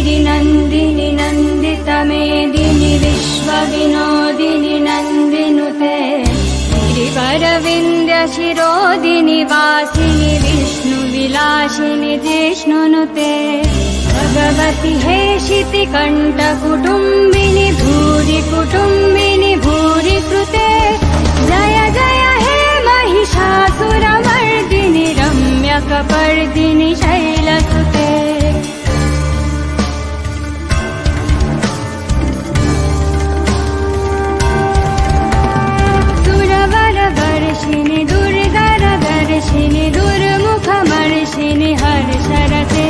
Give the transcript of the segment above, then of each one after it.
गिरिनन्दिनि नन्दितमेदिनि विश्वविनोदिनि नन्दिनुते गिरिवरविन्द्यशिरोदिनि वासिनि विष्णुविलासिनि जिष्णुनुते भगवति हेशितिकण्ठकुटुम्बिनि भूरि कुटुम्बिनि भूरि कृते जय जय हे महिषासुरमर्दिनि रम्यकपर्दिनि शैलसुते सुरवरवर्षिणि दुर्धरदर्शिनि दुर्मुखमर्षिणि हर्षरते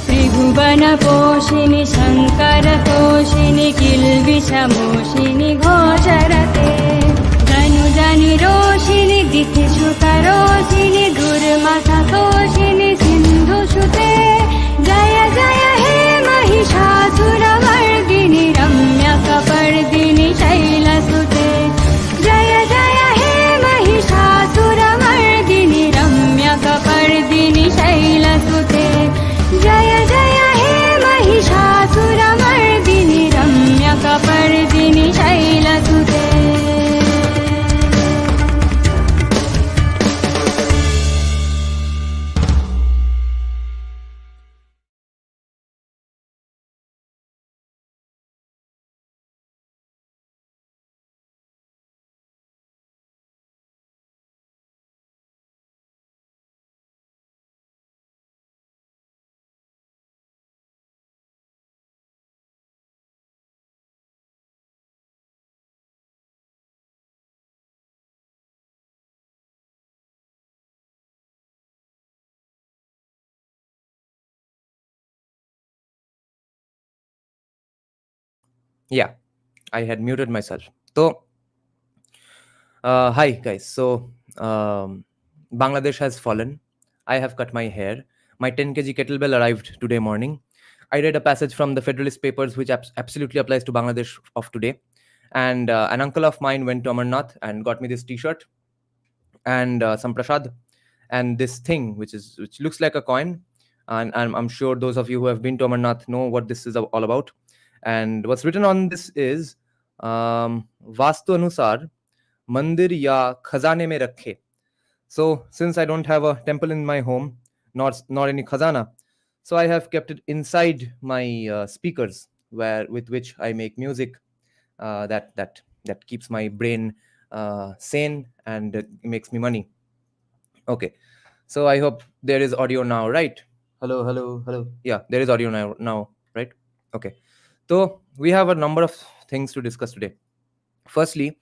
त्रिभुवनपोषिणि शङ्करतोषिणि किल्बिषमोषिनि घोषरते धनुजनिरोषिणि दितिश्रुतरोषिणि दुर्मथतोषिनि सिन्धुसुते जय जय हे महिषासुरमर्दिनि रम्यकपर्दिनि शैलसुते जय जय हे महिषासुरमर्दिनि रम्यकपर्दिनि शैलसुते जय जय हे Mahishasuramardini रम्यकपर्दिनि शैलसुते Yeah, I had muted myself. So, hi guys. So, Bangladesh has fallen. I have cut my hair. My 10 kg kettlebell arrived today morning. I read a passage from the Federalist Papers which absolutely applies to Bangladesh of today. And an uncle of mine went to Amarnath and got me this T-shirt and some prasad and this thing which looks like a coin. And I'm sure those of you who have been to Amarnath know what this is all about. And what's written on this is Vastu Anusar Mandir ya Khazane mein rakhe. So since I don't have a temple in my home, nor any khazana, so I have kept it inside my speakers, with which I make music that keeps my brain sane and makes me money. Okay, so I hope there is audio now, right? Hello, hello, hello. Yeah, there is audio now, right? Okay. So we have a number of things to discuss today. Firstly,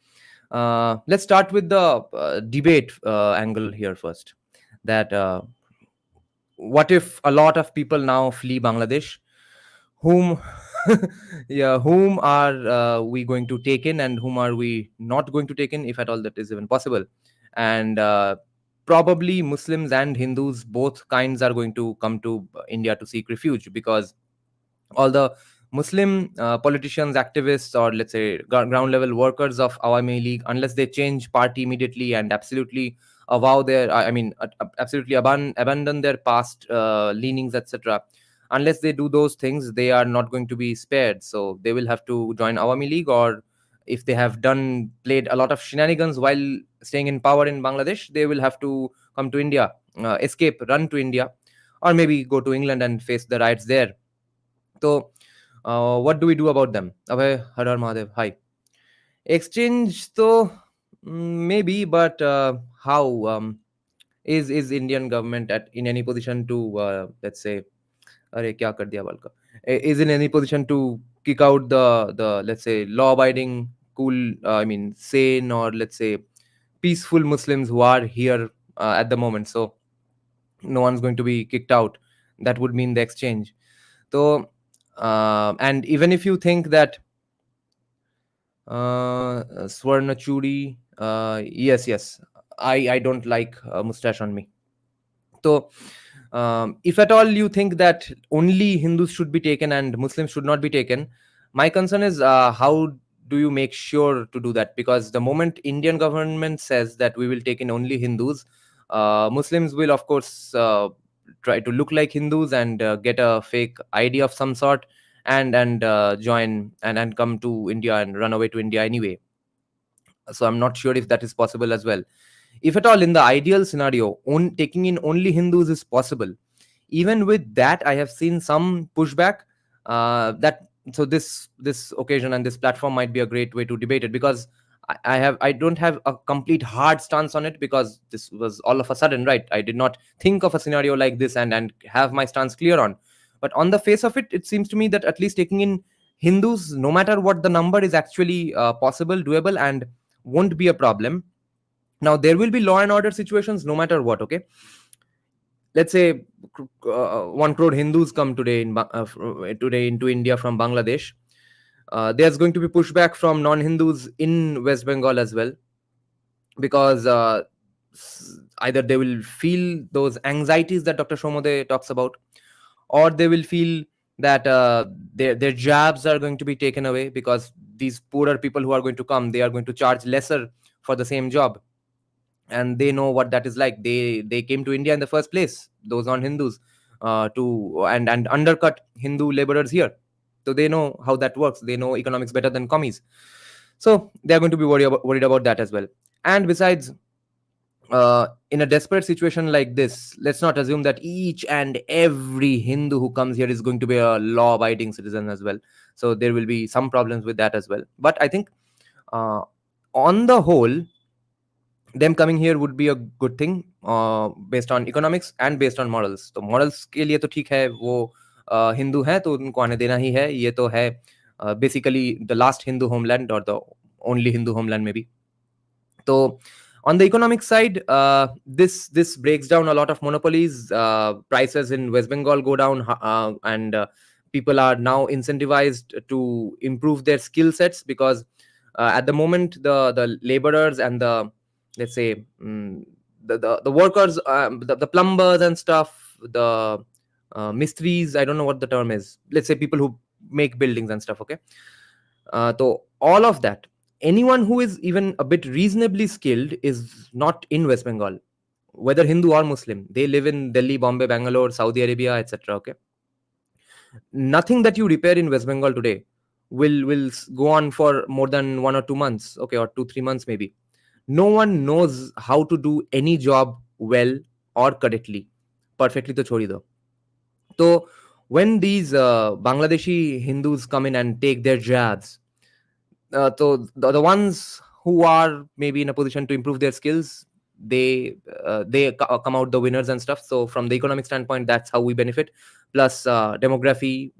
let's start with the debate angle here first. That what if a lot of people now flee Bangladesh? Whom, yeah, whom are we going to take in, and whom are we not going to take in, if at all that is even possible? And probably Muslims and Hindus, both kinds, are going to come to India to seek refuge, because all the Muslim politicians, activists, or let's say ground level workers of Awami League, unless they change party immediately and absolutely avow their, absolutely abandon their past leanings, etc. Unless they do those things, they are not going to be spared. So they will have to join Awami League, or if they have played a lot of shenanigans while staying in power in Bangladesh, they will have to come to India, escape, run to India, or maybe go to England and face the riots there. So, what do we do about them? Abhay, Har Har Mahadev, hi. Exchange, so maybe, but how? Is Indian government in any position to, let's say, अरे क्या कर दिया बाल का? Is in any position to kick out the let's say law-abiding, cool, sane, or let's say peaceful Muslims who are here at the moment? So no one's going to be kicked out. That would mean the exchange. So and even if you think that Swarna Chudi, yes, I don't like mustache on me. So if at all you think that only Hindus should be taken and Muslims should not be taken, my concern is how do you make sure to do that? Because the moment Indian government says that we will take in only Hindus, Muslims will of course try to look like Hindus and get a fake ID of some sort, and join and come to India and run away to India anyway. So I'm not sure if that is possible as well. If at all, in the ideal scenario, taking in only Hindus is possible. Even with that, I have seen some pushback. That so this occasion and this platform might be a great way to debate it, because I don't have a complete hard stance on it, because this was all of a sudden, right? I did not think of a scenario like this and have my stance clear on. But on the face of it, it seems to me that at least taking in Hindus, no matter what the number, is actually possible, doable, and won't be a problem. Now there will be law and order situations no matter what. Okay, let's say 1 crore Hindus come today today into India from Bangladesh. There's going to be pushback from non-Hindus in West Bengal as well, because either they will feel those anxieties that Dr. Shomode talks about, or they will feel that their jobs are going to be taken away, because these poorer people who are going to come, they are going to charge lesser for the same job, and they know what that is like. They came to India in the first place, those non-Hindus, to and undercut Hindu laborers here. So they know how that works. They know economics better than commies. So they are going to be worried about that as well. And besides, in a desperate situation like this, let's not assume that each and every Hindu who comes here is going to be a law-abiding citizen as well. So there will be some problems with that as well. But I think, on the whole, them coming here would be a good thing, based on economics and based on morals. तो morals के लिए तो ठीक है, वो हिंदू हैं तो उनको आने देना ही है. ये तो है basically the last Hindu homeland, or the only Hindu homeland maybe. So on the economic side, this breaks down a lot of monopolies. Prices in West Bengal go down, and people are now incentivized to improve their skill sets, because at the moment the laborers and the, let's say, the workers, the plumbers and stuff, the mistries, I don't know what the term is, let's say people who make buildings and stuff. Okay, so all of that, anyone who is even a bit reasonably skilled is not in West Bengal, whether Hindu or Muslim. They live in Delhi, Bombay, Bangalore, Saudi Arabia, etc. Okay, nothing that you repair in West Bengal today will go on for more than 1 or 2 months. Okay, or 2-3 months maybe. No one knows how to do any job well or correctly. Perfectly to chori do. So when these Bangladeshi Hindus come in and take their jobs, so the ones who are maybe in a position to improve their skills, they come out the winners and stuff. So from the economic standpoint, that's how we benefit. Plus demography,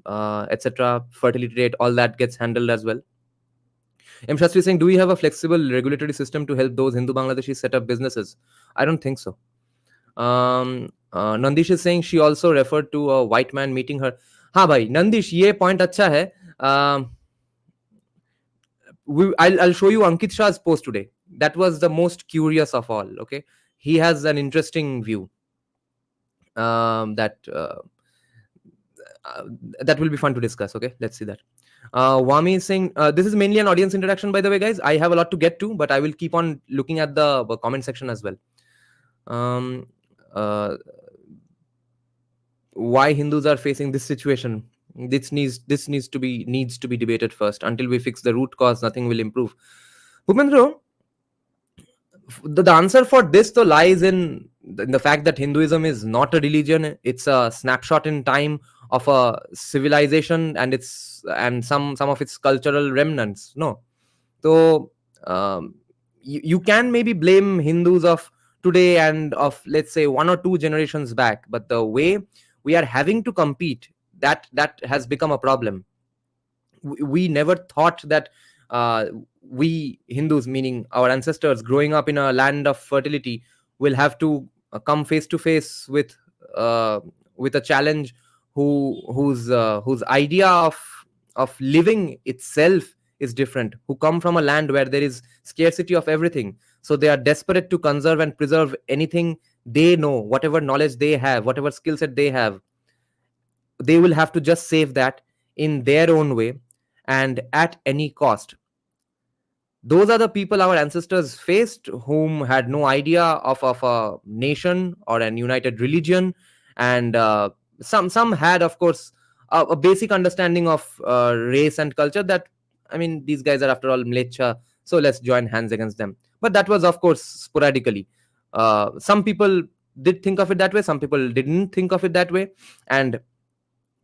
etc., fertility rate, all that gets handled as well. M. Shastri is saying, do we have a flexible regulatory system to help those Hindu Bangladeshis set up businesses? I don't think so. Nandish is saying she also referred to a white man meeting her. हाँ भाई नंदिश, ये point अच्छा है. I'll show you Ankit Shah's post today. That was the most curious of all. Okay, he has an interesting view. That will be fun to discuss. Okay, let's see that. Wami is saying, this is mainly an audience interaction, by the way, guys. I have a lot to get to, but I will keep on looking at the comment section as well. Why Hindus are facing this situation? This needs to be debated first. Until we fix the root cause, nothing will improve. Bhupendra, the answer for this though lies in the fact that Hinduism is not a religion. It's a snapshot in time of a civilization and some of its cultural remnants. No, so you can maybe blame Hindus of today and of, let's say, 1 or 2 generations back, but the way we are having to compete, that has become a problem. We never thought that we Hindus, meaning our ancestors growing up in a land of fertility, will have to come face to face with a challenge whose idea of living itself is different, who come from a land where there is scarcity of everything. So they are desperate to conserve and preserve anything they know, whatever knowledge they have, whatever skill set they have. They will have to just save that in their own way and at any cost. Those are the people our ancestors faced, whom had no idea of a nation or an united religion, and some had, of course, a basic understanding of race and culture, that I mean, these guys are after all mlecha, so let's join hands against them. But that was, of course, sporadically. Some people did think of it that way, some people didn't think of it that way. And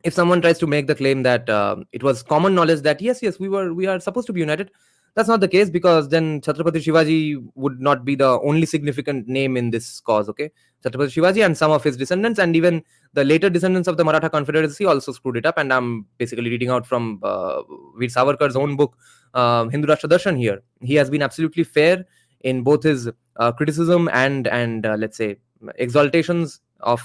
if someone tries to make the claim that it was common knowledge that yes, we are supposed to be united, that's not the case, because then Chhatrapati Shivaji would not be the only significant name in this cause. Okay, Chhatrapati Shivaji and some of his descendants, and even the later descendants of the Maratha Confederacy, also screwed it up. And I'm basically reading out from Veer Savarkar's own book, Hindu Rashtra Darshan here. He has been absolutely fair in both his criticism and let's say exaltations of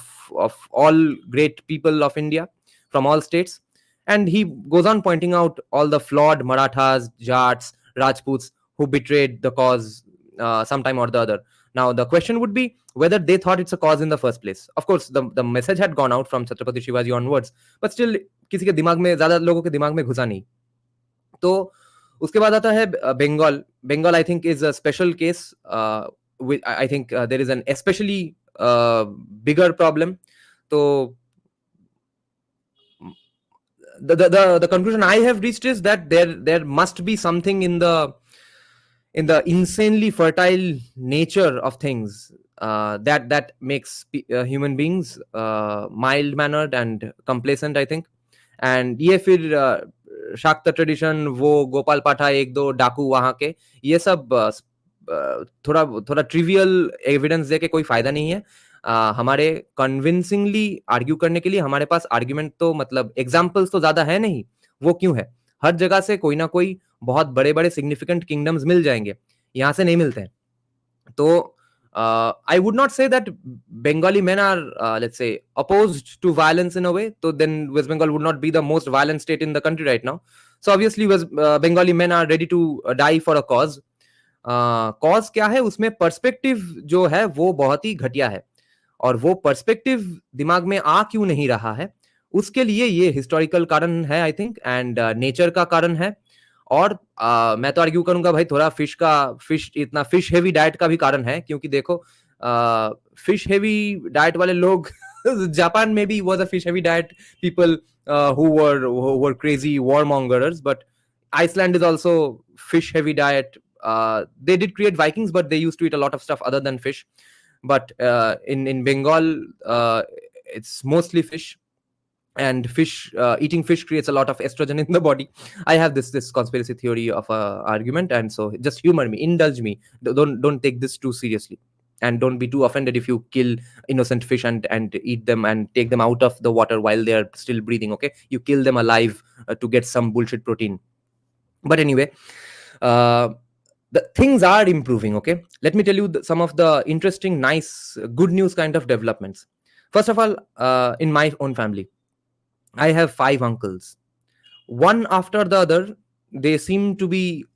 all great people of India from all states. And he goes on pointing out all the flawed Marathas, Jats, Rajputs who betrayed the cause sometime or the other. Now, the question would be whether they thought it's a cause in the first place. Of course, the message had gone out from Chhatrapati Shivaji onwards, but still किसी के दिमाग में, ज़्यादा लोगों के दिमाग में घुसा नहीं. तो उसके बाद आता है Bengal. Bengal, I think, is a special case. I think there is an especially bigger problem. So the conclusion I have reached is that there must be something in the insanely fertile nature of things that makes human beings mild mannered and complacent, I think. And ये फिर शाक्त tradition, वो गोपाल पाठा, एक दो डाकू वहां के, ये सब थोड़ा थोड़ा ट्रिवियल एविडेंस दे के कोई फायदा नहीं है. हमारे कन्विंसिंगली आर्ग्यू करने के लिए हमारे पास आर्ग्यूमेंट तो मतलब एग्जाम्पल्स तो ज्यादा है नहीं. वो क्यों है? हर जगह से कोई ना कोई बहुत बड़े बड़े सिग्निफिकेंट किंगडम्स मिल जाएंगे, यहाँ से नहीं मिलते हैं. तो I would not say that Bengali men are, let's say, opposed to violence in a way. So then West Bengal would not be the most violent state in the country right now. So obviously Bengali men are ready to die for a cause. Cause क्या है? उसमें perspective जो है वो बहुत ही घटिया है, और वो पर्सपेक्टिव दिमाग में आ क्यों नहीं रहा है, उसके लिए ये हिस्टोरिकल कारण है, आई थिंक, एंड नेचर का कारण है. और मैं तो आर्ग्यू करूंगा भाई, थोड़ा इतना फिश हेवी डाइट का भी कारण है, क्योंकि देखो फिश हेवी डाइट वाले लोग जापान में भी was a fish heavy diet people who were crazy warmongers, but Iceland is also fish heavy diet. They did create Vikings, but they used to eat a lot of stuff other than fish. But in Bengal, it's mostly fish, and eating fish creates a lot of estrogen in the body. I have this conspiracy theory of a argument, and so just humor me, indulge me. Don't take this too seriously, and don't be too offended if you kill innocent fish and eat them and take them out of the water while they are still breathing. Okay, you kill them alive to get some bullshit protein. But anyway, the things are improving. Okay, let me tell you some of the interesting, nice, good news kind of developments. First of all, in my own family, I have 5 uncles. One after the other, they seem to be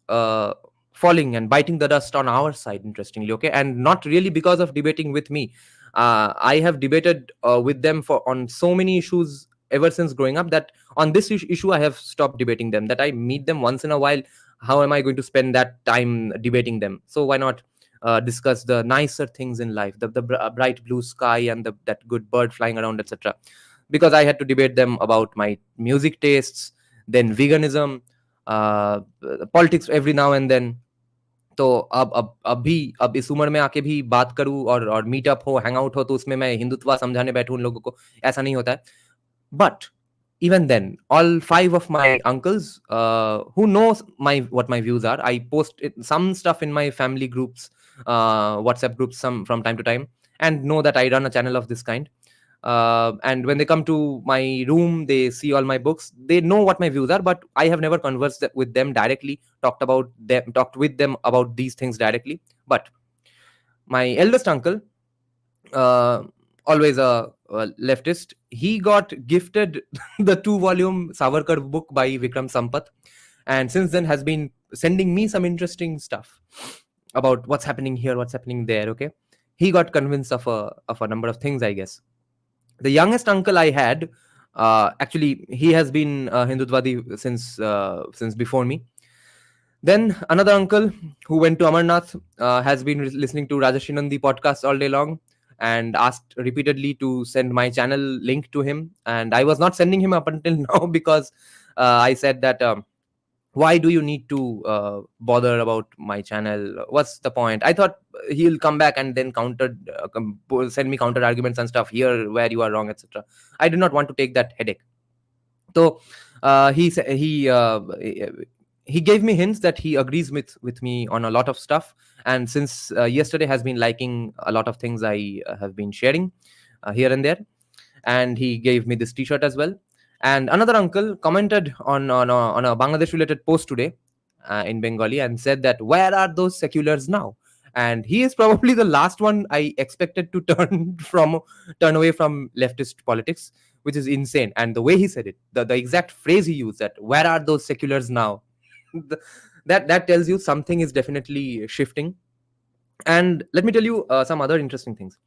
falling and biting the dust on our side, interestingly. Okay, and not really because of debating with me. I have debated with them on so many issues ever since growing up, that on this issue I have stopped debating them. That I meet them once in a while. How am I going to spend that time debating them? So why not discuss the nicer things in life, the bright blue sky and that good bird flying around, etc. Because I had to debate them about my music tastes, then veganism, politics every now and then. तो अब इस उम्र में आके भी बात करूं और मीटअप हो, हैंग आउट हो, तो उसमें मैं हिंदुत्व समझाने बैठूं उन लोगों को, ऐसा नहीं होता है. But even then, all 5 of my uncles who know what my views are, I post some stuff in my family groups, WhatsApp groups, some from time to time, and know that I run a channel of this kind. And when they come to my room, they see all my books, they know what my views are, but I have never conversed with them directly, talked with them about these things directly. But my eldest uncle, always a leftist, he got gifted the 2-volume Savarkar book by Vikram Sampath, and since then has been sending me some interesting stuff about what's happening here, what's happening there. Okay, he got convinced of a number of things, I guess. The youngest uncle I had, actually he has been Hindutwadi since before me. Then another uncle who went to Amarnath has been listening to Rajesh Nandi podcast all day long, and asked repeatedly to send my channel link to him, and I was not sending him up until now because I said that why do you need to bother about my channel? What's the point? I thought he'll come back and then send me counter arguments and stuff, here where you are wrong, etc. I did not want to take that headache. So he gave me hints that he agrees with me on a lot of stuff, and since yesterday has been liking a lot of things I have been sharing here and there, and he gave me this t-shirt as well. And another uncle commented on a Bangladesh related post today in Bengali and said that where are those seculars now? And he is probably the last one I expected to turn away from leftist politics, which is insane. And the way he said it, the exact phrase he used, that where are those seculars now? That tells you something is definitely shifting. And let me tell you some other interesting things.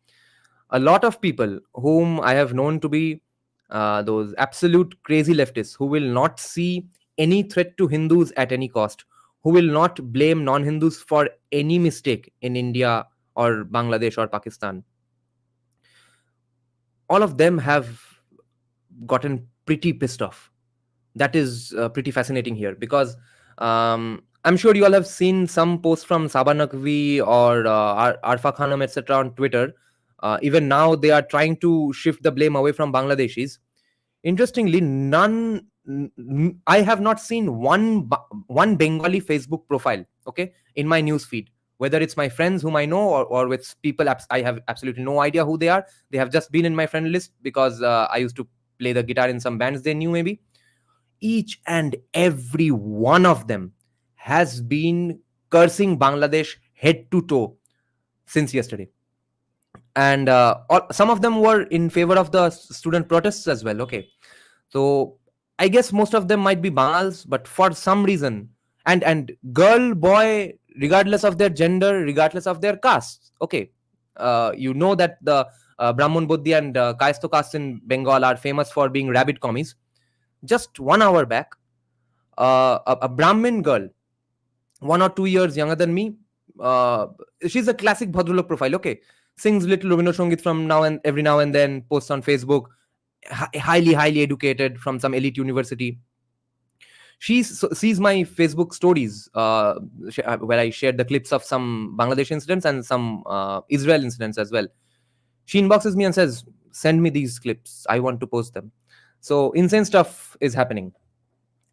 A lot of people whom I have known to be those absolute crazy leftists who will not see any threat to Hindus at any cost, who will not blame non-Hindus for any mistake in India or Bangladesh or Pakistan, all of them have gotten pretty pissed off. That is pretty fascinating here, because I'm sure you all have seen some posts from Saba Naqvi or Arfa Khanum, etc. on Twitter. Even now, they are trying to shift the blame away from Bangladeshis. Interestingly, I have not seen one Bengali Facebook profile, okay, in my news feed. Whether it's my friends whom I know, or with people I have absolutely no idea who they are. They have just been in my friend list because I used to play the guitar in some bands they knew maybe. Each and every one of them has been cursing Bangladesh head to toe since yesterday. And some of them were in favor of the student protests as well. Okay, so I guess most of them might be Bangals, but for some reason, and girl, boy, regardless of their gender, regardless of their caste. Okay, you know that the Brahman Buddhi and Kaisto castes in Bengal are famous for being rabbit commies. Just 1 hour back, a Brahmin girl, 1 or 2 years younger than me, she's a classic Bhadralok profile. Okay, sings little Rabindrasangit from every now and then, posts on Facebook, highly educated from some elite university. She sees my Facebook stories where I shared the clips of some Bangladesh incidents and some Israel incidents as well. She inboxes me and says, send me these clips, I want to post them. So insane stuff is happening.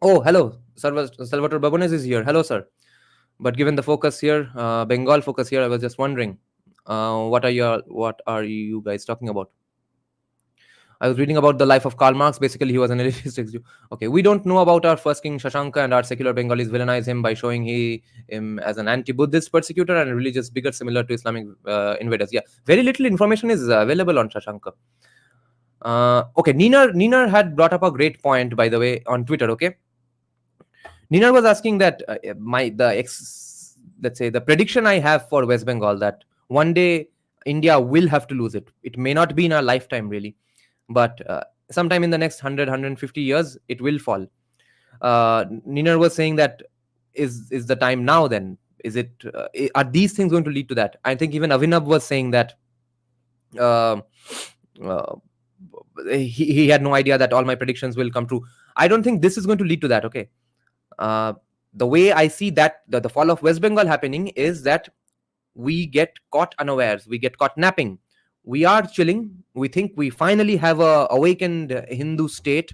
Oh, hello, Salvatore Babones is here. Hello, sir. But given the focus here, Bengal focus here, I was just wondering, what are you guys talking about? I was reading about the life of Karl Marx. Basically, he was an elitist Jew. Okay, we don't know about our first king Shashanka, and our secular Bengalis villainize him by showing him as an anti-Buddhist persecutor and a religious bigot similar to Islamic invaders. Yeah, very little information is available on Shashanka. Okay, Nina had brought up a great point, by the way, on Twitter. Okay, Nina was asking that let's say the prediction I have for West Bengal, that one day India will have to lose it. It may not be in our lifetime, really, but sometime in the next 150 years, it will fall. Nina was saying that is the time now then? Is it? Are these things going to lead to that? I think even Avinav was saying that he had no idea that all my predictions will come true. I don't think this is going to lead to that. Okay. The way I see that the fall of West Bengal happening is that we get caught unawares, we get caught napping. We are chilling. We think we finally have a awakened Hindu state,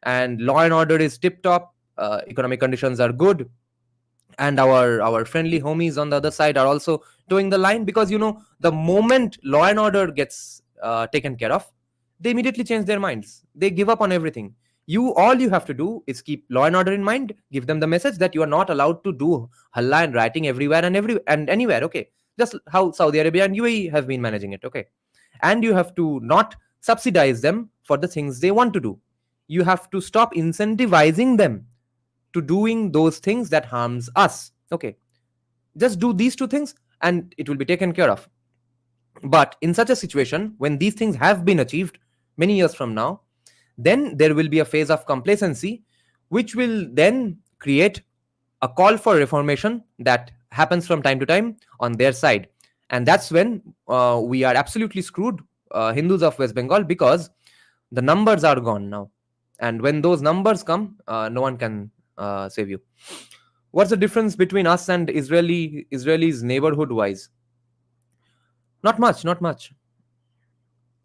and law and order is tip top. Economic conditions are good, and our friendly homies on the other side are also towing the line, because the moment law and order gets taken care of, they immediately change their minds. They give up on everything. All you have to do is keep law and order in mind. Give them the message that you are not allowed to do halla and rioting everywhere and anywhere. Okay, just how Saudi Arabia and UAE have been managing it. Okay, and you have to not subsidize them for the things they want to do. You have to stop incentivizing them to doing those things that harms us. Okay, just do these two things and it will be taken care of. But in such a situation, when these things have been achieved many years from now, then there will be a phase of complacency, which will then create a call for reformation that happens from time to time on their side. And that's when we are absolutely screwed, Hindus of West Bengal, because the numbers are gone now. And when those numbers come, no one can save you. What's the difference between us and Israelis neighborhood wise? Not much, not much.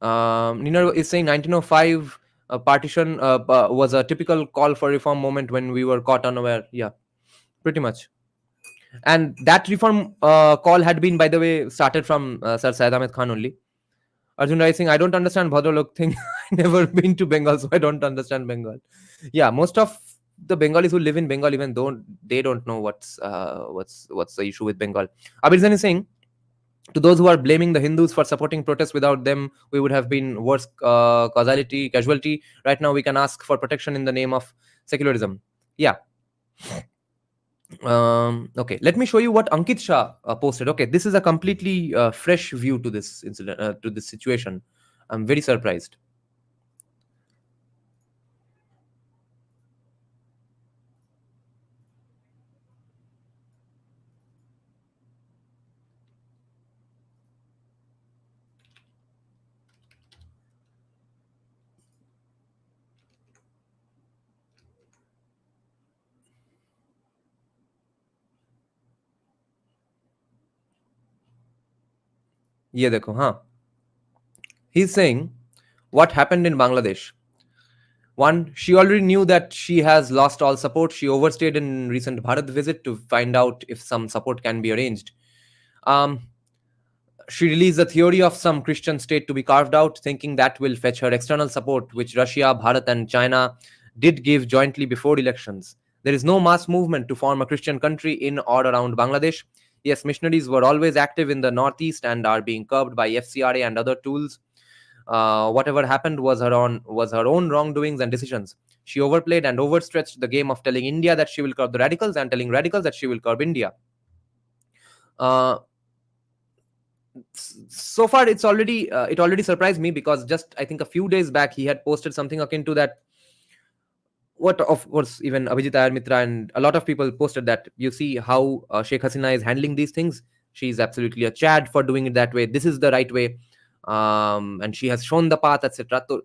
Nina is saying 1905 partition was a typical call for reform moment when we were caught unaware. Yeah, pretty much. And that reform call had been, by the way, started from Sir Syed Ahmed Khan only. Arjun Rai Singh, I don't understand Bhadralok thing. I never been to Bengal, so I don't understand Bengal. Yeah, most of the Bengalis who live in Bengal even don't know what's the issue with Bengal. Abir Zain is saying, to those who are blaming the Hindus for supporting protests, without them we would have been worse casualty. Right now we can ask for protection in the name of secularism. Yeah. Okay, let me show you what Ankit Shah posted. Okay, this is a completely fresh view to this incident, to this situation. I'm very surprised. ये देखो, हाँ. He's saying what happened in Bangladesh. One, she already knew that she has lost all support. She overstayed in recent Bharat visit to find out if some support can be arranged. Um, she released the theory of some Christian state to be carved out, thinking that will fetch her external support, which Russia, Bharat, and China did give jointly before elections. There is no mass movement to form a Christian country in or around Bangladesh. Yes, missionaries were always active in the northeast and are being curbed by FCRA and other tools. Whatever happened was her own wrongdoings and decisions. She overplayed and overstretched the game of telling India that she will curb the radicals and telling radicals that she will curb India. Uh, so far it already surprised me, because just I think a few days back he had posted something akin to that. What, of course, even Abhijit Ayar Mitra and a lot of people posted that, you see how Sheikh Hasina is handling these things. She's absolutely a chad for doing it that way. This is the right way, and she has shown the path, etc. So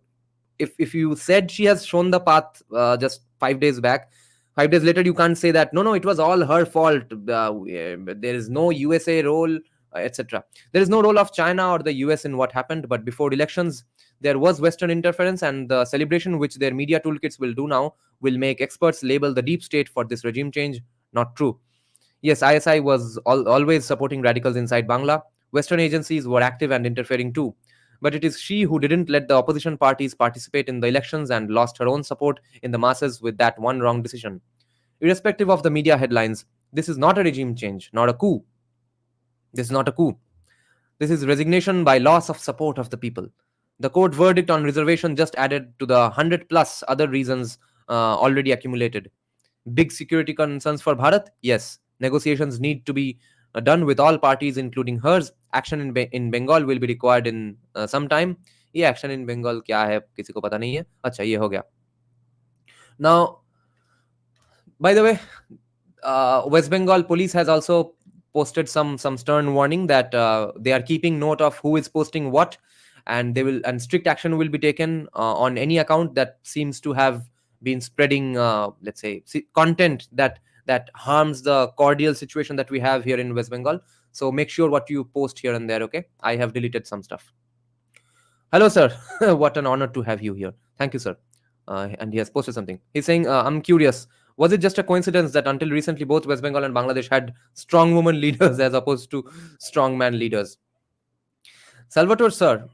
if you said she has shown the path just 5 days back, 5 days later you can't say that no, it was all her fault. There is no USA role, etc. There is no role of China or the US in what happened, but before elections there was Western interference, and the celebration which their media toolkits will do now will make experts label the deep state for this regime change. Not true. Yes, ISI was always supporting radicals inside Bangla. Western agencies were active and interfering too. But it is she who didn't let the opposition parties participate in the elections and lost her own support in the masses with that one wrong decision. Irrespective of the media headlines, this is not a regime change, not a coup. This is not a coup. This is resignation by loss of support of the people. The court verdict on reservation just added to the 100 plus other reasons already accumulated. Big security concerns for Bharat? Yes. Negotiations need to be done with all parties, including hers. Action in Bengal will be required in some time. ये action in Bengal क्या है किसी को पता नहीं है. अच्छा, ये हो गया. Now, by the way, West Bengal police has also posted some stern warning that they are keeping note of who is posting what, and strict action will be taken on any account that seems to have been spreading, let's say, content that harms the cordial situation that we have here in West Bengal. So make sure what you post here and there. Okay, I have deleted some stuff. Hello, sir. What an honor to have you here. Thank you, sir. And he has posted something. He's saying, I'm curious. Was it just a coincidence that until recently both West Bengal and Bangladesh had strong woman leaders as opposed to strong man leaders? Salvatore, sir,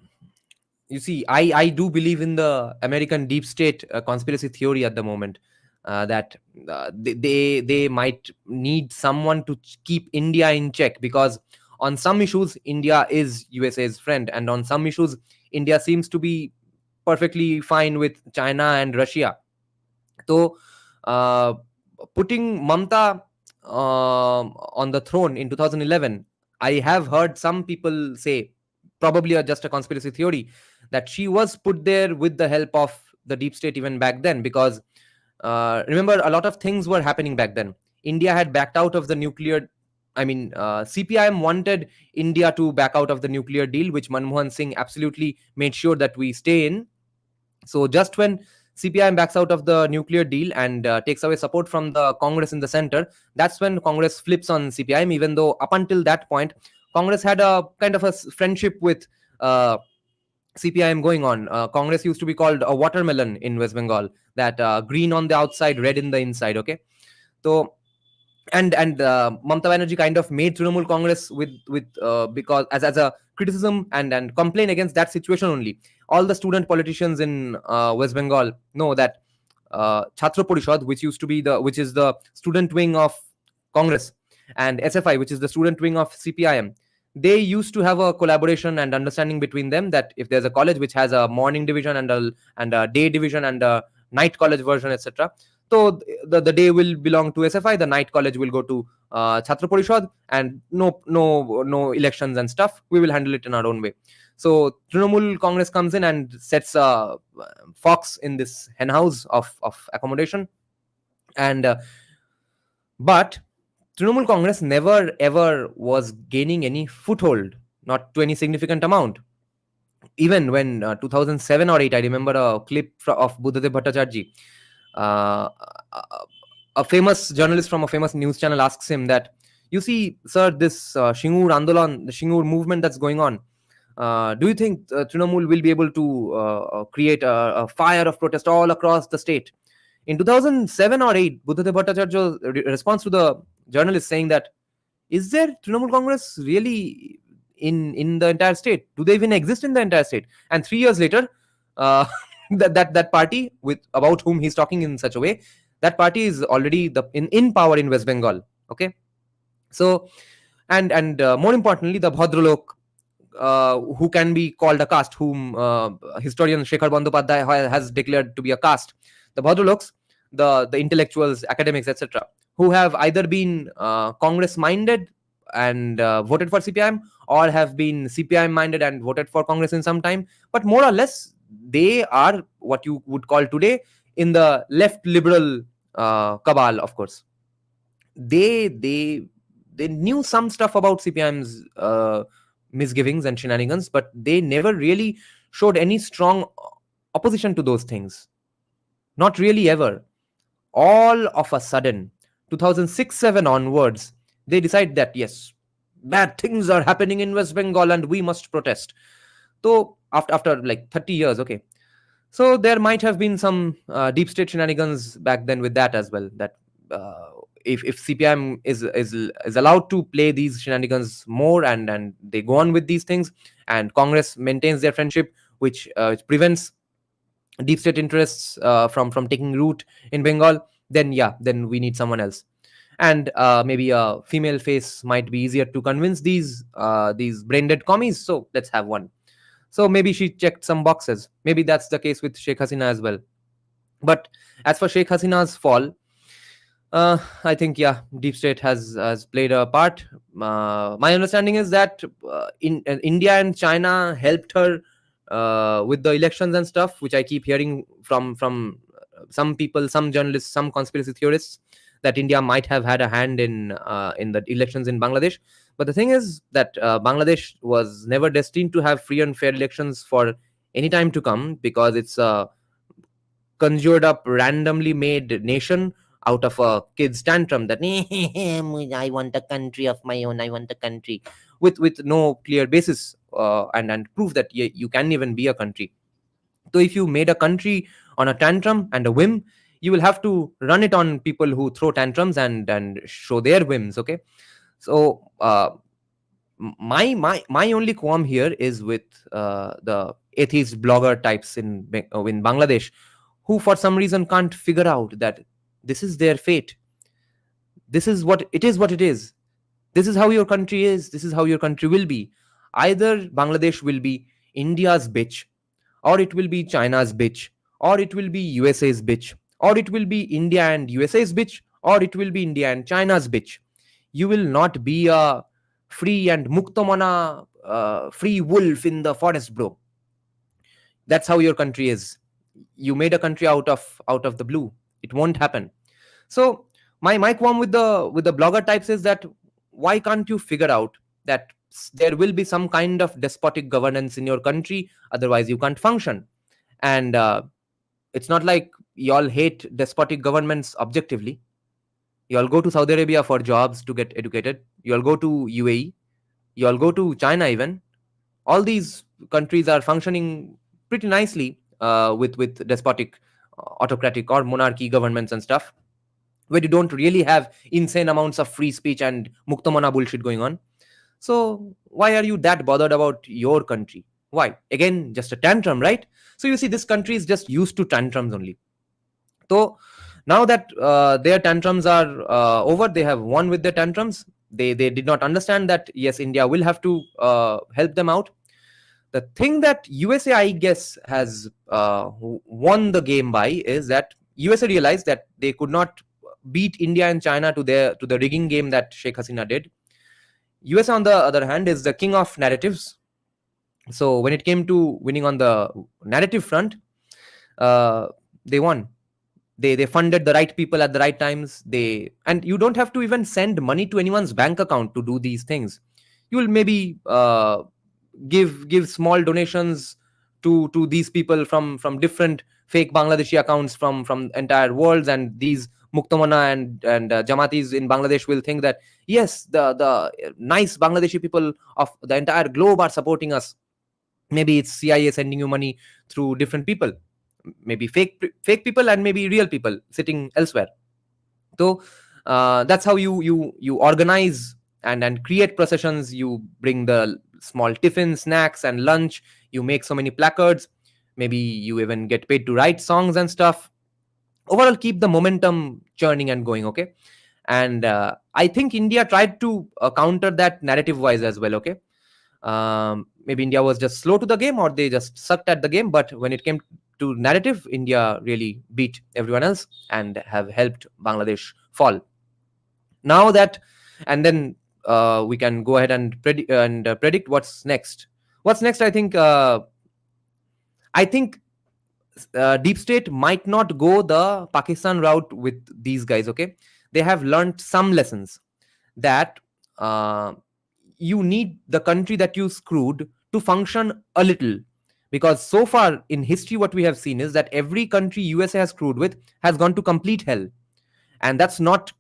you see, I do believe in the American deep state conspiracy theory at the moment, that they might need someone to keep India in check, because on some issues India is USA's friend, and on some issues India seems to be perfectly fine with China and Russia. So putting Mamta on the throne in 2011, I have heard some people say, probably just a conspiracy theory, that she was put there with the help of the deep state even back then, because remember, a lot of things were happening back then. India had backed out of the nuclear CPIM wanted India to back out of the nuclear deal, which Manmohan Singh absolutely made sure that we stay in. So just when CPIM backs out of the nuclear deal and takes away support from the Congress in the center, that's when Congress flips on CPIM. Even though up until that point, Congress had a kind of a friendship with CPIM going on. Congress used to be called a watermelon in West Bengal, that green on the outside, red in the inside. Okay, so and Mamata Banerjee kind of made Trinamool Congress with because as a criticism and complaint against that situation only. All the student politicians in West Bengal know that Chhatra Parishad, which is the student wing of Congress, and SFI, which is the student wing of CPIM, they used to have a collaboration and understanding between them, that if there's a college which has a morning division and a day division and a night college version, etc. So the day will belong to SFI, the night college will go to Chhatra Parishad, and no elections and stuff. We will handle it in our own way. So Trinamool Congress comes in and sets a fox in this hen house of accommodation, and but Trinamool Congress never ever was gaining any foothold, not to any significant amount. Even when 2007 or 8, I remember a clip of Buddhadev Bhattacharjee. Uh, a famous journalist from a famous news channel asks him that, you see, sir, this Shingur Andolan, the Shingur movement that's going on, do you think Trinamool will be able to create a fire of protest all across the state? In 2007 or 8, Buddhadev Bhattacharya's response to the journalist saying that, is there Trinamool Congress really in the entire state? Do they even exist in the entire state? And 3 years later, uh, that party with about whom he's talking in such a way, that party is already in power in West Bengal. Okay, so and more importantly, the Bhadralok, who can be called a caste, whom historian Shekhar Bandyopadhyay has declared to be a caste, the Bhadraloks, the intellectuals, academics, etc., who have either been Congress minded and voted for CPIM, or have been CPIM minded and voted for Congress in some time, but more or less they are what you would call today in the left liberal cabal. Of course, they knew some stuff about CPIM's misgivings and shenanigans, but they never really showed any strong opposition to those things. Not really ever. All of a sudden, 2006-7 onwards, they decide that yes, bad things are happening in West Bengal and we must protest. So after like 30 years, okay. So there might have been some deep state shenanigans back then with that as well. That if CPIM is allowed to play these shenanigans more, and they go on with these things, and Congress maintains their friendship, which prevents deep state interests from taking root in Bengal, then yeah, then we need someone else. And maybe a female face might be easier to convince these brain dead commies. So let's have one. So maybe she checked some boxes. Maybe that's the case with Sheikh Hasina as well. But as for Sheikh Hasina's fall, I think yeah, deep state has played a part. My understanding is that India and China helped her with the elections and stuff, which I keep hearing from some people, some journalists, some conspiracy theorists, that India might have had a hand in the elections in Bangladesh. But the thing is that Bangladesh was never destined to have free and fair elections for any time to come, because it's a conjured up, randomly made nation out of a kid's tantrum that I want a country of my own, I want a country, with no clear basis and proof that you can even be a country. So if you made a country on a tantrum and a whim, you will have to run it on people who throw tantrums and show their whims. Okay, so my only qualm here is with the atheist blogger types in Bangladesh, who for some reason can't figure out that this is their fate. This is what it is. What it is. This is how your country is. This is how your country will be. Either Bangladesh will be India's bitch, or it will be China's bitch, or it will be USA's bitch, or it will be India and USA's bitch, or it will be India and China's bitch. You will not be a free and muktamana free wolf in the forest, bro. That's how your country is. You made a country out of the blue. It won't happen. So my qualm with the blogger types is that why can't you figure out that there will be some kind of despotic governance in your country, otherwise you can't function. And it's not like y'all hate despotic governments objectively. Y'all go to Saudi Arabia for jobs to get educated, y'all go to UAE, y'all go to China even. All these countries are functioning pretty nicely with despotic, autocratic or monarchy governments and stuff, where you don't really have insane amounts of free speech and muktamana bullshit going on. So why are you that bothered about your country? Why? Again, just a tantrum, right? So you see, this country is just used to tantrums only. So now that their tantrums are over, they have won with their tantrums. They did not understand that yes, India will have to help them out. The thing that USA, I guess, has won the game by is that USA realized that they could not beat India and China to the rigging game that Sheikh Hasina did. USA, on the other hand, is the king of narratives. So when it came to winning on the narrative front, they won. They funded the right people at the right times. And you don't have to even send money to anyone's bank account to do these things. You will maybe give small donations to these people from different fake Bangladeshi accounts from entire worlds, and these muktamana and jamatis in Bangladesh will think that yes, the nice Bangladeshi people of the entire globe are supporting us. Maybe it's CIA sending you money through different people, maybe fake people and maybe real people sitting elsewhere. So that's how you organize and create processions. You bring the small tiffin, snacks and lunch. You make so many placards. Maybe you even get paid to write songs and stuff. Overall, keep the momentum churning and going. Okay. And I think India tried to counter that narrative wise as well. Okay. Maybe India was just slow to the game, or they just sucked at the game. But when it came to narrative, India really beat everyone else and have helped Bangladesh fall. Now that, and then we can go ahead and predict what's next. What's next? I think deep state might not go the Pakistan route with these guys. Okay, they have learned some lessons that you need the country that you screwed to function a little, because so far in history what we have seen is that every country USA has screwed with has gone to complete hell, and that's not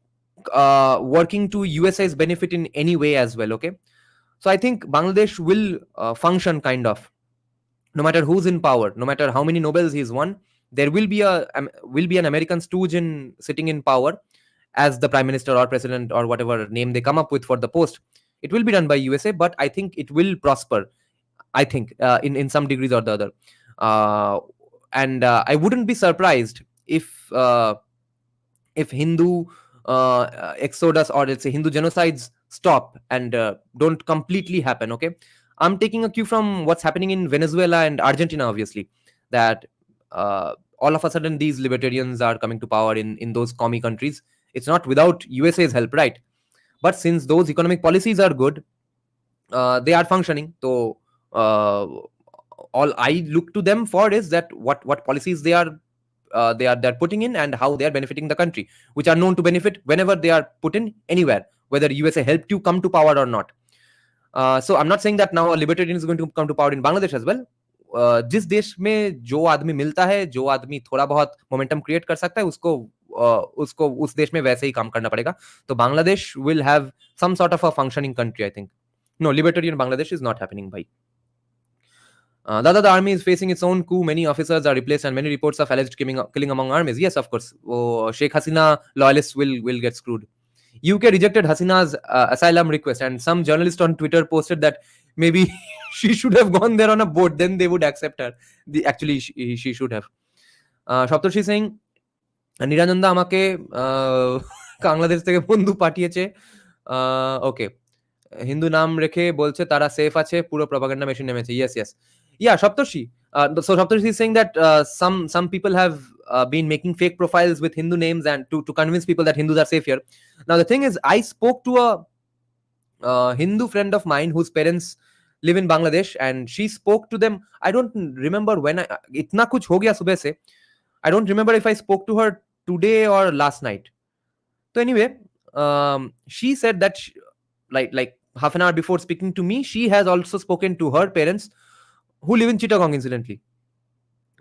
working to USA's benefit in any way as well. Okay, so I think Bangladesh will function kind of, no matter who's in power, no matter how many Nobels he's won. There will be an American stooge sitting in power as the prime minister or president or whatever name they come up with for the post. It will be done by USA, but I think it will prosper. I think in some degrees or the other, and I wouldn't be surprised if Hindu exodus, or let's say Hindu genocides, stop and don't completely happen. Okay, I'm taking a cue from what's happening in Venezuela and Argentina, obviously, that all of a sudden these libertarians are coming to power in those commie countries. It's not without USA's help, right? But since those economic policies are good, they are functioning. So all I look to them for is that what policies they're putting in and how they are benefiting the country, which are known to benefit whenever they are put in anywhere, whether USA helped you come to power or not. So I'm not saying that now a libertarian is going to come to power in Bangladesh as well. जिस देश में जो आदमी मिलता है, जो आदमी थोड़ा बहुत मोमेंटम क्रिएट कर सकता है, उसको उस देश में वैसे ही काम करना पड़ेगा. तो Bangladesh will have some sort of a functioning country, I think. No, libertarian Bangladesh is not happening, bhai. The army is facing its own coup. Many officers are replaced, and many reports of alleged killing among armies. Yes, of course. Sheikh Hasina loyalists will get screwed. UK rejected Hasina's asylum request, and some journalist on Twitter posted that maybe she should have gone there on a boat, then they would accept her. Actually, she should have. Shoptoshi saying, নিরানন্দা আমাকে বাংলাদেশ থেকে বন্ধু পাঠিয়েছে, ওকে, হিন্দু নাম রেখে বলছে তারা safe আছে, পুরো প্রপাগান্ডা মেশিন নেমেছে. Yes. Yeah, Shoptoshi. So Shoptoshi is saying that some people have been making fake profiles with Hindu names and to convince people that Hindus are safe here. Now the thing is, I spoke to a Hindu friend of mine whose parents live in Bangladesh, and she spoke to them. I don't remember when. Itna kuch ho gaya subah se. I don't remember if I spoke to her today or last night. So anyway, she said that like half an hour before speaking to me, she has also spoken to her parents who live in Chittagong, incidentally,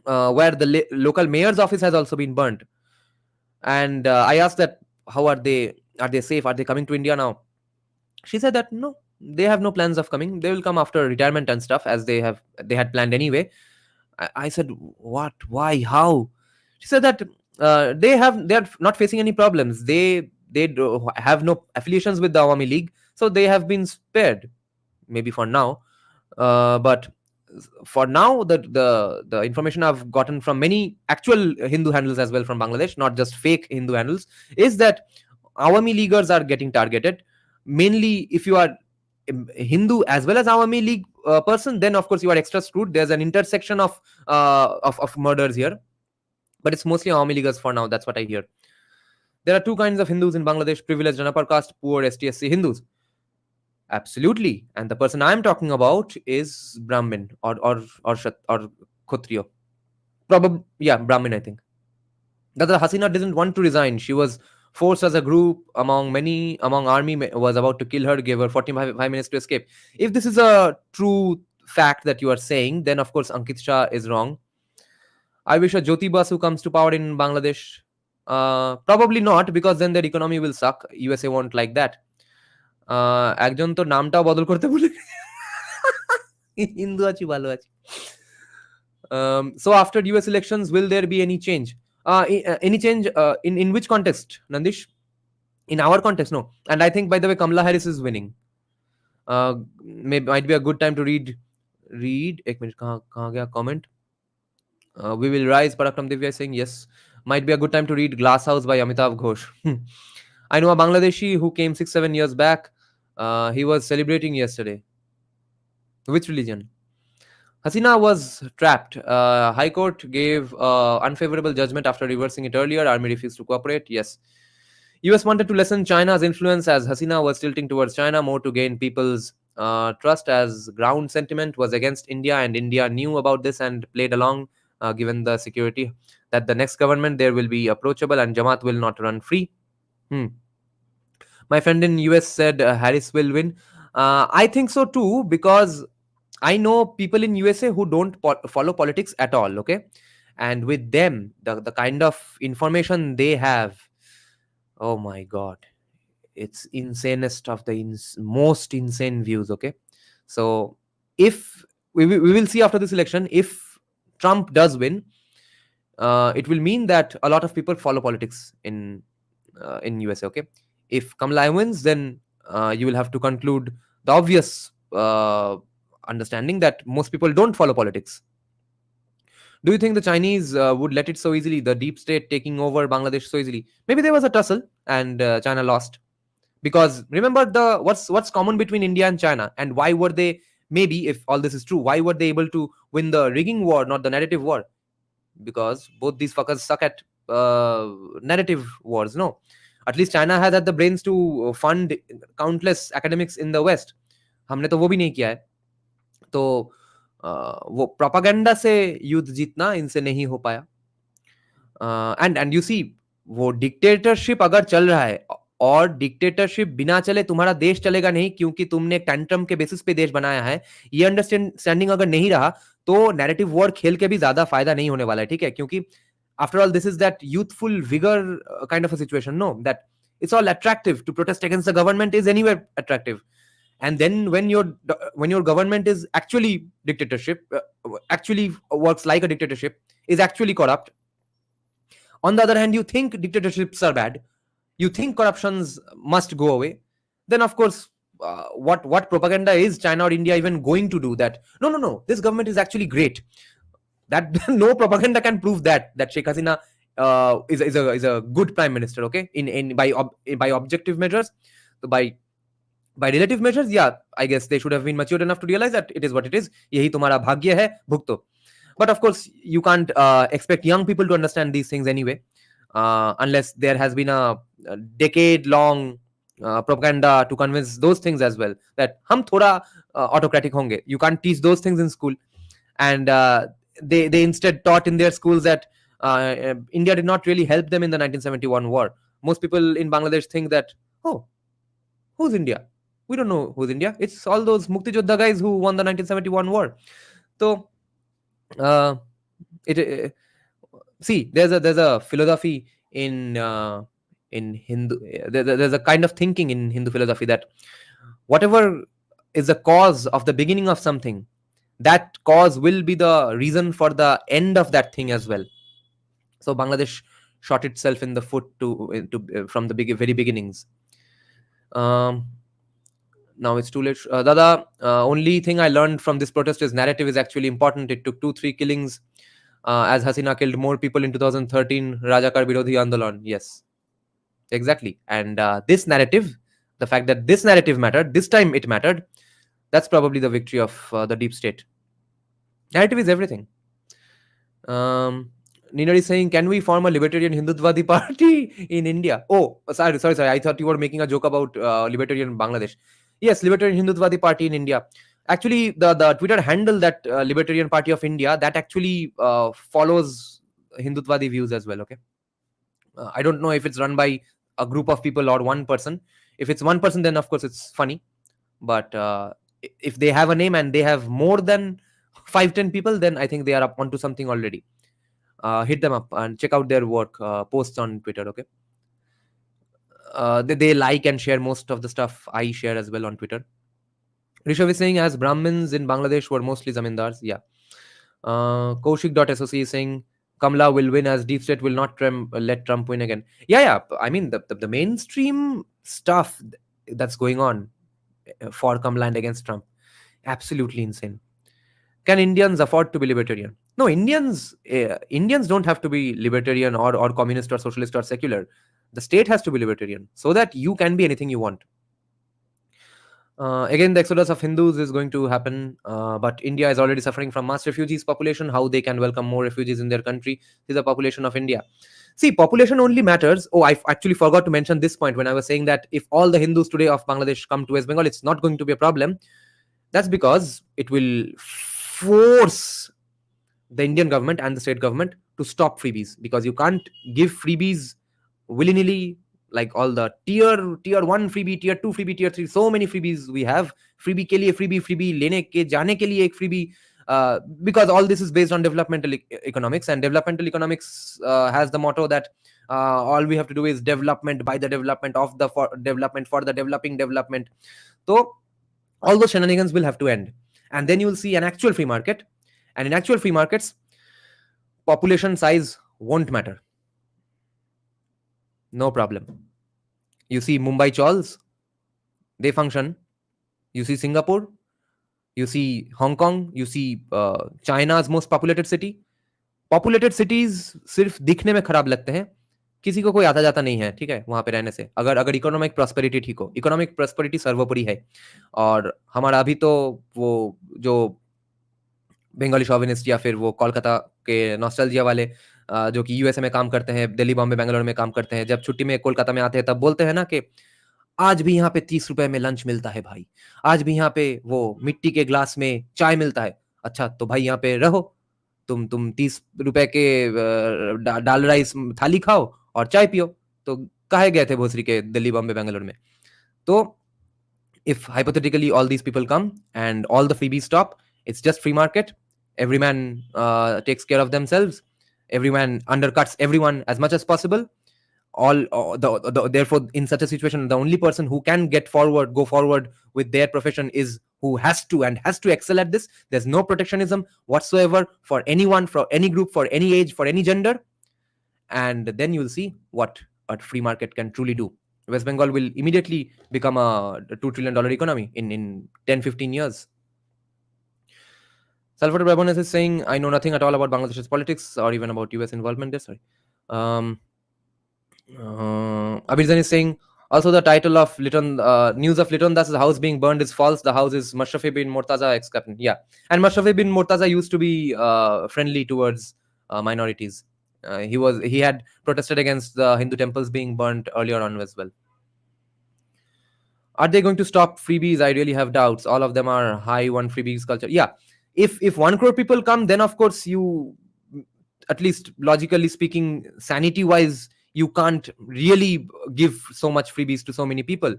where the local mayor's office has also been burnt. And I asked that, how are they? Are they safe? Are they coming to India now? She said that no, they have no plans of coming. They will come after retirement and stuff, as they had planned anyway. I said, what? Why? How? She said that they are not facing any problems. They have no affiliations with the Awami League, so they have been spared, maybe for now. But for now, the information I've gotten from many actual Hindu handles as well from Bangladesh, not just fake Hindu handles, is that Awami Leaguers are getting targeted. Mainly, if you are Hindu as well as Awami League person, then of course you are extra screwed. There's an intersection of murders here, but it's mostly Awami Leaguers for now. That's what I hear. There are two kinds of Hindus in Bangladesh: privileged and upper caste, poor STSC Hindus. Absolutely, and the person I'm talking about is Brahmin or Kshatriya. Probably, yeah, Brahmin, I think. That the Hasina didn't want to resign. She was forced as a group among army was about to kill her, gave her 45 minutes to escape. If this is a true fact that you are saying, then of course Ankit Shah is wrong. I wish a Jyoti Basu comes to power in Bangladesh. Probably not, because then their economy will suck. USA won't like that. একজন তো নামটাও বদল করতে ভুলে হিন্দু আছি ভালো আছি. So after US elections, will there be any change? Any change in which context, Nandish? In our context, no. And I think, by the way, Kamala Harris is winning. Might be a good time to read. एक minute कहाँ गया comment? We will rise. Parakram Divya is saying yes. Might be a good time to read Glass House by Amitav Ghosh. I know a Bangladeshi who came 6-7 years back. He was celebrating yesterday. Which religion? Hasina was trapped. High Court gave unfavorable judgment after reversing it earlier. Army refused to cooperate. Yes. US wanted to lessen China's influence, as Hasina was tilting towards China more to gain people's trust, as ground sentiment was against India, and India knew about this and played along, given the security that the next government there will be approachable and Jamaat will not run free. My friend in US said Harris will win. I think so too, because I know people in USA who don't follow politics at all, okay? And with them, the kind of information they have, oh my God, it's insanest of the most insane views, okay? So if we will see after this election, if Trump does win, it will mean that a lot of people follow politics in USA, okay? If Kamala wins, then you will have to conclude the obvious understanding that most people don't follow politics. Do you think the Chinese would let it so easily, the deep state taking over Bangladesh so easily? Maybe there was a tussle and China lost. Because remember what's common between India and China, and why were they, maybe if all this is true, why were they able to win the rigging war, not the narrative war? Because both these fuckers suck at narrative wars, no? At least China has had the brains to fund countless academics in the West. हमने तो वो भी नहीं किया है. तो वो propaganda से युद्ध जीतना इनसे नहीं हो पाया. एंड यू सी, वो डिक्टेटरशिप अगर चल रहा है, और डिक्टेटरशिप बिना चले तुम्हारा देश चलेगा नहीं, क्योंकि तुमने टैंट्रम के बेसिस पे देश बनाया है, ये अंडरस्टैंडिंग अगर नहीं रहा, तो नैरेटिव वॉर खेल के भी ज्यादा फायदा नहीं होने वाला है, ठीक है? क्योंकि after all, this is that youthful vigor kind of a situation, no? That it's all attractive. To protest against the government is anywhere attractive. And then when your government is actually dictatorship, actually works like a dictatorship, is actually corrupt. On the other hand, you think dictatorships are bad, you think corruptions must go away, then of course, what propaganda is China or India even going to do? That no, this government is actually great. That no propaganda can prove that Sheikh Hasina is a good prime minister, okay? By objective measures, by relative measures, yeah, I guess they should have been matured enough to realize that it is what it is. Yahi tumhara bhagya hai, bhugto. But of course, you can't expect young people to understand these things anyway, unless there has been a decade-long propaganda to convince those things as well, that hum thoda autocratic honge. You can't teach those things in school. And they instead taught in their schools that India did not really help them in the 1971 war. Most people in Bangladesh think that, oh, who's India? We don't know who's India. It's all those Mukti Jodha guys who won the 1971 war. So uh, it see, there's a philosophy in Hindu. There's a kind of thinking in Hindu philosophy that whatever is the cause of the beginning of something, that cause will be the reason for the end of that thing as well. So Bangladesh shot itself in the foot from the very beginnings. Um, Now it's too late. Dada, only thing I learned from this protest is narrative is actually important. It took 2-3 killings as Hasina killed more people in 2013. Rajakar Birodhi Andolan. Yes, exactly. And this narrative, the fact that this narrative mattered, this time it mattered, that's probably the victory of the deep state. Narrative is everything. Nina is saying, can we form a libertarian Hindutwadi party in India? Oh, sorry. I thought you were making a joke about libertarian Bangladesh. Yes, libertarian Hindutwadi party in India. Actually, the Twitter handle that Libertarian Party of India, that actually follows Hindutwadi views as well. Okay, I don't know if it's run by a group of people or one person. If it's one person, then of course it's funny. But if they have a name and they have more than 5-10 people, then I think they are up onto something already. Hit them up and check out their work, posts on Twitter. Okay, they like and share most of the stuff I share as well on Twitter. Rishabh is saying, as Brahmins in Bangladesh were mostly zamindars. Yeah. Kaushik.soc is saying, Kamla will win as deep state will not let Trump win again. Yeah. I mean, the mainstream stuff that's going on for Kamla and against Trump, absolutely insane. Can Indians afford to be libertarian? No, Indians don't have to be libertarian or communist or socialist or secular. The state has to be libertarian so that you can be anything you want. Again, the exodus of Hindus is going to happen, but India is already suffering from mass refugees population. How they can welcome more refugees in their country is the population of India. See, population only matters. Oh, I actually forgot to mention this point when I was saying that if all the Hindus today of Bangladesh come to West Bengal, it's not going to be a problem. That's because it will force the Indian government and the state government to stop freebies, because you can't give freebies willy-nilly, like all the tier 1 freebie, tier 2 freebie, tier 3, so many freebies we have. Freebie ke liye freebie lene ke jaane ke liye ek freebie, because all this is based on developmental economics, and developmental economics has the motto that all we have to do is development by the development of the development for the developing development. So all those shenanigans will have to end, and then you will see an actual free market. And in actual free markets, population size won't matter. No problem. You see Mumbai Chawls, they function. You see Singapore, you see Hong Kong, you see China's most populated city. Populated cities सिर्फ दिखने में खराब लगते हैं, किसी को कोई आता जाता नहीं है, ठीक है, वहां पे रहने से। अगर इकोनॉमिक प्रॉस्पेरिटी ठीक हो, इकोनॉमिक प्रॉस्पेरिटी सर्वोपरि है। और हमारा अभी तो वो जो बंगाली शॉविनिस्ट या फिर वो कोलकाता के नॉस्टैल्जिया वाले जो कि यूएसए में काम करते हैं, दिल्ली बॉम्बे बेंगलोर में काम करते हैं, जब छुट्टी में कोलकाता में आते हैं तब बोलते हैं ना कि आज भी यहाँ पे 30 रुपए में लंच मिलता है भाई, आज भी यहाँ पे वो मिट्टी के ग्लास में चाय मिलता है। अच्छा तो भाई यहाँ पे रहो, तुम 30 रुपए के दाल राइस थाली खाओ और चाय पियो। तो काहे गए थे भोसरी के दिल्ली बॉम्बे बेंगलोर में? तो if hypothetically all these people come and all the freebies stop, it's just free market. Every man takes care of themselves. Every man undercuts everyone as much as possible. Therefore, in such a situation, the only person who can go forward with their profession is who has to excel at this. There's no protectionism whatsoever for anyone, for any group, for any age, for any gender. And then you'll see what a free market can truly do. West Bengal will immediately become a $2 trillion economy in 10-15 years. Salvatore Brabones is saying, I know nothing at all about Bangladesh's politics or even about US involvement there. Sorry. Abhirzan is saying, also the title of news of Liton Das' house being burned is false. The house is Mashrafi bin Murtaza, ex-captain. Yeah. And Mashrafi bin Murtaza used to be friendly towards minorities. He had protested against the Hindu temples being burnt earlier on as well. Are they going to stop freebies? I really have doubts. All of them are high on freebies culture. Yeah. If 1 crore people come, then of course you, at least logically speaking, sanity wise, you can't really give so much freebies to so many people.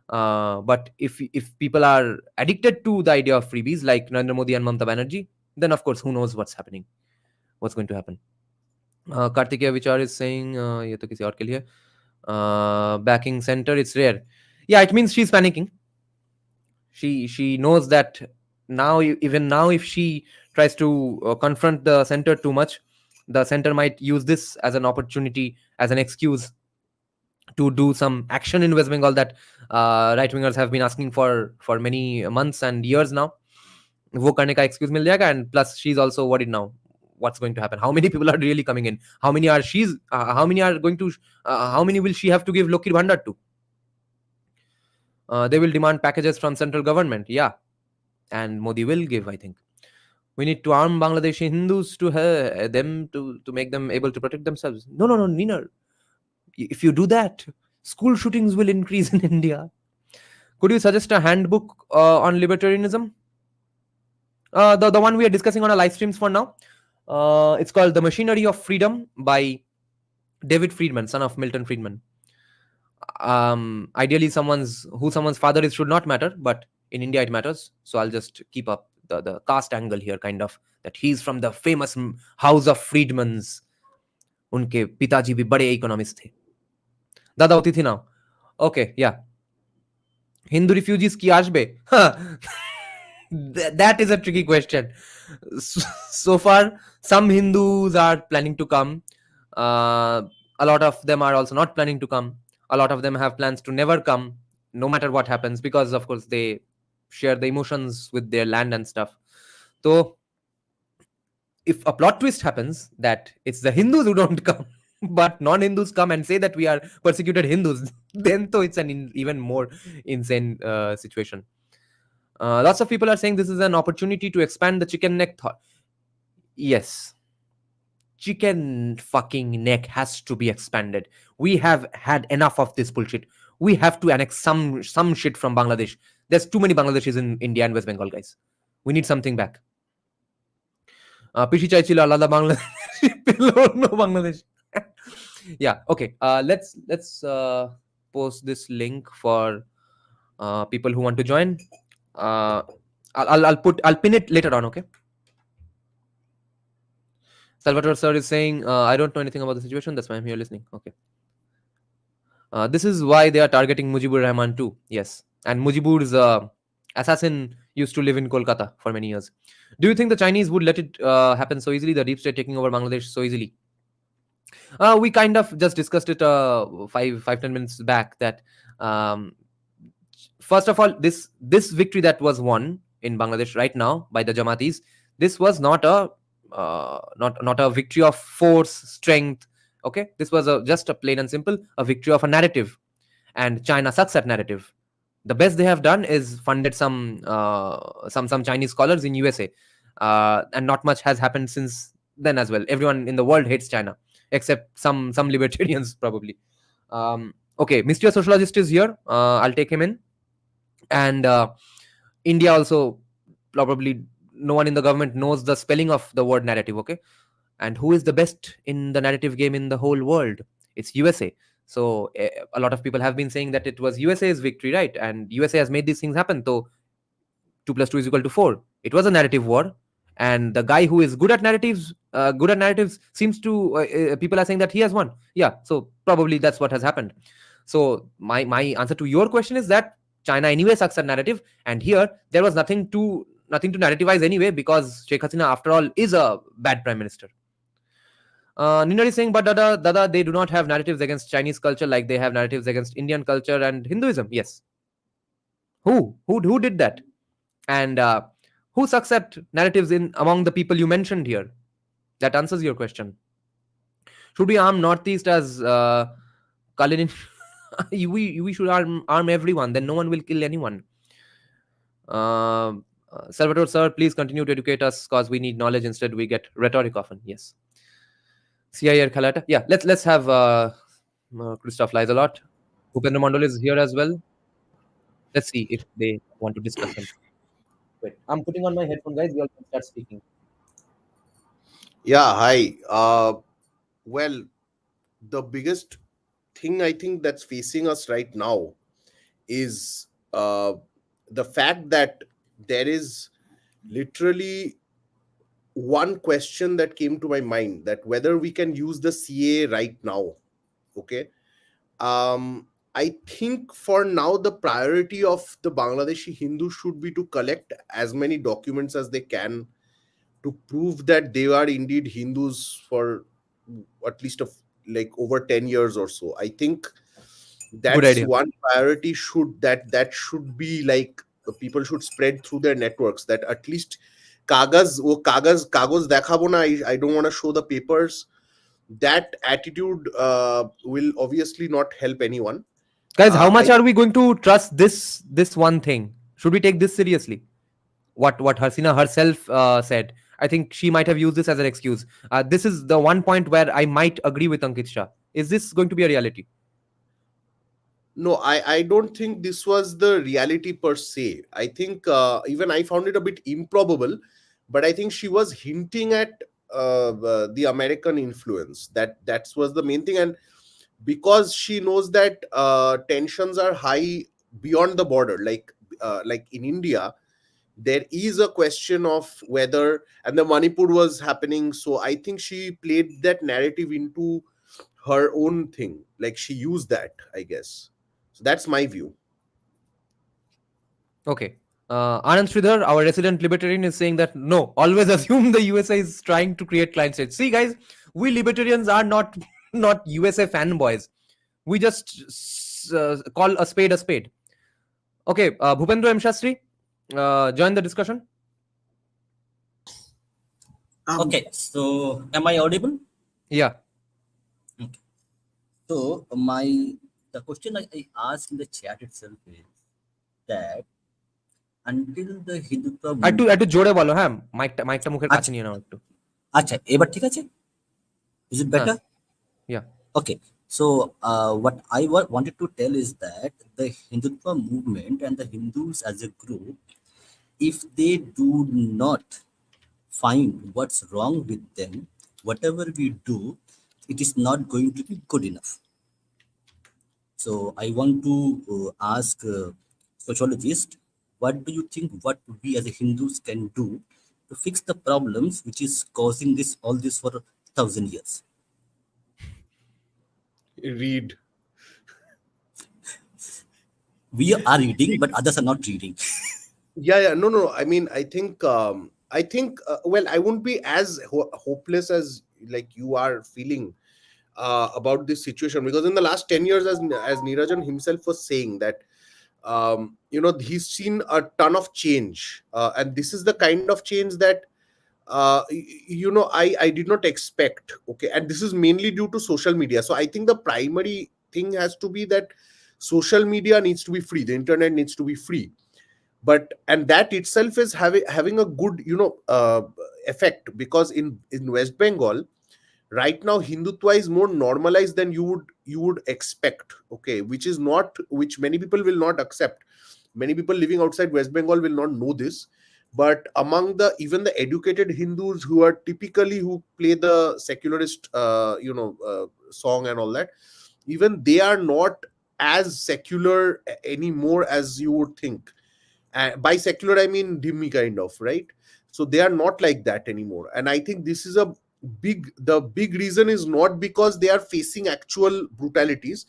But if people are addicted to the idea of freebies like Narendra Modi and Mamata Banerjee, then of course who knows what's happening, what's going to happen. Kartikeya Vichar is saying, ये तो किसी और के लिए, backing center, it's rare. Yeah, it means she's panicking. She knows that now, even now, if she tries to confront the center too much, the center might use this as an opportunity, as an excuse to do some action in West Bengal that right wingers have been asking for many months and years now. वो करने का excuse मिल जाएगा, and plus she's also worried now what's going to happen, how many people are really coming in, how many are how many are going to how many will she have to give Lokir Bhandar to. They will demand packages from central government, yeah, and Modi will give, I think. We need to arm Bangladeshi Hindus to them to make them able to protect themselves. No, Nina. If you do that, school shootings will increase in India. Could you suggest a handbook on libertarianism? The one we are discussing on our live streams for now. It's called The Machinery of Freedom by David Friedman, son of Milton Friedman. Ideally, someone's father is should not matter, but in India it matters. So I'll just keep up the caste angle here, kind of, that he's from the famous house of Friedmans. उनके पिताजी भी बड़े economist थे. दादा होती थी now. Okay, yeah. Hindu refugees ki ashbe? That is a tricky question. So far, some Hindus are planning to come. A lot of them are also not planning to come. A lot of them have plans to never come, no matter what happens, because of course they share the emotions with their land and stuff. So if a plot twist happens that it's the Hindus who don't come, but non-Hindus come and say that we are persecuted Hindus, then it's an even more insane situation. Lots of people are saying this is an opportunity to expand the chicken neck thought. Yes, chicken fucking neck has to be expanded. We have had enough of this bullshit. We have to annex some shit from Bangladesh. There's too many Bangladeshis in India and West Bengal, guys. We need something back. পিসি চাইছিল আলাদা বাংলাদেশ, পেল অন্য Bangladesh. Yeah, okay. Let's post this link for people who want to join. I'll pin it later on, okay? Salvatore sir is saying, I don't know anything about the situation, that's why I'm here listening. Okay. This is why they are targeting Mujibur Rahman too. Yes. And Mujibur's assassin used to live in Kolkata for many years. Do you think the Chinese would let it happen so easily, the deep state taking over Bangladesh so easily? We kind of just discussed it 5-10 minutes back, that first of all, this victory that was won in Bangladesh right now by the Jamatis, this was not a victory of force, strength. Okay, this was just a plain and simple a victory of a narrative, and China sucks at narrative. The best they have done is funded some Chinese scholars in USA, and not much has happened since then as well. Everyone in the world hates China except some libertarians probably. Okay, Mr. Sociologist is here. I'll take him in. And India also, probably no one in the government knows the spelling of the word narrative. Okay, and who is the best in the narrative game in the whole world? It's USA. So a lot of people have been saying that it was USA's victory, right? And USA has made these things happen. So 2 + 2 = 4. It was a narrative war, and the guy who is good at narratives seems to people are saying that he has won. Yeah, so probably that's what has happened. So my answer to your question is that China anyway sucks at narrative, and here there was nothing to narrativize anyway, because Sheikh Hasina after all is a bad prime minister. Nina is saying, but Dada, they do not have narratives against Chinese culture like they have narratives against Indian culture and Hinduism. Yes. Who did that? And who sucks at narratives in among the people you mentioned here? That answers your question. Should we arm Northeast as Kalinin? we should arm everyone. Then no one will kill anyone. Salvatore sir, please continue to educate us, because we need knowledge. Instead, we get rhetoric often. Yes. CIA Khalata. Yeah, let's have Christoph Lies-a-lot. Upendra Mondal is here as well. Let's see if they want to discuss him. Wait, I'm putting on my headphone, guys. You all can start speaking. Yeah, hi. Well, the biggest thing I think that's facing us right now is the fact that there is literally one question that came to my mind, that whether we can use the CA right now. Okay. I think for now the priority of the Bangladeshi Hindus should be to collect as many documents as they can to prove that they are indeed Hindus for at least like over 10 years or so. I think Good that's idea. one priority, that should be like people should spread through their networks, that at least kagaz dekhabo na, I don't want to show the papers. That attitude will obviously not help anyone. Guys, how much I are we going to trust this one thing? Should we take this seriously? What Hasina herself said. I think she might have used this as an excuse. This is the one point where I might agree with Ankit Shah. Is this going to be a reality? No, I don't think this was the reality per se. I think even I found it a bit improbable, but I think she was hinting at the American influence. That was the main thing, and because she knows that tensions are high beyond the border, like in India, there is a question of whether, and the Manipur was happening. So I think she played that narrative into her own thing. Like she used that, I guess. So that's my view. Okay. Anand Sridhar, our resident libertarian, is saying that no, always assume the USA is trying to create client states. See, guys, we libertarians are not not USA fanboys. We just call a spade a spade. Okay, Bhupendra M. Shastri, join the discussion. Okay, so am I audible? Yeah. Okay. So the question I asked in the chat itself is that until the Hindutva একটু জোরে বলো, হ্যাঁ, মাইকটা মুখের কাছে নিয়ে নাও একটু। আচ্ছা এবার ঠিক আছে? Is it better? Yeah. Okay. So what I wanted to tell is that the Hindutva movement and the Hindus as a group, if they do not find what's wrong with them, whatever we do, it is not going to be good enough. So I want to ask sociologists, what do you think what we as a Hindus can do to fix the problems which is causing all this for 1,000 years? Read. We are reading, but others are not reading. Yeah. No. I mean, I think well, I won't be as hopeless as like you are feeling about this situation, because in the last 10 years, as Nirajan himself was saying, that he's seen a ton of change, and this is the kind of change that I did not expect. Okay, and this is mainly due to social media. So I think the primary thing has to be that social media needs to be free, the internet needs to be free, and that itself is having a good effect, because in West Bengal right now Hindutva is more normalized than you would expect. Okay, which many people will not accept. Many people living outside West Bengal will not know this, but among even the educated Hindus who are typically, who play the secularist song and all that, even they are not as secular anymore as you would think. By secular I mean dhimmi kind of, right? So they are not like that anymore, and I think this is the big reason is not because they are facing actual brutalities.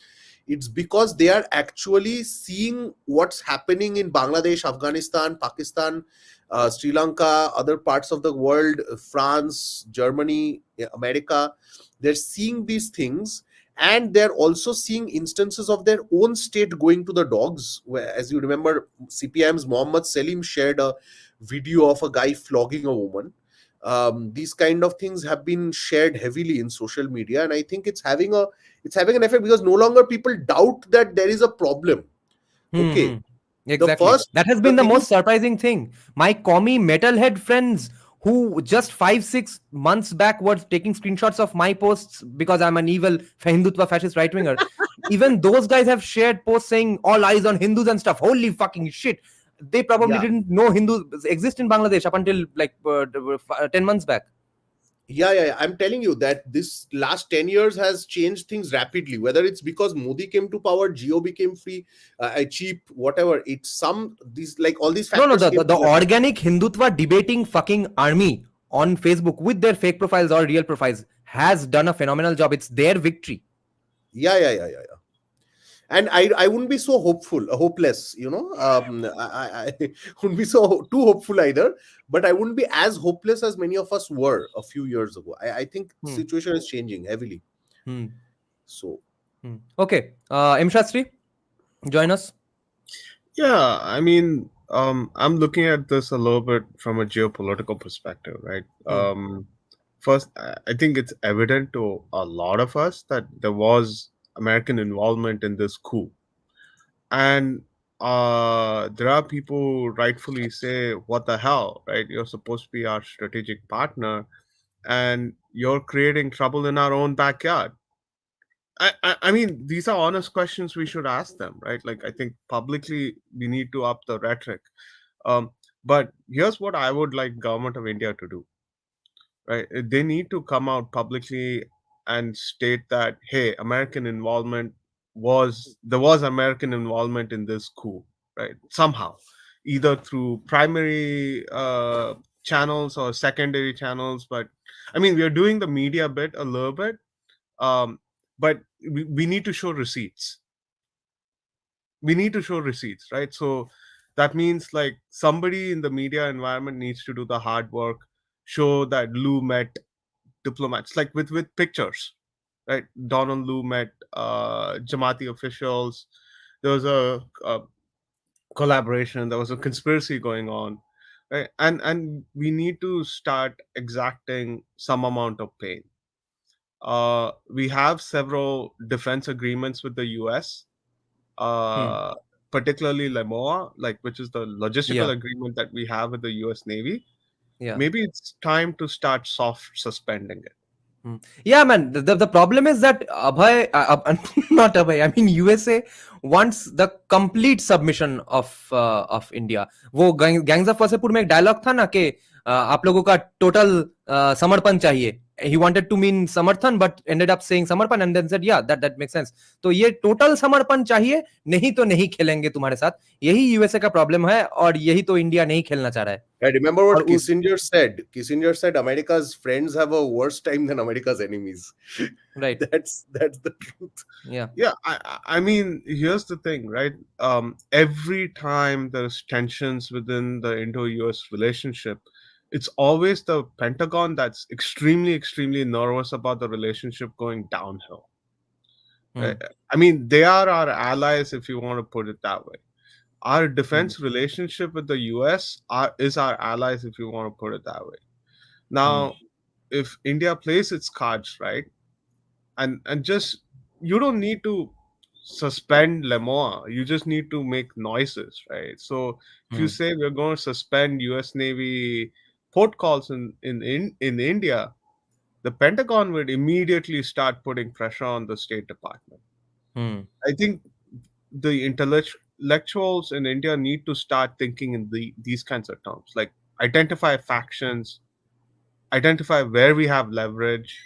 It's because they are actually seeing what's happening in Bangladesh, Afghanistan, Pakistan, Sri Lanka, other parts of the world, France, Germany, America. They're seeing these things, and they're also seeing instances of their own state going to the dogs, where, as you remember, CPIM's Mohammad Selim shared a video of a guy flogging a woman. These kind of things have been shared heavily in social media, and I think it's having an effect, because no longer people doubt that there is a problem. Okay. Exactly. That has been the most surprising thing. My commie metalhead friends who just 5-6 months back were taking screenshots of my posts because I'm an evil Hindutva fascist right winger. Even those guys have shared posts saying all eyes on Hindus and stuff. Holy fucking shit. They probably didn't know Hindus exist in Bangladesh up until like 10 months back. Yeah. I'm telling you that this last 10 years has changed things rapidly. Whether it's because Modi came to power, Geo became free, cheap, whatever. It's some these like all these No, factors came the together. organic Hindutva debating fucking army on Facebook with their fake profiles or real profiles has done a phenomenal job. It's their victory. Yeah. And I wouldn't be so hopeless, I wouldn't be so too hopeful either, but I wouldn't be as hopeless as many of us were a few years ago. I think the Hmm. situation is changing heavily. Hmm. So Okay. M. Shastri, join us. Yeah, I mean, I'm looking at this a little bit from a geopolitical perspective, right? First, I think it's evident to a lot of us that there was American involvement in this coup, and there are people who rightfully say, "What the hell, right? You're supposed to be our strategic partner, and you're creating trouble in our own backyard." I mean, these are honest questions we should ask them, right? Like, I think publicly we need to up the rhetoric. Um, but here's what I would like government of India to do, right? They need to come out publicly and state that, hey, there was American involvement in this coup, right? Somehow, either through primary channels or secondary channels. But I mean, we are doing the media bit a little bit, um, but we need to show receipts. We need to show receipts, right? So that means like somebody in the media environment needs to do the hard work, show that Lou met diplomats, like with pictures, right? Donald Lou met Jamati officials. There was a collaboration. There was a conspiracy going on, right? And we need to start exacting some amount of pain. We have several defense agreements with the US, uh, particularly LEMOA, like which is the logistical Yeah. agreement that we have with the US Navy. Yeah. Maybe it's time to start soft suspending it. Yeah, man. The problem is that Abhay, not Abhay. I mean, USA wants the complete submission of India. वो gangs of Wasseypur में एक dialogue था ना कि आप लोगों का total समर्पण चाहिए. He wanted to mean समर्थन, but ended up saying समर्पण, and then said, yeah, that makes sense. तो ये total समर्पण चाहिए, नहीं तो नहीं खेलेंगे तुम्हारे साथ. यही यूएसए का प्रॉब्लम है और यही तो इंडिया नहीं खेलना चाह रहा है. I remember what और Kissinger said. Kissinger said America's friends have a worse time than America's enemies. Right. That's the truth. Yeah. I mean, here's the thing, right? Every time there's tensions within the Indo-US relationship, it's always the Pentagon that's extremely, extremely nervous about the relationship going downhill. Right? I mean, they are our allies, if you want to put it that way. Our defense relationship with the US is our allies, if you want to put it that way. Now, if India plays its cards right, and just you don't need to suspend LEMOA, you just need to make noises, right? So if you say we're going to suspend US Navy port calls in India, the Pentagon would immediately start putting pressure on the State Department. I think the intellectuals in India need to start thinking in these kinds of terms, like identify factions, identify where we have leverage,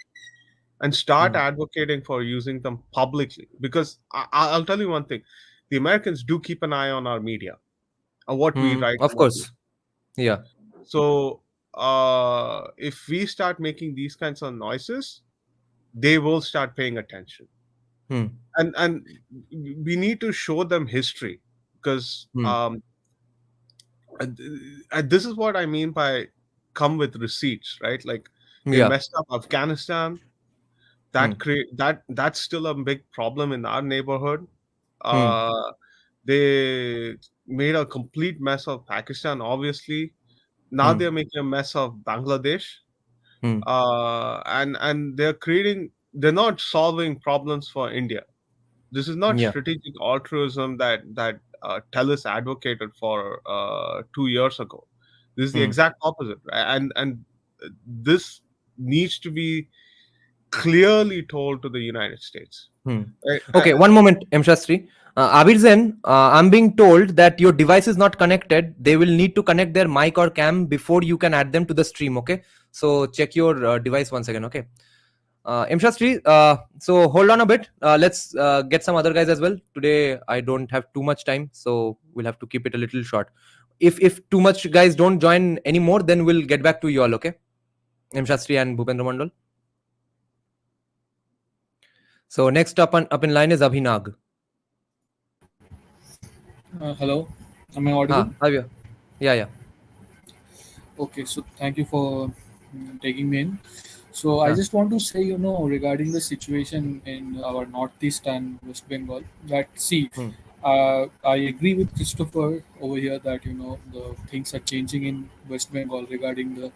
and start advocating for using them publicly. Because I'll tell you one thing, the Americans do keep an eye on our media and what we write. Of course. Yeah. So if we start making these kinds of noises, they will start paying attention. And we need to show them history, because this is what I mean by come with receipts, right? Like they messed up Afghanistan. That's still a big problem in our neighborhood. They made a complete mess of Pakistan, obviously. Now they're making a mess of Bangladesh. And they're not solving problems for India. This is not strategic altruism that Telus advocated for 2 years ago. This is the exact opposite, right? And this needs to be clearly told to the United States. Right? Okay, one moment, M. Shastri. Abir Zen, I'm being told that your device is not connected. They will need to connect their mic or cam before you can add them to the stream, okay? So check your device once again, okay? Imshastri, so hold on a bit. Let's get some other guys as well. Today I don't have too much time, so we'll have to keep it a little short. If too much guys don't join anymore, then we'll get back to you all, okay? Imshastri and Bhupendra Mandal. So next up in line is Abhinag. Hello, am I audible? Avya. Yeah. Okay, so thank you for taking me in. So I just want to say, regarding the situation in our Northeast and West Bengal, that see, Hmm. I agree with Christopher over here that the things are changing in West Bengal regarding the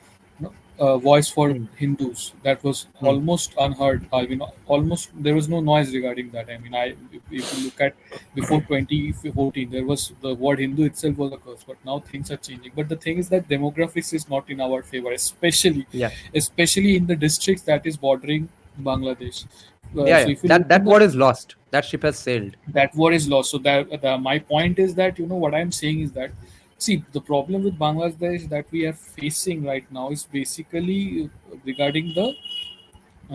voice for Hmm. Hindus. That was Hmm. almost unheard. I mean, almost there was no noise regarding that. I mean, if you look at before 2014, there was the word Hindu itself was a curse, but now things are changing. But the thing is that demographics is not in our favor, Yeah. especially in the districts that is bordering Bangladesh. So Yeah. if you look That in the war is lost. That ship has sailed. that war is lost. So my point is that what I'm saying is that see the problem with Bangladesh that we are facing right now is basically regarding the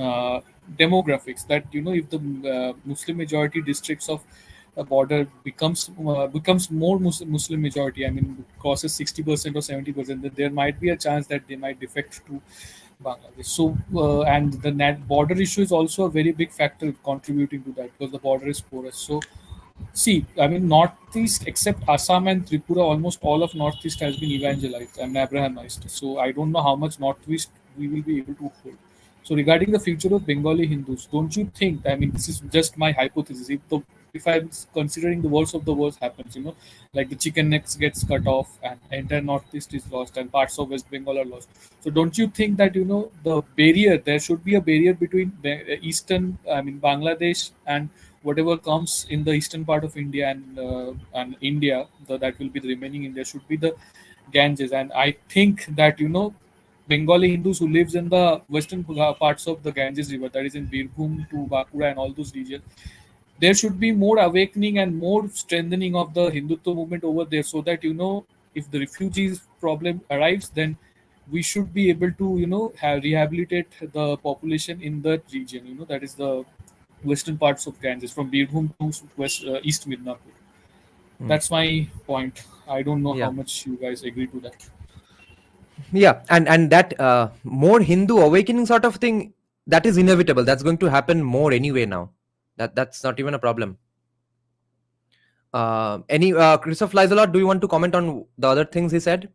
uh, demographics. That if the Muslim majority districts of a border becomes more Muslim majority. I mean, crosses 60% or 70%. Then there might be a chance that they might defect to Bangladesh. So, and the net border issue is also a very big factor contributing to that because the border is porous. So, see, I mean, Northeast, except Assam and Tripura, almost all of Northeast has been evangelized and Abrahamized. So, I don't know how much Northeast we will be able to hold. So, regarding the future of Bengali Hindus, don't you think? I mean, this is just my hypothesis. If I'm considering the worst of the worst happens, like the chicken necks gets cut off and entire Northeast is lost and parts of West Bengal are lost. So, don't you think that the barrier there should be a barrier between Eastern, I mean, Bangladesh and whatever comes in the eastern part of India and India, that will be the remaining India should be the Ganges. And I think that Bengali Hindus who lives in the western parts of the Ganges River, that is in Birbhum to Bankura and all those regions, there should be more awakening and more strengthening of the Hindutva movement over there, so that if the refugees problem arrives, then we should be able to rehabilitate the population in that region. That is the western parts of Kansas, from Birbhum to East Midnapur. Hmm. That's my point. I don't know how Yeah. much you guys agree to that. Yeah, and that more Hindu awakening sort of thing, that is inevitable. That's going to happen more anyway now. That's not even a problem. Any Christoph Lizelot, do you want to comment on the other things he said?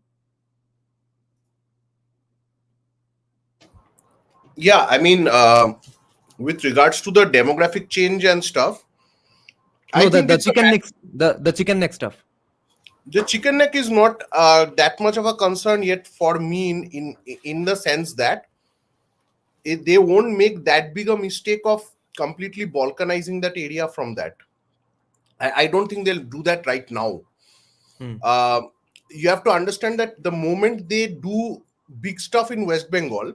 Yeah, I mean, with regards to the demographic change and stuff, I No, think the it's a chicken neck, the chicken neck stuff. the chicken neck is not that much of a concern yet for me in the sense that they won't make that big a mistake of completely balkanizing that area from that. I don't think they'll do that right now. Hmm. You have to understand that the moment they do big stuff in West Bengal,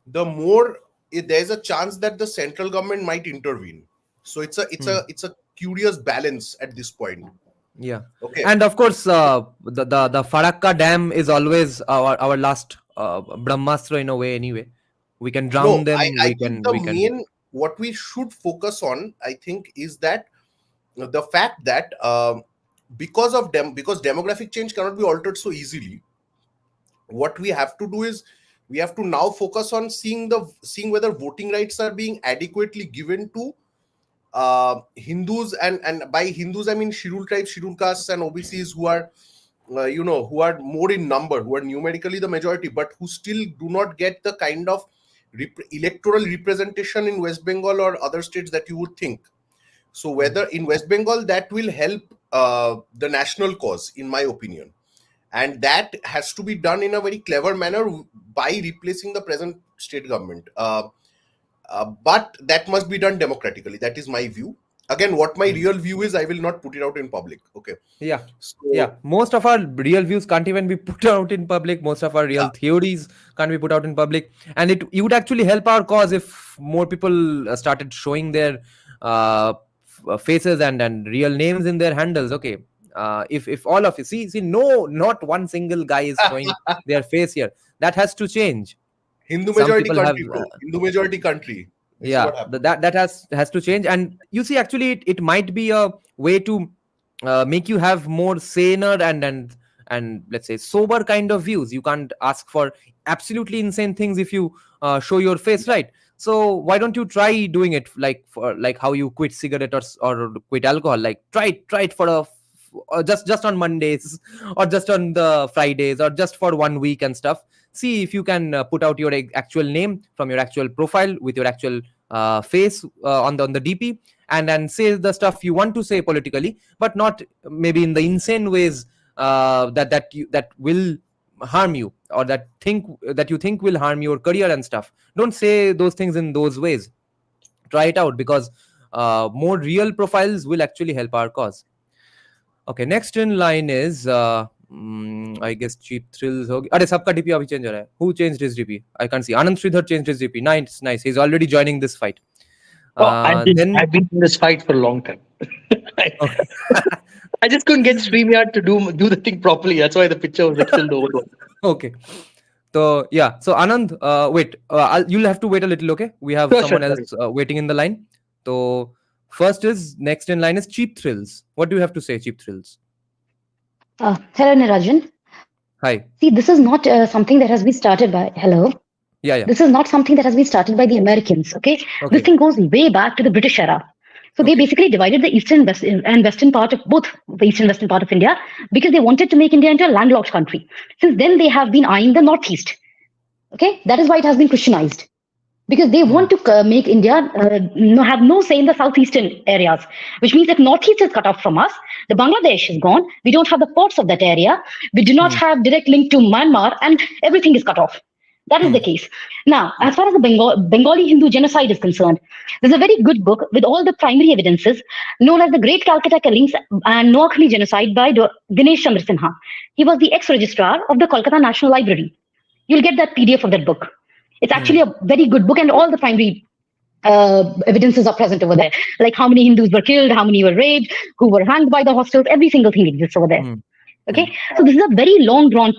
the more there's a chance that the central government might intervene. So it's a curious balance at this point. Yeah, Okay. and of course, the Farakka Dam is always our last Brahmastra in a way. Anyway, we can drown No, them. I think the main what we should focus on, I think, is that the fact that because demographic change cannot be altered so easily. What we have to do is we have to now focus on seeing whether voting rights are being adequately given to Hindus, and by Hindus I mean scheduled tribes, scheduled castes, and OBCs who are who are more in number, who are numerically the majority, but who still do not get the kind of electoral representation in West Bengal or other states that you would think. So whether in West Bengal that will help the national cause, in my opinion, and that has to be done in a very clever manner by replacing the present state government. But that must be done democratically. That is my view. Again, what my real view is, I will not put it out in public. Okay. Yeah. So, Yeah, most of our real views can't even be put out in public. Most of our real theories can't be put out in public, and it would actually help our cause if more people started showing their faces and real names in their handles. Okay, if all of you see, no, not one single guy is showing their face here. That has to change. Hindu Some majority people have, country, bro. Hindu majority country. This is yeah, what happens. that has to change. And you see, actually, it might be a way to make you have more saner and let's say sober kind of views. You can't ask for absolutely insane things if you show your face, right? So why don't you try doing it, like for like how you quit cigarette or quit alcohol? Like try it for just on Mondays, or just on the Fridays, or just for 1 week and stuff. See if you can put out your actual name from your actual profile with your actual face on the DP, and then say the stuff you want to say politically, but not maybe in the insane ways that will harm you, or that you think will harm your career and stuff. Don't say those things in those ways. Try it out, because more real profiles will actually help our cause. Okay, next in line is I guess cheap thrills. अरे सबका DP अभी change हो रहा है. Who changed his DP? I can't see. Anand Sridhar changed his DP. Nice. He's already joining this fight. I've been in this fight for a long time. Okay. I just couldn't get StreamYard to do the thing properly. That's why the picture was like still the old one. Okay. So yeah. So Anand, wait. You'll have to wait a little. Okay. We have Sure, someone sure. else waiting in the line. So next in line is cheap thrills. What do you have to say, cheap thrills? Hello, Nirajan. Hi. See, this is not something that has been started by, hello. Yeah. This is not something that has been started by the Americans, okay? Okay. This thing goes way back to the British era. So they basically divided the eastern and western part of both the eastern and western part of India, because they wanted to make India into a landlocked country. Since then, they have been eyeing the northeast, okay? That is why it has been Christianized, because they want to make India have no say in the southeastern areas, which means if northeast is cut off from us, the Bangladesh is gone, we don't have the ports of that area, we do not have direct link to Myanmar, and everything is cut off. That is the case. Now, as far as the Bengali Hindu genocide is concerned, there's a very good book with all the primary evidences known as the Great Calcutta Killings and Noakhali Genocide by Dinesh Chandra Sinha. He was the ex-registrar of the Kolkata National Library. You'll get that PDF of that book. It's actually a very good book, and all the primary evidences are present over there. Like how many Hindus were killed, how many were raped, who were hanged by the hostels, every single thing exists over there. Okay, so this is a very long drawn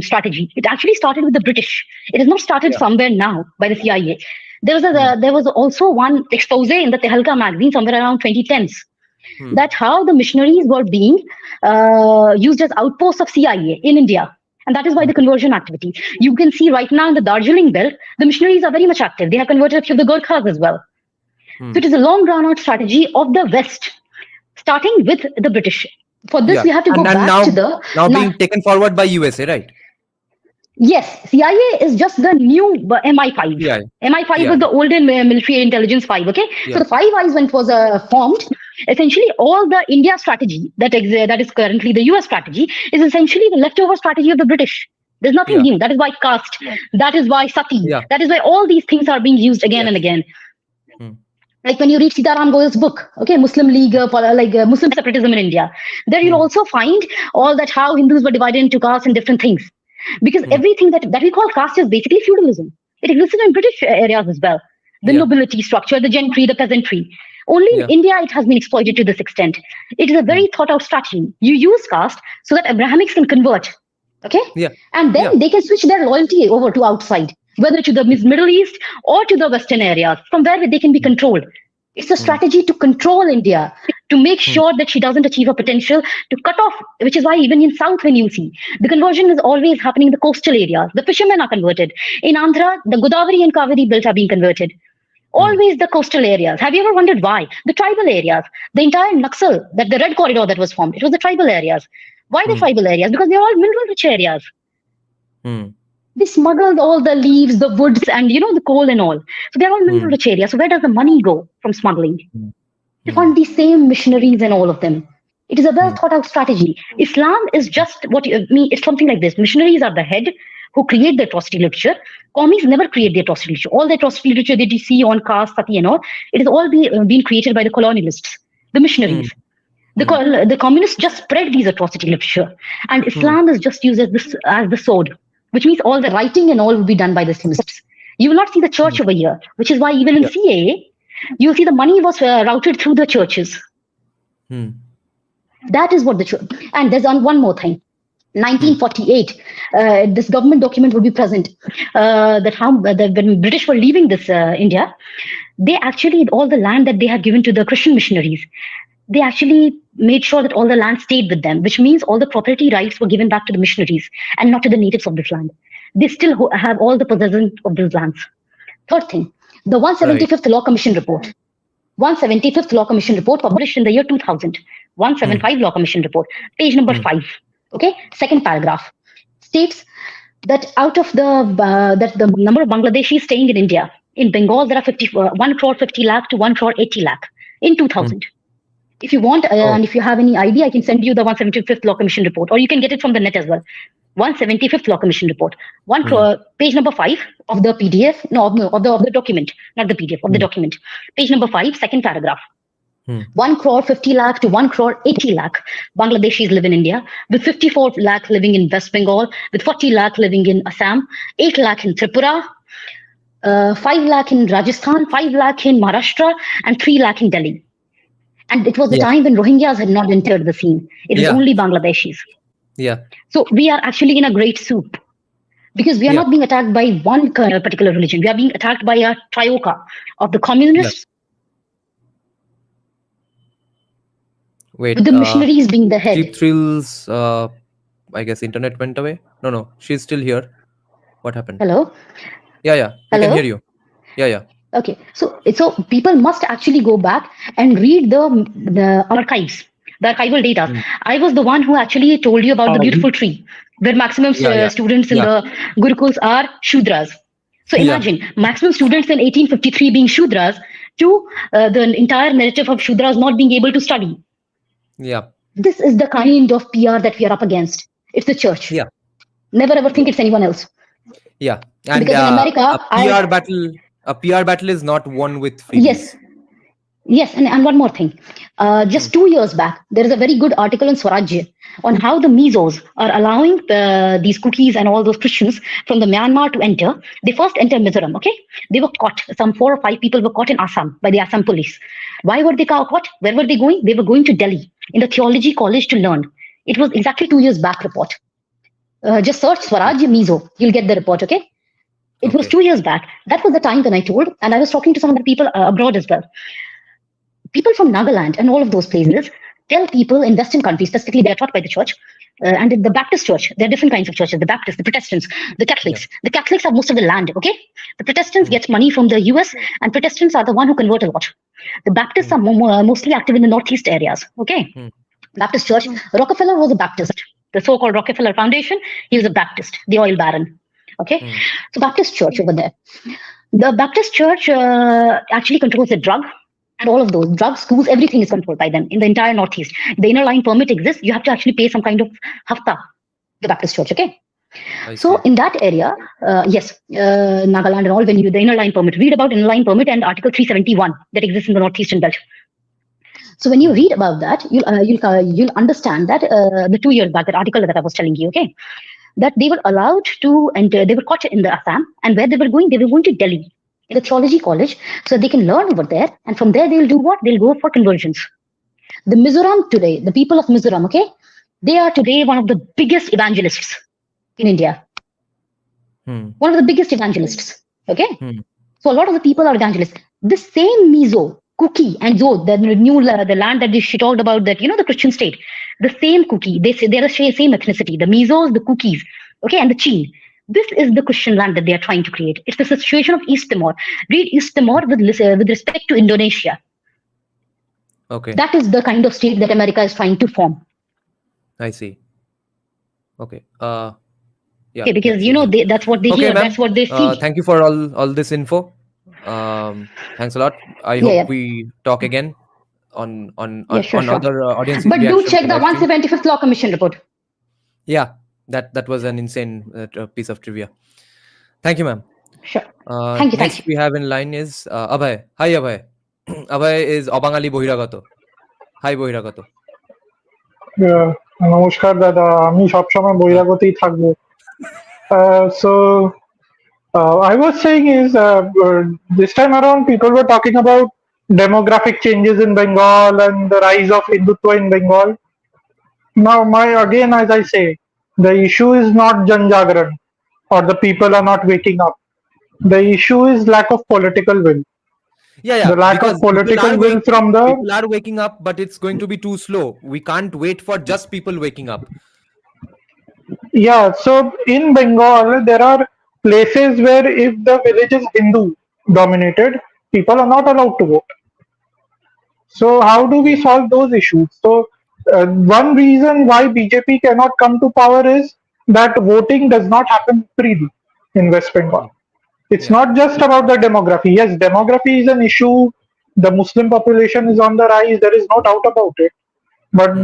strategy. It actually started with the British. It has not started somewhere now by the CIA. There was also one expose in the Tehalka magazine somewhere around 2010s that how the missionaries were being used as outposts of CIA in India. And that is why the conversion activity. You can see right now in the Darjeeling belt, the missionaries are very much active. They have converted a few of the Gurkhas as well. So it is a long drawn out strategy of the West, starting with the British. For this, we have to go back to the... Now being taken forward by USA, right? Yes, CIA is just the new MI5. Yeah. MI5 was the olden military intelligence 5, okay? So the Five Eyes, when it was formed, essentially all the India strategy that is currently the US strategy is essentially the leftover strategy of the British. There's nothing new. That is why caste, that is why sati, that is why all these things are being used again and again. Like when you read Sitaram Goel's book, okay, Muslim League, Muslim separatism in India, there you'll also find all that how Hindus were divided into castes and different things. Because everything that we call caste is basically feudalism. It existed in British areas as well. The nobility structure, the gentry, the peasantry. Only in India it has been exploited to this extent. It is a very thought out strategy. You use caste so that Abrahamics can convert, okay? And then they can switch their loyalty over to outside, whether to the Middle East or to the Western areas, from where they can be controlled. It's a strategy to control India, to make sure that she doesn't achieve her potential, to cut off, which is why even in South, when you see, the conversion is always happening in the coastal areas. The fishermen are converted. In Andhra, the Godavari and Kaveri belts are being converted. Always the coastal areas. Have you ever wondered why? The tribal areas, the entire Naxal, that the Red Corridor that was formed, it was the tribal areas. Why the tribal areas? Because they're all mineral-rich areas. They smuggled all the leaves, the woods, and the coal and all. So they're all mineral-rich areas. So where does the money go from smuggling? They fund these same missionaries and all of them. It is a well thought out strategy. Islam is just what you mean. It's something like this. Missionaries are the head who create the atrocity literature. Commies never create the atrocity literature. All the atrocity literature that you see on caste, sati and all, it has all been created by the colonialists, the missionaries. The communists just spread these atrocity literature. And Islam is just used as the sword, which means all the writing and all will be done by the Islamists. You will not see the church over here, which is why even in CAA, you see the money was routed through the churches. That is what and there's one more thing. 1948, this government document will be present that how that when British were leaving this India, they actually all the land that they had given to the Christian missionaries, they actually made sure that all the land stayed with them, which means all the property rights were given back to the missionaries and not to the natives of this land. They still have all the possession of these lands. Third thing, the 175th Law Commission report. 175th Law Commission report published in the year 2000. 175 Law Commission report, page number 5. Okay, second paragraph states that out of the number of Bangladeshis staying in India, in Bengal there are 1 crore 50 lakh to 1 crore 80 lakh in 2000. If you want, and if you have any idea, I can send you the 175th Law Commission report, or you can get it from the net as well. 175th Law Commission report, page number 5 of the PDF, of the document, not the PDF, of the document. Page number 5, second paragraph. 1 crore 50 lakh to 1 crore 80 lakh Bangladeshis live in India, with 54 lakh living in West Bengal, with 40 lakh living in Assam, 8 lakh in Tripura, 5 lakh in Rajasthan, 5 lakh in Maharashtra, and 3 lakh in Delhi. And it was the time when Rohingyas had not entered the scene. It was only Bangladeshis. So we are actually in a great soup, because we are not being attacked by one particular religion. We are being attacked by a trioca of the communists, with the missionaries being the head. Cheap Thrills, I guess internet went away. No, she's still here. What happened? Hello? Yeah, we can hear you. Yeah. Okay, so people must actually go back and read the archives, the archival data. I was the one who actually told you about the beautiful tree, where maximum students in the Gurukuls are Shudras. So imagine maximum students in 1853 being Shudras, to the entire narrative of Shudras not being able to study. This is the kind of PR that we are up against. It's the church. Never ever think it's anyone else. And because in America, a PR battle is not won with freebies. Yes, and one more thing. Just 2 years back, there is a very good article in Swaraj on how the Mizos are allowing these cookies and all those Christians from the Myanmar to enter. They first enter Mizoram, okay? They were caught. Some 4 or 5 people were caught in Assam by the Assam police. Why were they caught? Where were they going? They were going to Delhi in the theology college to learn. It was exactly 2 years back report. Just search Swaraj Mizo. You'll get the report, okay? It was 2 years back. That was the time when I told, and I was talking to some of the people abroad as well. People from Nagaland and all of those places tell people in Western countries, specifically they are taught by the church, and in the Baptist church, there are different kinds of churches, the Baptists, the Protestants, the Catholics. The Catholics have most of the land, okay? The Protestants get money from the US, and Protestants are the one who convert a lot. The Baptists are mostly active in the Northeast areas, okay? Baptist church, Rockefeller was a Baptist. The so-called Rockefeller Foundation, he was a Baptist, the oil baron, okay? So Baptist church over there. The Baptist church actually controls the drug, and all of those drugs, schools, everything is controlled by them in the entire Northeast. The inner line permit exists. You have to actually pay some kind of hafta, the Baptist church, okay? So in that area, Nagaland and all, when you the inner line permit, read about inner line permit and Article 371 that exists in the Northeastern belt. So when you read about that, you'll understand that the 2 years back, that article that I was telling you, okay, that they were allowed to enter, they were caught in the Assam, and where they were going to Delhi, in the theology college, so they can learn over there, and from there they'll do what? They'll go for conversions. The Mizoram today, the people of Mizoram, okay, they are today one of the biggest evangelists in India. One of the biggest evangelists, okay? So a lot of the people are evangelists. The same Mizo, Kuki, and Zod, the land that she talked about, that, the Christian state, the same Kuki, they say they're the same ethnicity, the Mizos, the Kukis, okay, and the Chin. This is the Christian land that they are trying to create. It's the situation of East Timor. Read East Timor with respect to Indonesia. Okay. That is the kind of state that America is trying to form. I see. Okay. Okay, because that's what they hear. That's what they see. Thank you for all this info. Thanks a lot. I hope we talk again on other audience. But do check the 175th Law Commission report. Yeah. That was an insane piece of trivia. Thank you, ma'am. Sure. Thank you. Next we have in line is Abhay. Hi, Abhay. Abhay is Obangali Bohiragato. Hi, Bohiragato. নমস্কার দাদা, আমি সবসময় বহিরাগতই থাকবো। So I was saying is this time around people were talking about demographic changes in Bengal and the rise of Hindutva in Bengal. Now, as I say, The issue is not Janjagran or the people are not waking up. The issue is lack of political will. Yeah, The lack of because political will from the people are waking up, but it's going to be too slow. We can't wait for just people waking up. yeah. So in Bengal, there are places where if the village is Hindu dominated, people are not allowed to vote. So how do we Yeah. solve those issues? So one reason why BJP cannot come to power is that voting does not happen freely in West Bengal. It's Yeah. not just about the demography. Yes, demography is an issue. The Muslim population is on the rise. There is no doubt about it. But Hmm.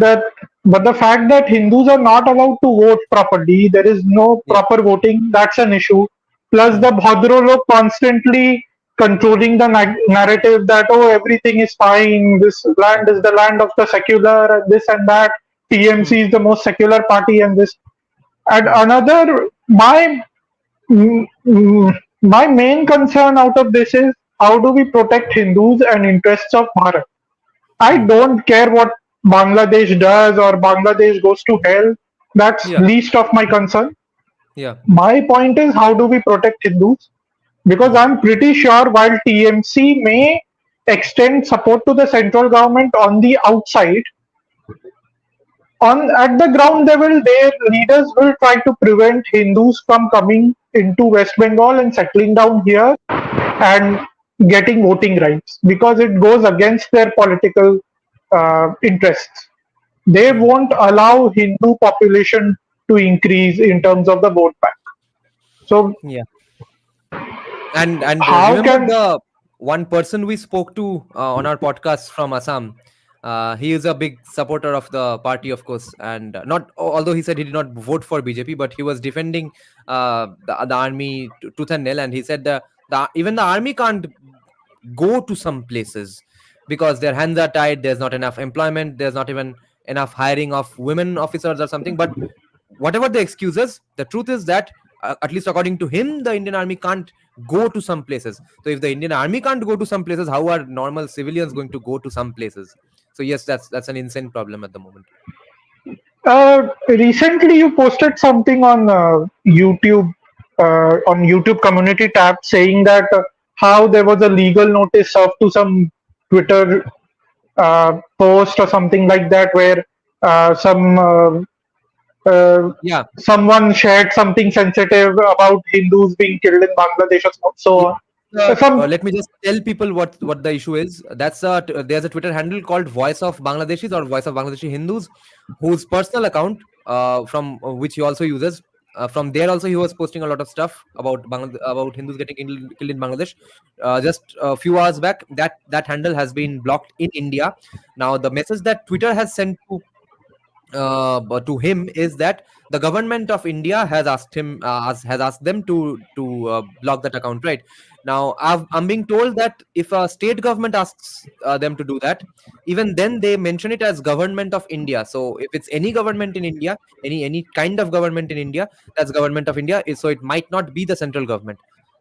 the fact that Hindus are not allowed to vote properly, there is no Yeah. proper voting. That's an issue. Plus, the Hmm. Bhadralok constantly controlling the narrative that oh everything is fine. This land is the land of the secular and this and that. Hmm. TMC is the most secular party and this. And Hmm. another my main concern out of this is how do we protect Hindus and interests of Bharat? I Hmm. don't care what Bangladesh does or Bangladesh goes to hell. That's Yeah. least of my concern. Yeah. My point is how do we protect Hindus? Because Hmm. I'm pretty sure while TMC may extend support to the central government on the outside, on at the ground level, their leaders will try to prevent Hindus from coming into West Bengal and settling down here and getting voting rights because it goes against their political interests. They Hmm. won't allow Hindu population to increase in terms of the vote bank. So Yeah. And how remember can the one person we spoke to on our podcast from Assam. He is a big supporter of the party, of course, and not although he said he did not vote for BJP, but he was defending the army tooth and nail, and he said the even the army can't go to some places because their hands are tied. There's not enough employment. There's not even enough hiring of women officers or something. But whatever the excuses, the truth is that at least according to him, the Indian army can't go to some places. So if the Indian army can't go to some places, how are normal civilians going to go to some places? So yes, that's an insane problem at the moment. recently you posted something on YouTube community tab saying that how there was a legal notice served to some Twitter post or something like that where some Yeah. someone shared something sensitive about Hindus being killed in Bangladesh or so Yeah. on. Some Let me just tell people what the issue is. There's a Twitter handle called Voice of Bangladeshis or Voice of Bangladeshi Hindus, whose personal account from which he also uses. From there also he was posting a lot of stuff about about Hindus getting killed in Bangladesh. Just a few hours back, that handle has been blocked in India. Now the message that Twitter has sent but to him is that the government of India has asked him has asked them to block that account. Right now, I'm being told that if a state government asks them to do that, even then they mention it as government of India. So if it's any government in India, any kind of government in India, that's government of India. So it might not be the central government.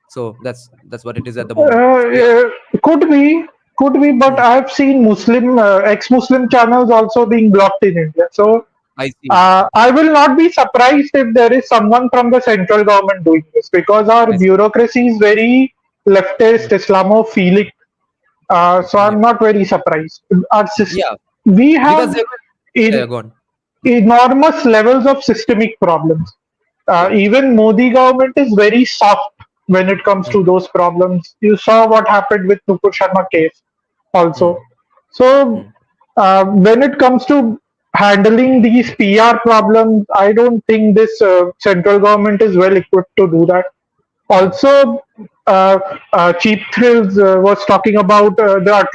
So that's what it is at the moment. So yeah. uh, could be, but Hmm. I've seen Muslim ex-Muslim channels also being blocked in India. So I see. I will not be surprised if there is someone from the central government doing this because our I see. bureaucracy is very leftist, Hmm. Islamophilic. So Yeah. I'm not very surprised. Yeah. We Because have they were, yeah, in go on. enormous levels of systemic problems. Yeah. Even Modi government is very soft when it comes Hmm. to those problems. You saw what happened with Nupur Sharma case also. Hmm. So Hmm. when it comes to handling these PR problems, I don't think this central government is well equipped to do that. Hmm. Also, Cheap Thrills was talking about the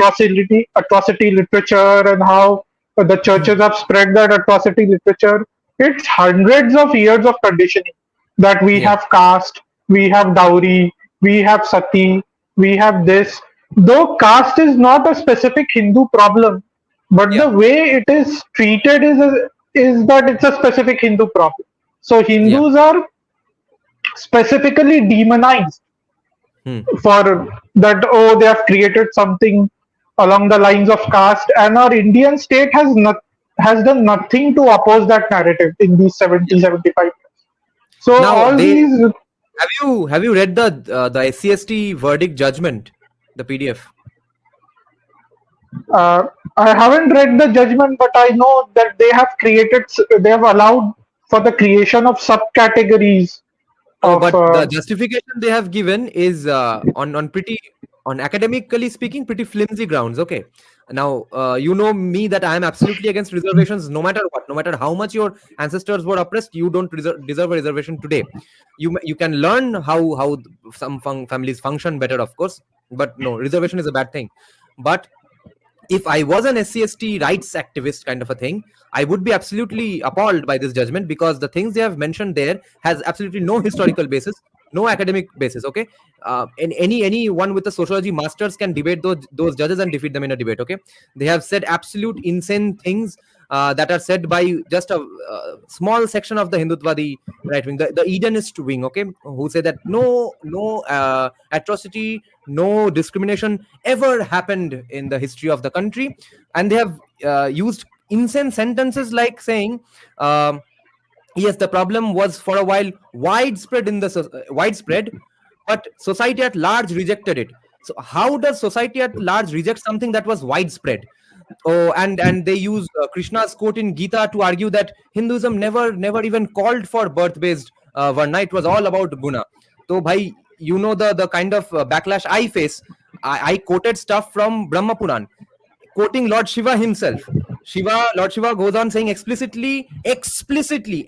atrocity literature and how the Hmm. churches have spread that atrocity literature. It's hundreds of years of conditioning that we Yeah. have caste, we have dowry, we have sati, we have this. Though caste is not a specific Hindu problem, but Yeah. the way it is treated is that it's a specific Hindu problem. So Yeah. Hindus are specifically demonized Hmm. for that oh they have created something along the lines of caste and our Indian state has done nothing to oppose that narrative in these 70, 75 years. So Now, all these, have you read the SCST verdict judgment, the PDF? I haven't read the judgment, but I know that they have allowed for the creation of subcategories Oh, of. but the justification they have given is on academically speaking pretty flimsy grounds. Okay, now you know me that I am absolutely against reservations, no matter what, no matter how much your ancestors were oppressed. You don't deserve a reservation today. You can learn how some families function better, of course, but no, reservation is a bad thing. But if I was an SC/ST rights activist kind of a thing, I would be absolutely appalled by this judgment, because the things they have mentioned there has absolutely no historical basis, no academic basis. Okay, and anyone with a sociology masters can debate those judges and defeat them in a debate. Okay, they have said absolute insane things that are said by just a small section of the Hindutvadi right wing, the Edenist wing. Okay, who say that no atrocity, no discrimination ever happened in the history of the country, and they have used insane sentences like saying, yes, the problem was for a while widespread widespread, but society at large rejected it. So how does society at large reject something that was widespread? Oh, and they use Krishna's quote in Gita to argue that Hinduism never even called for birth based varna. It was all about guna. So bhai, you know the kind of backlash I face. I quoted stuff from Brahma Puran, quoting Lord Shiva himself. Lord Shiva goes on saying explicitly,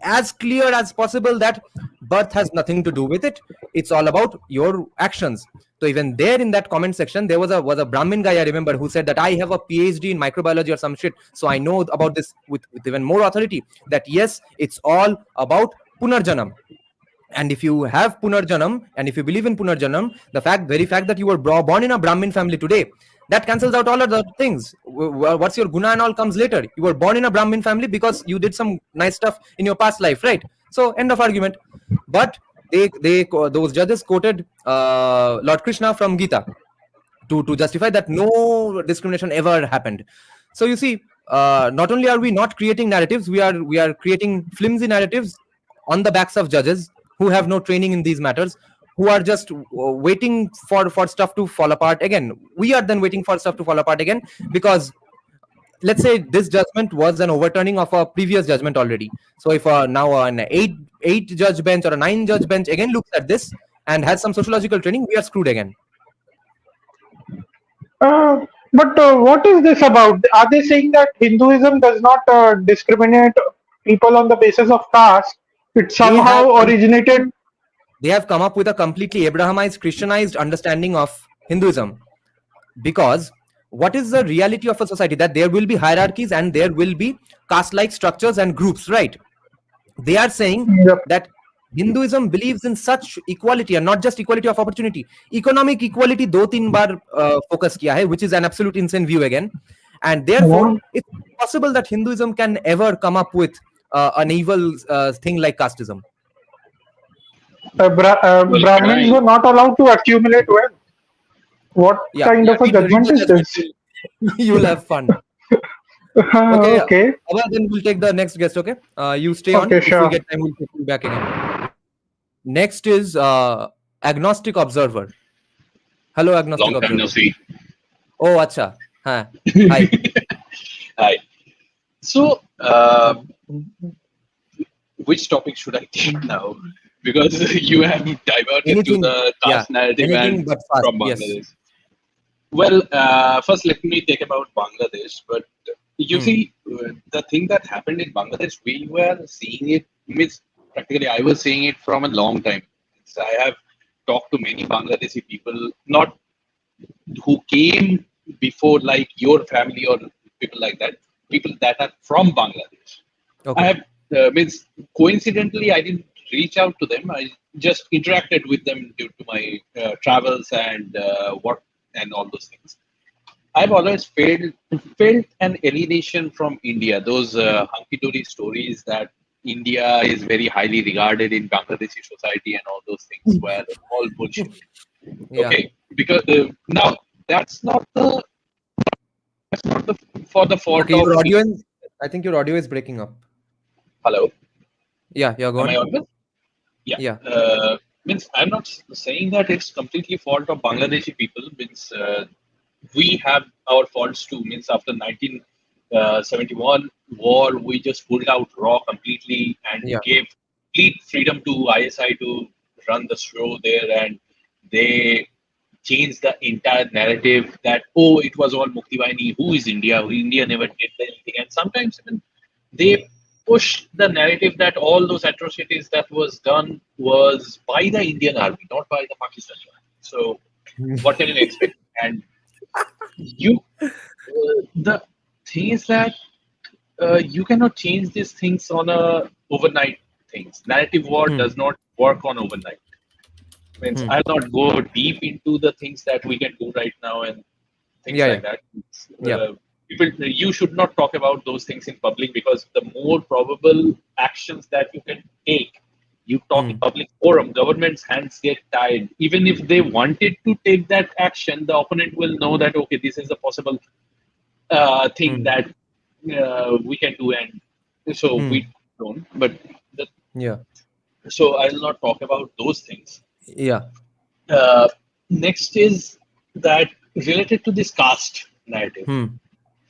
as clear as possible, that birth has nothing to do with it. It's all about your actions. So even there in that comment section, there was a Brahmin guy, I remember, who said that I have a PhD in microbiology or some shit, so I know about this with even more authority, that yes, it's all about Punarjanam. And if you have Punarjanam, and if you believe in Punarjanam, the very fact that you were born in a Brahmin family today, that cancels out all other things. What's your guna and all comes later. You were born in a Brahmin family because you did some nice stuff in your past life, right? So end of argument. But those judges quoted Lord Krishna from Gita to justify that no discrimination ever happened. So you see, not only are we not creating narratives, we are creating flimsy narratives on the backs of judges who have no training in these matters, who are just waiting for stuff to fall apart again. We are then waiting for stuff to fall apart again, because let's say this judgment was an overturning of a previous judgment already. So if now an eight judge bench or a 9 judge bench again looks at this and has some sociological training, we are screwed again. But what is this about? Are they saying that Hinduism does not discriminate people on the basis of caste? It somehow originated. They have come up with a completely Abrahamized, Christianized understanding of Hinduism. Because what is the reality of a society? That there will be hierarchies and there will be caste-like structures and groups, right? They are saying that Hinduism believes in such equality, and not just equality of opportunity, economic equality. 2-3 bar focus किया है, which is an absolute insane view again. And therefore, it's possible that Hinduism can ever come up with an evil thing like casteism. Brahmins were not allowed to accumulate wealth. What kind of a judgment is this? You'll have fun. Okay. Then we'll take the next guest. Okay. You stay on. Okay, sure. If we get time, we'll take you back again. Next is agnostic observer. Hello, agnostic Long observer. time no see. Oh, acha. Hi. Hi. So, which topic should I take now? Because you have diverted to the caste narrative and from Bangladesh. Yes. Well, first let me take about Bangladesh. But you see, the thing that happened in Bangladesh, we were seeing it, practically I was seeing it from a long time. So I have talked to many Bangladeshi people, not who came before, like your family or people like that, people that are from Bangladesh. Okay. I have, coincidentally, I didn't reach out to them. I just interacted with them due to my travels and work and all those things. I've always felt an alienation from India. Those hunky-dory stories that India is very highly regarded in Bangladeshi society and all those things were all bullshit. Yeah. Okay, because now that's not the for the fault of your audience. I think your audio is breaking up. Hello. Yeah, you're Am going. I audible? Yeah. Yeah. Means I'm not saying that it's completely fault of Bangladeshi people. Means we have our faults too. Means after 1971 war, we just pulled out raw completely and Yeah. gave complete freedom to ISI to run the show there, and they changed the entire narrative that it was all Mukti Bahini. Who is India? India never did anything, and sometimes even they push the narrative that all those atrocities that was done was by the Indian army, not by the Pakistani army. So what can you expect? And the thing is that you cannot change these things on a overnight things. Narrative war does not work on overnight. Means I'll not go deep into the things that we can do right now and things Yeah. like that. You should not talk about those things in public, because the more probable actions that you can take, you talk in public forum, government's hands get tied. Even if they wanted to take that action, the opponent will know that, okay, this is a possible thing that we can do, and so we don't. But Yeah. so I'll not talk about those things. Yeah. Next is that related to this caste narrative.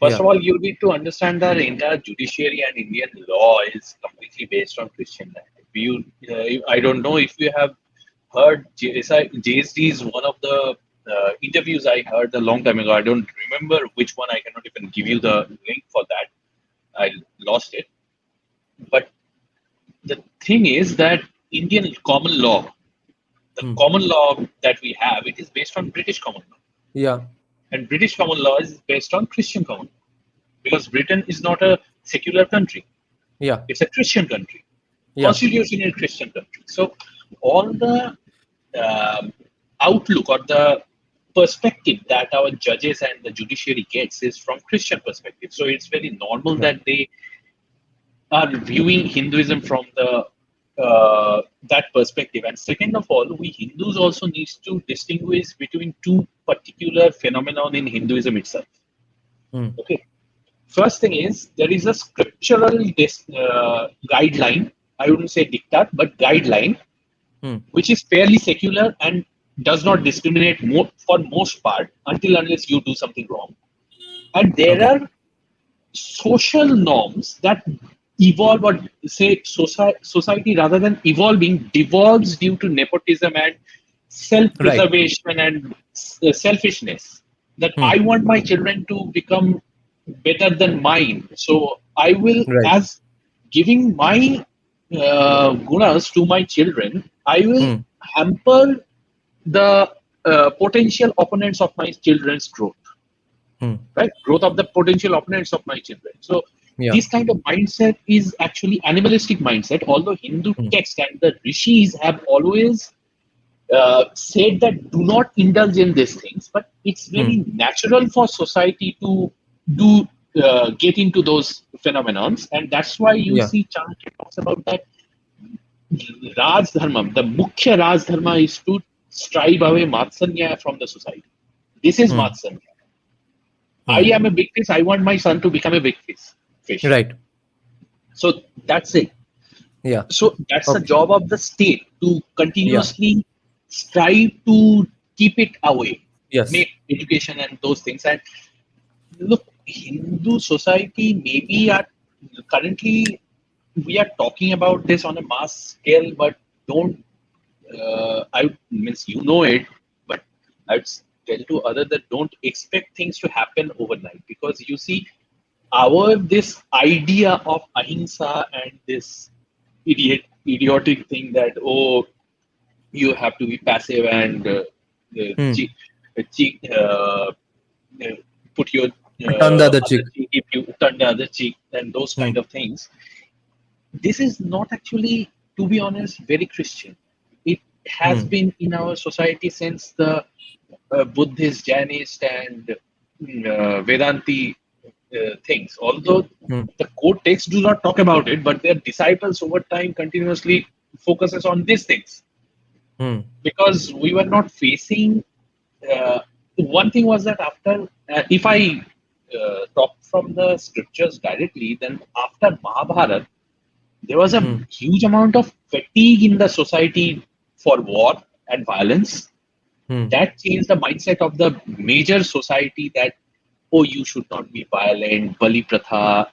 First Yeah. of all, you need to understand that the entire judiciary and Indian law is completely based on Christian narrative. I don't know if you have heard JSD is one of the interviews I heard a long time ago. I don't remember which one. I cannot even give you the link for that. I lost it. But the thing is that Indian common law, the common law that we have, it is based on British common law. Yeah. And British common law is based on Christian common law. Because Britain is not a secular country. Yeah. It's a Christian country. Yeah. Constitution is a Christian country. So all the outlook or the perspective that our judges and the judiciary gets is from Christian perspective. So it's very normal that they are viewing Hinduism from the that perspective. And second of all, we Hindus also need to distinguish between two particular phenomenon in Hinduism itself. Okay. First thing is, there is a scriptural guideline. I wouldn't say diktat, but guideline, which is fairly secular and does not discriminate for most part until unless you do something wrong. And there are social norms that evolve, or say society rather than evolving devolves due to nepotism and self-preservation and selfishness. That I want my children to become better than mine, so I will, as giving my gunas to my children, I will hamper the potential opponents of my children's growth. Right, growth of the potential opponents of my children. So this kind of mindset is actually animalistic mindset. Although Hindu text and the rishis have always said that do not indulge in these things, but it's very natural for society to get into those phenomenons, and that's why you see Chanakya talks about that Raj Dharma. The Mukhya Raj Dharma is to strive away Matsanya from the society. This is Matsanya. I am a big fish. I want my son to become a big fish. Right. So that's it. Yeah. So that's the job of the state, to continuously strive to keep it away. Yes. Make education and those things. And look, Hindu society maybe currently we are talking about this on a mass scale, but don't. I means it, but I would tell to others that don't expect things to happen overnight, because you see, this idea of ahimsa and this idiotic thing that you have to be passive and put your turn the other cheek. if you turn the other cheek, and those kind of things. This is not actually, to be honest, very Christian. It has been in our society since the Buddhist, Jainist, and Vedanti things. Although the core texts do not talk about it, but their disciples over time continuously focuses on these things. Because we were not facing. One thing was that after, if I talk from the scriptures directly, then after Mahabharata, there was a huge amount of fatigue in the society for war and violence. That changed the mindset of the major society that, oh, you should not be violent, Bali Pratha,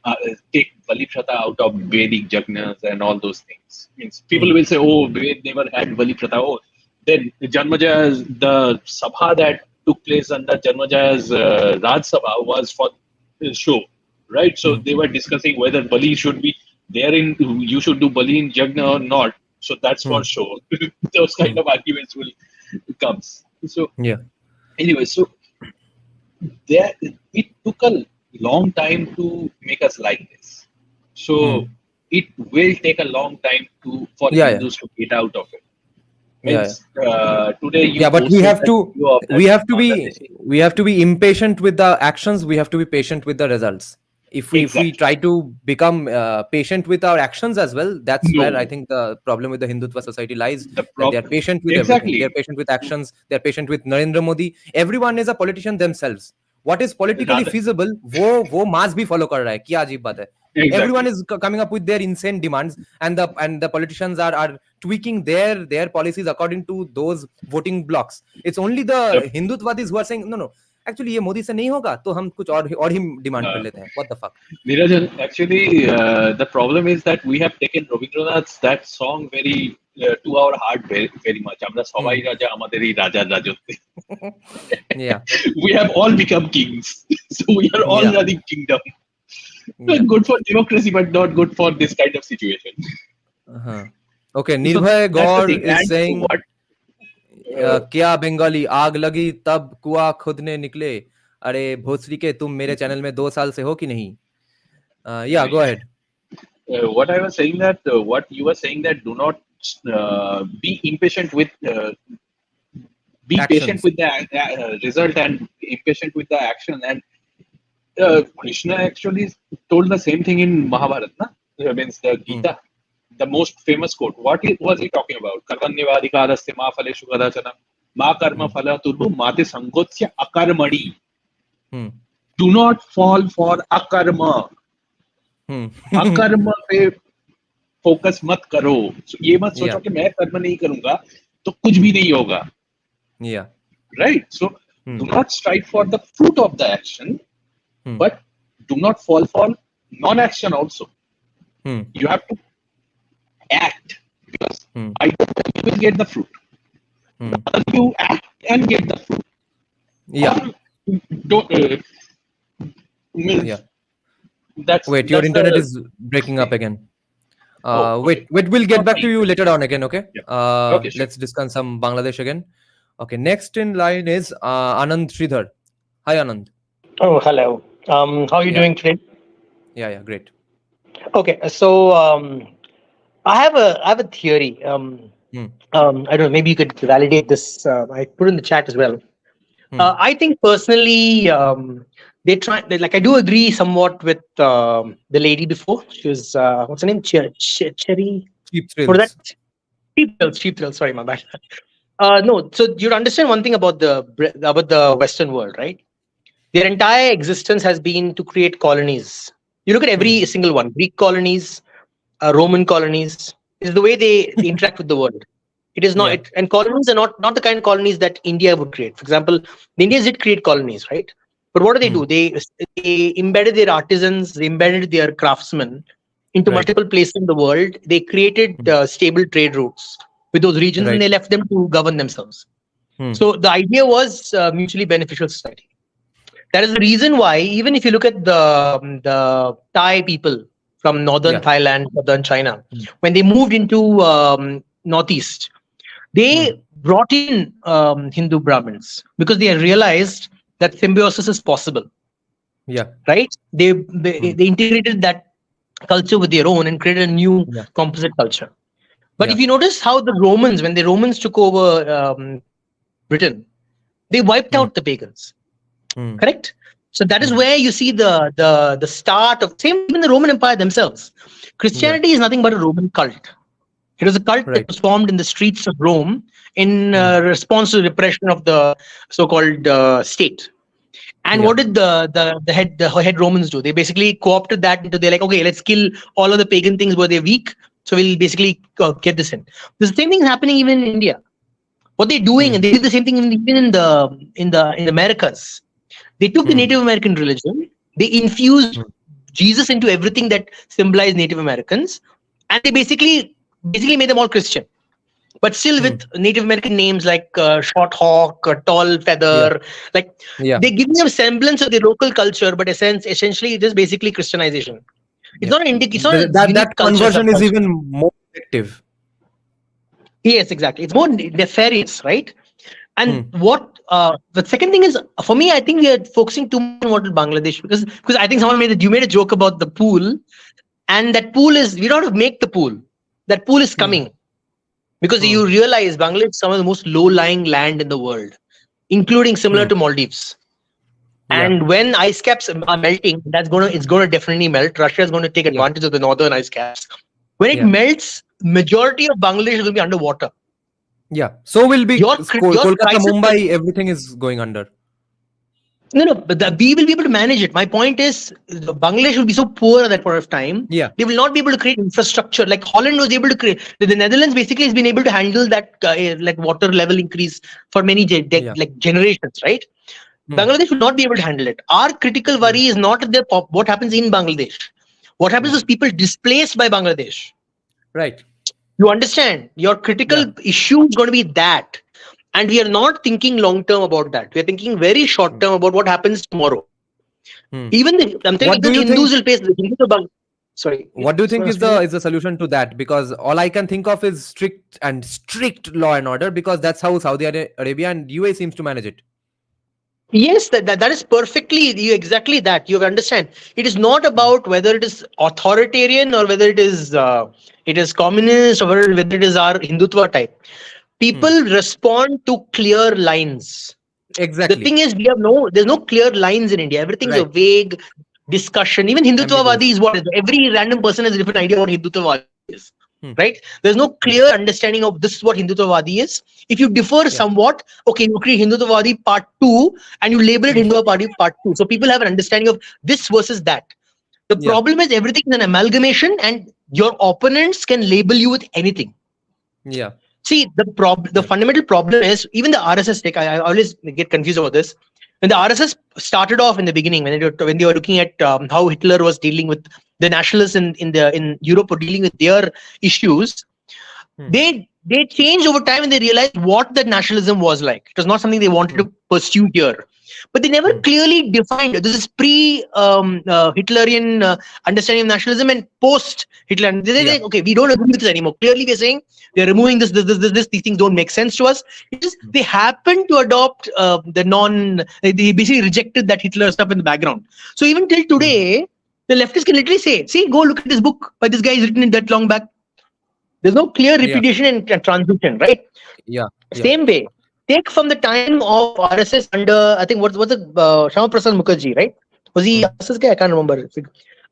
take Bali Pratha out of Vedic Jagnas and all those things. Means people will say, oh, Ved never had Bali Pratha. Oh, then Janmajaya's, the Sabha that took place under Janmajaya's Raj Sabha was for show, right? So they were discussing whether Bali should be there in, you should do Bali in Jagna or not. So that's for show. Those kind of arguments will comes. So anyway, so there it took a long time to make us like this. So it will take a long time for Hindus to get out of it. Today you but we have to be impatient with the actions. We have to be patient with the results. If we try to become patient with our actions as well, that's where I think the problem with the Hindutva society lies. They are patient with everything. They are patient with actions. They are patient with Narendra Modi. Everyone is a politician themselves. What is politically feasible, वो mass भी follow कर रहा है. क्या अजीब बात है. Everyone is coming up with their insane demands, and the politicians are tweaking their policies according to those voting blocks. It's only the Hindutvatis who are saying no. Actually, ये मोदी से नहीं होगा, तो हम कुछ और ही demand कर लेते हैं. What the fuck? Nirajan, actually, the problem is that we have taken Rabindranath's that song very to our heart very much. আমরা সবাই রাজা, আমাদেরই রাজার রাজত্বে. We have all become kings, so we are all running kingdom. Good for democracy, but not good for this kind of situation. Okay, Nirbhay God is saying. क्या बंगाली आग लगी तब कुआं खुदने निकले. अरे भोसरी के तुम मेरे चैनल में 2 साल से हो कि नहीं? Go ahead. What I was saying that what you were saying that do not be impatient with be actions. Patient with the result and impatient with the action. And Krishna actually told the same thing in Mahabharata, na? Means the Gita. The most famous quote. What was he talking about? Karmanyavadhikarasya ma phaleshu kadachana ma karma phala turbu mate sangotsya akarmadi. Do not fall for akarma. अकर्म पे focus मत करो. ये मत सोचो कि मैं कर्म नहीं करूंगा तो कुछ भी नहीं होगा. Right? So do not strive for the fruit of the action, but do not fall for non-action also. You have to act, because I don't think you will get the fruit. You act and get the fruit. Wait, your internet is breaking up again. Wait, we'll get back to you later on again, okay? Okay, sure. Let's discuss some Bangladesh again. Okay, next in line is Anand Sridhar. Hi, Anand. Oh, hello. How are you doing today? Yeah, great. Okay, so I have a theory. I don't know, maybe you could validate this. I put in the chat as well. I think personally, I do agree somewhat with the lady before. She was, what's her name? Cherry? Cheap Thrills. Cheap Thrills, sorry, my bad. No, so you understand one thing about the Western world, right? Their entire existence has been to create colonies. You look at every single one. Greek colonies, Roman colonies, is the way they interact with the world. It is not, and colonies are not the kind of colonies that India would create. For example, the Indians did create colonies, right? But what do? They embedded their artisans, they embedded their craftsmen into multiple places in the world. They created stable trade routes with those regions, and they left them to govern themselves. So the idea was mutually beneficial society. That is the reason why, even if you look at the Thai people from northern Thailand, northern China, when they moved into northeast, they brought in Hindu Brahmins because they realized that symbiosis is possible. Right? They integrated that culture with their own and created a new composite culture. But if you notice how the Romans, when the Romans took over Britain, they wiped out the pagans. Correct? So that is where you see the start of even the Roman Empire themselves. Christianity is nothing but a Roman cult. It was a cult that was formed in the streets of Rome in response to the repression of the so-called state. And what did the head Romans do? They basically co-opted that into, they're like, okay, let's kill all of the pagan things where they're weak. So we'll basically get this in. The same thing is happening even in India. What they're doing, and they did the same thing even in the Americas. They took the Native American religion, they infused Jesus into everything that symbolized Native Americans, and they basically made them all Christian. But still with Native American names like Short Hawk, Tall Feather, they give them a semblance of their local culture, but essentially it is basically Christianization. It's not an it's not that conversion is even more effective. Yes, exactly. It's more nefarious, right? And what the second thing is, for me, I think we are focusing too much on Bangladesh because I think you made a joke about the pool, and that pool is, we don't have to make the pool. That pool is coming. Because you realize Bangladesh is some of the most low-lying land in the world, including similar to Maldives. And when ice caps are melting, it's going to definitely melt. Russia is going to take advantage of the northern ice caps. When it melts, majority of Bangladesh is going to be underwater. Yeah. So will be Kolkata, Mumbai, everything is going under. No, but we will be able to manage it. My point is, Bangladesh will be so poor at that point of time. Yeah. They will not be able to create infrastructure. Like Holland was able to create. The Netherlands basically has been able to handle that like water level increase for many like generations, right? Bangladesh will not be able to handle it. Our critical worry is not what happens in Bangladesh. What happens is people displaced by Bangladesh. Right. You understand? Your critical issue is going to be that. And we are not thinking long term about that. We are thinking very short term about what happens tomorrow. Even I'm telling you, the Hindus will face the Hindus. Sorry. What do you think is the solution to that? Because all I can think of is strict law and order, because that's how Saudi Arabia and UAE seems to manage it. Yes, that is perfectly exactly that. You understand. It is not about whether it is authoritarian or whether it is communist or whether it is our Hindutva type. People respond to clear lines. Exactly. The thing is, there's no clear lines in India. Everything's a vague discussion. Even Hindutvawadi is what every random person has a different idea what Hindutvawadi is. Right? There's no clear understanding of this is what Hindutvawadi is. If you differ somewhat, okay, you create Hindutvawadi part 2 and you label it Hindutvawadi part 2. So people have an understanding of this versus that. The problem is everything is an amalgamation and your opponents can label you with anything. Yeah. See, the fundamental problem is even the RSS. I always get confused about this. When the RSS started off in the beginning, when they were looking at how Hitler was dealing with the nationalists in Europe, were dealing with their issues, they changed over time and they realized what that nationalism was like. It was not something they wanted to pursue here. But they never clearly defined this is pre-Hitlerian understanding of nationalism and post-Hitler. They say, okay, we don't agree with this anymore. Clearly, we're saying they're removing this. These things don't make sense to us. It is they happen to adopt they basically rejected that Hitler stuff in the background. So even till today, the leftists can literally say, see, go look at this book by this guy is written in that long back. There's no clear repetition and transition, right? Yeah. Same way. Take from the time of RSS under, I think, what's it, Shama Prasad Mukherjee, right? Was he RSS guy? I can't remember.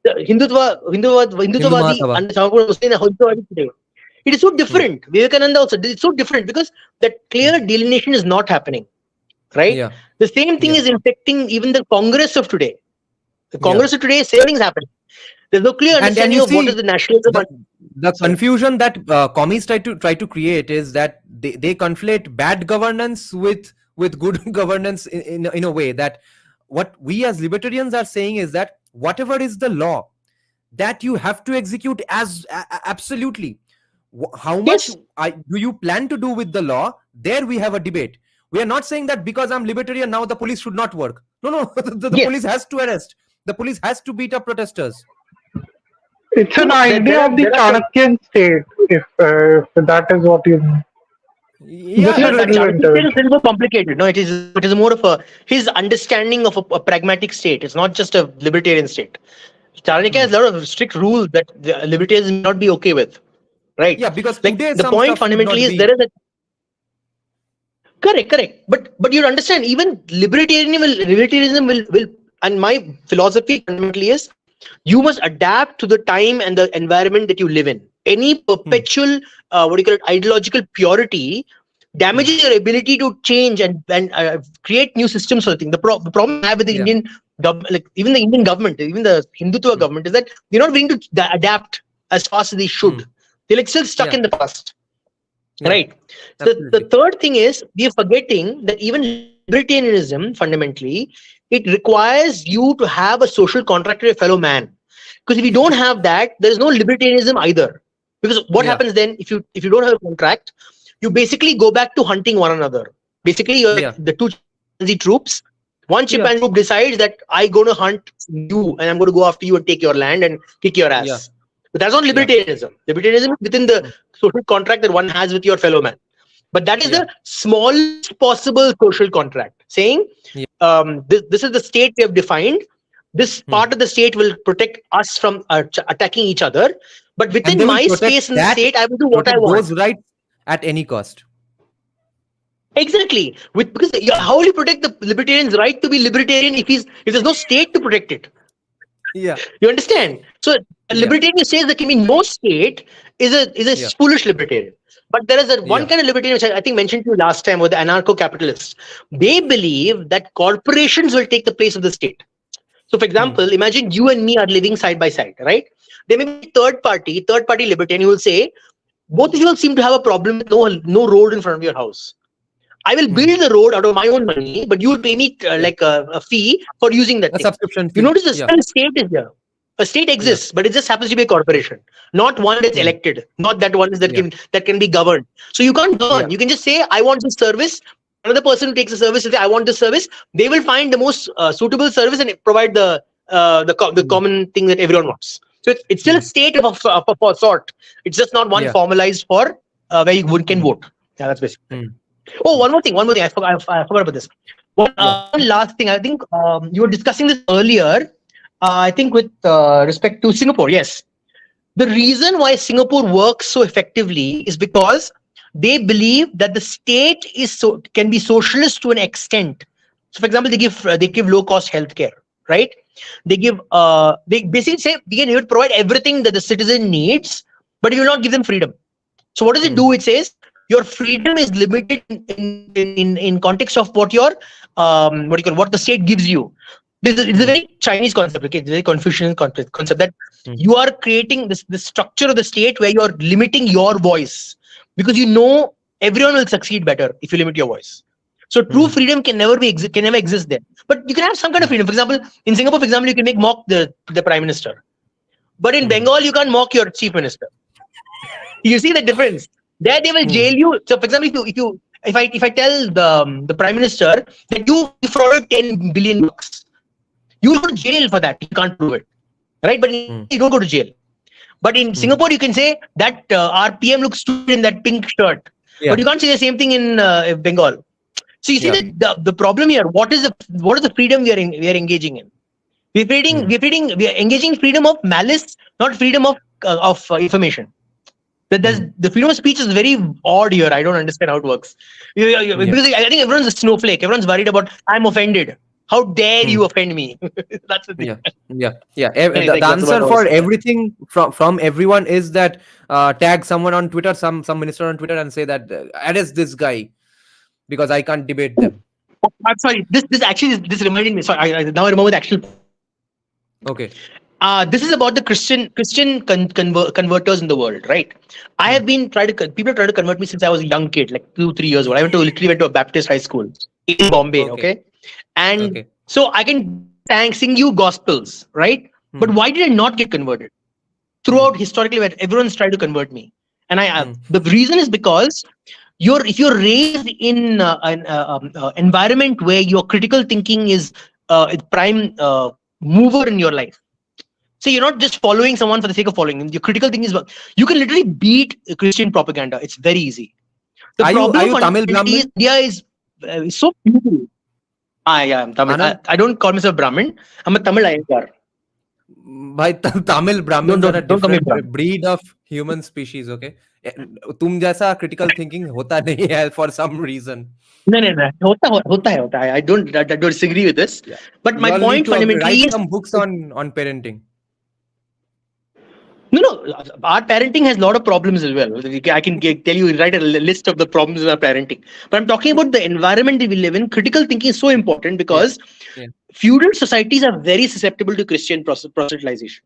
The Hindutwadi under Shama Prasad Mukherjee. It is so different. Vivekananda also, it's so different because that clear delineation is not happening, right? Yeah. The same thing is infecting even the Congress of today. The Congress of today, same things happen. There's no clear understanding of what is the nationalism. The confusion that commies try to create is that they conflate bad governance with good governance in a way that what we as libertarians are saying is that whatever is the law that you have to execute as absolutely. How much do you plan to do with the law? There we have a debate. We are not saying that because I'm libertarian now the police should not work. No, the police has to arrest. The police has to beat up protesters. It's an idea of the Chanakyan state, if that is what you mean. Yeah, it's a little more complicated. No, it is more of his understanding of a pragmatic state. It's not just a libertarian state. Chanakya has a lot of strict rules that the libertarians may not be okay with, right? Yeah, because like the point fundamentally is there is a correct. But you understand, even libertarianism will, and my philosophy fundamentally is you must adapt to the time and the environment that you live in. Any perpetual ideological purity damages your ability to change and create new systems for the thing. The problem I have with the Indian government, like even the Indian government, even the Hindutva government, is that they're not willing to adapt as fast as they should. They're like still stuck in the past. Right. So the third thing is, we are forgetting that even libertarianism, fundamentally, it requires you to have a social contract with a fellow man. Because if you don't have that, there is no libertarianism either. Because what happens then, if you don't have a contract, you basically go back to hunting one another. Basically, you're like the two chimpanzee troops. One chimpanzee group decides that I'm going to hunt you and I'm going to go after you and take your land and kick your ass. But that's not libertarianism. Libertarianism is within the social contract that one has with your fellow man. But that is the smallest possible social contract, saying this is the state we have defined. This part of the state will protect us from attacking each other. But within my space in the state, I will do what I want. Those rights at any cost. Exactly. Because how will you protect the libertarian's right to be libertarian if there's no state to protect it? Yeah. You understand? So a libertarian says there can be no state is a foolish libertarian. But there is one kind of libertarian which I think mentioned to you last time, with the anarcho-capitalists. They believe that corporations will take the place of the state. So for example, imagine you and me are living side by side, right? There may be third party libertarian who will say, both of you seem to have a problem with no road in front of your house. I will build the road out of my own money, but you will pay me like a fee for using that thing. Subscription fee. You notice the state is here. A state exists, but it just happens to be a corporation, not one that's elected, not that one that can be governed. So you can't govern. You can just say, I want this service. Another person who takes the service will say, I want this service. They will find the most suitable service and provide the common thing that everyone wants. So it's still a state of a sort. It's just not one formalized for where you can vote. Yeah, that's basically. Oh, one more thing. I forgot about this. One last thing. I think you were discussing this earlier. I think with respect to Singapore. Yes. The reason why Singapore works so effectively is because they believe that the state can be socialist to an extent. So, for example, they give low cost healthcare, right? They basically say we can provide everything that the citizen needs, but you will not give them freedom. So, what does it do? It says your freedom is limited in context of what your what the state gives you. It's a very Chinese concept, okay? It's a very Confucian concept that you are creating this structure of the state where you are limiting your voice, because everyone will succeed better if you limit your voice. So true freedom can never exist there. But you can have some kind of freedom. For example, in Singapore, you can mock the prime minister, but in Bengal you can't mock your chief minister. You see the difference? There they will jail you. So, for example, if I tell the prime minister that you frauded 10 billion bucks, you go to jail for that. You can't prove it, right? But you don't go to jail. But in Singapore, you can say that our PM looks stupid in that pink shirt. But you can't say the same thing in Bengal. So you see that the problem here. What is the freedom we are engaging in? We are engaging freedom of malice, not freedom of information. The freedom of speech is very odd here. I don't understand how it works. Because I think everyone's a snowflake. Everyone's worried about, I'm offended. How dare you offend me? That's the thing. The answer for everything from everyone is that tag someone on Twitter, some minister on Twitter, and say that arrest this guy because I can't debate them. I'm sorry. This reminded me. Sorry, I now remember the actual. Okay. This is about the Christian converters in the world, right? I have been people try to convert me since I was a young kid, like 2-3 years old. I literally went to a Baptist high school in Bombay, okay? And so I can sing you gospels, right? But why did I not get converted? Throughout historically, where everyone's tried to convert me, and the reason is because if you're raised in an environment where your critical thinking is prime mover in your life. So you're not just following someone for the sake of following him. Your critical thing is, you can literally beat Christian propaganda. It's very easy. The problem you Tamil Brahmin? India is so beautiful. Yeah, I'm Tamil. I don't call myself Brahmin. I'm a Tamil Iyengar. By Tamil Brahmins are a different breed of human species, okay? तुम जैसा critical thinking होता नहीं है for some reason. No. होता है. I don't disagree with this. Yeah. But my point fundamentally is write some books on parenting. No. our parenting has a lot of problems as well. I can tell you, write a list of the problems in our parenting. But I'm talking about the environment that we live in. Critical thinking is so important because feudal societies are very susceptible to Christian proselytization.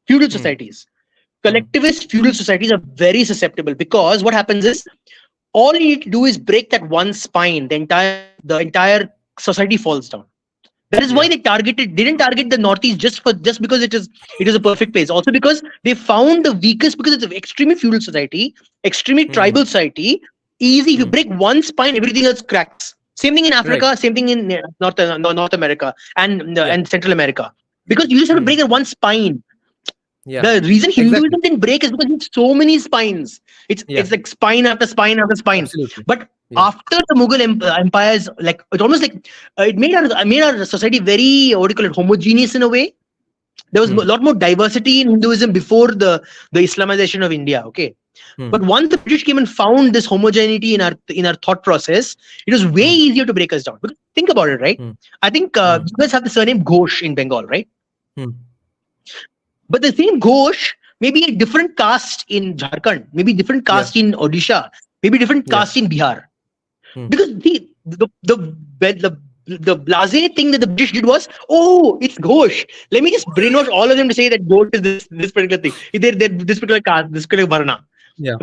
Feudal societies, collectivist feudal societies are very susceptible because what happens is all you need to do is break that one spine, the entire society falls down. That is why they didn't target the Northeast just because it is a perfect place. Also because they found the weakest, because it's an extremely feudal society, extremely tribal society. Easy, if you break one spine, everything else cracks. Same thing in Africa, same thing in North America and Central America. Because you just have to break that one spine. The reason Hinduism didn't break is because it's so many spines. It's like spine after spine after spine. Absolutely. But after the Mughal empires, like it almost like it made our society very, what do you call it, homogeneous in a way. There was a lot more diversity in Hinduism before the Islamization of India. Okay, but once the British came and found this homogeneity in our thought process, it was way easier to break us down. Because think about it, right? I think you guys have the surname Ghosh in Bengal, right? But the same Ghosh may be a different caste in Jharkhand, maybe different caste in Odisha, maybe different caste in Bihar. Because the blasé thing that the British did was, oh, it's Ghosh. Let me just brainwash all of them to say that Ghosh is this particular thing. They're this particular caste, this particular varna.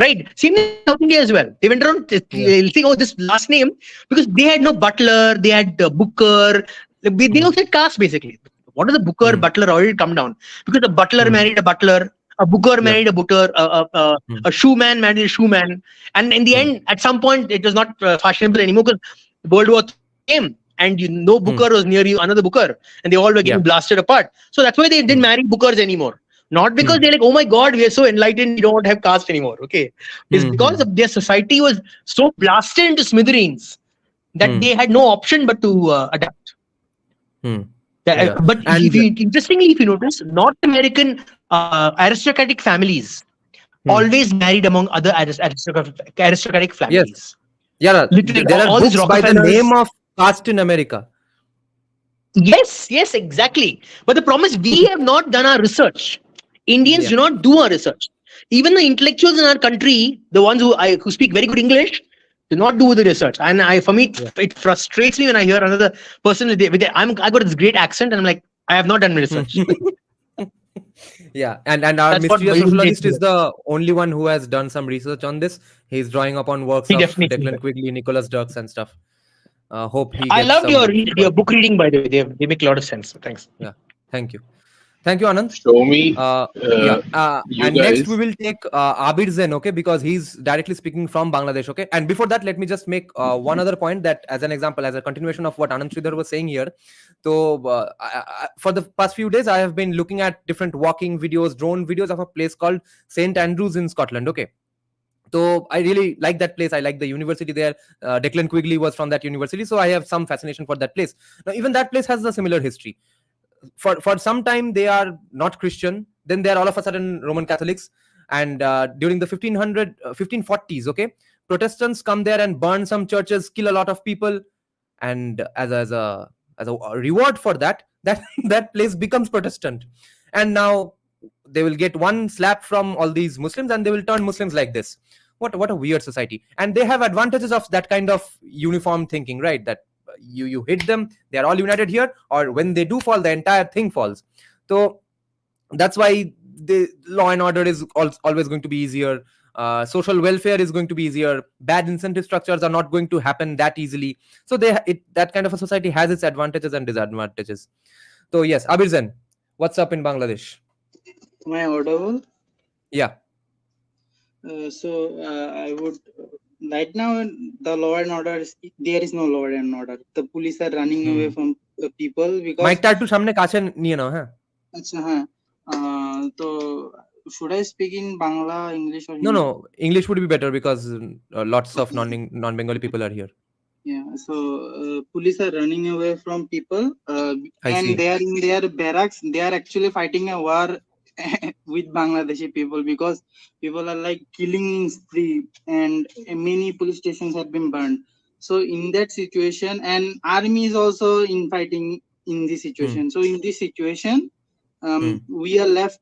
Right? Same thing in South India as well. They went around saying, oh, this last name, because they had no butler, they had booker. They also had caste basically. What is the booker, butler, how did it come down? Because the butler married a butler, a booker married a booker, a shoeman married a shoeman. And in the end, at some point, it was not fashionable anymore because World War III came and booker was near you, another booker, and they all were getting blasted apart. So that's why they didn't marry bookers anymore. Not because they're like, oh my God, we are so enlightened, we don't have caste anymore. Okay. It's because their society was so blasted into smithereens that they had no option but to adapt. But interestingly, if you notice, North American aristocratic families always married among other aristocratic families. Literally, there are books by the name of caste in America. Yes, exactly. But the problem is we have not done our research. Indians do not do our research. Even the intellectuals in our country, the ones who speak very good English, do not do the research. And for me, it frustrates me when I hear another person I got this great accent, and I'm like, I have not done research. And our mysterious sociologist is the only one who has done some research on this. He's drawing upon works of Declan Quigley, Nicholas Dirks, and stuff. Hope he. I loved your book reading, by the way. They make a lot of sense. Thanks. Yeah, thank you. Thank you, Anand. Show me. And next we will take Abir Zen, okay, because he's directly speaking from Bangladesh, okay. And before that, let me just make one other point that, as an example, as a continuation of what Anand Sridhar was saying here. So, for the past few days, I have been looking at different walking videos, drone videos of a place called St. Andrews in Scotland, okay. So I really like that place. I like the university there. Declan Quigley was from that university, so I have some fascination for that place. Now, even that place has a similar history. For some time they are not Christian, then they are all of a sudden Roman Catholics, and during the 1540s, okay, Protestants come there and burn some churches, kill a lot of people, and as a reward for that place becomes Protestant, and now they will get one slap from all these Muslims and they will turn Muslims like this. What a weird society. And they have advantages of that kind of uniform thinking, right? That you hit them, they are all united here, or when they do fall, the entire thing falls. So that's why the law and order is always going to be easier. Social welfare is going to be easier. Bad incentive structures are not going to happen that easily. So that kind of a society has its advantages and disadvantages. So yes, Abir Zen, what's up in Bangladesh? Am I audible? Yeah. I would right now the law and order there is no law and order. The police are running away from people because mic টা একটু সামনে কাছে নিয়ে নাও হ্যাঁ আচ্ছা হ্যাঁ তো should I speak in Bangla, English or Hindi? No, English would be better because lots of non-Bengali people are here. Yeah, so police are running away from people and they are in their barracks. They are actually fighting a war with Bangladeshi people because people are like killing in spree and many police stations have been burned. So in that situation, and army is also in fighting in this situation. So in this situation, we are left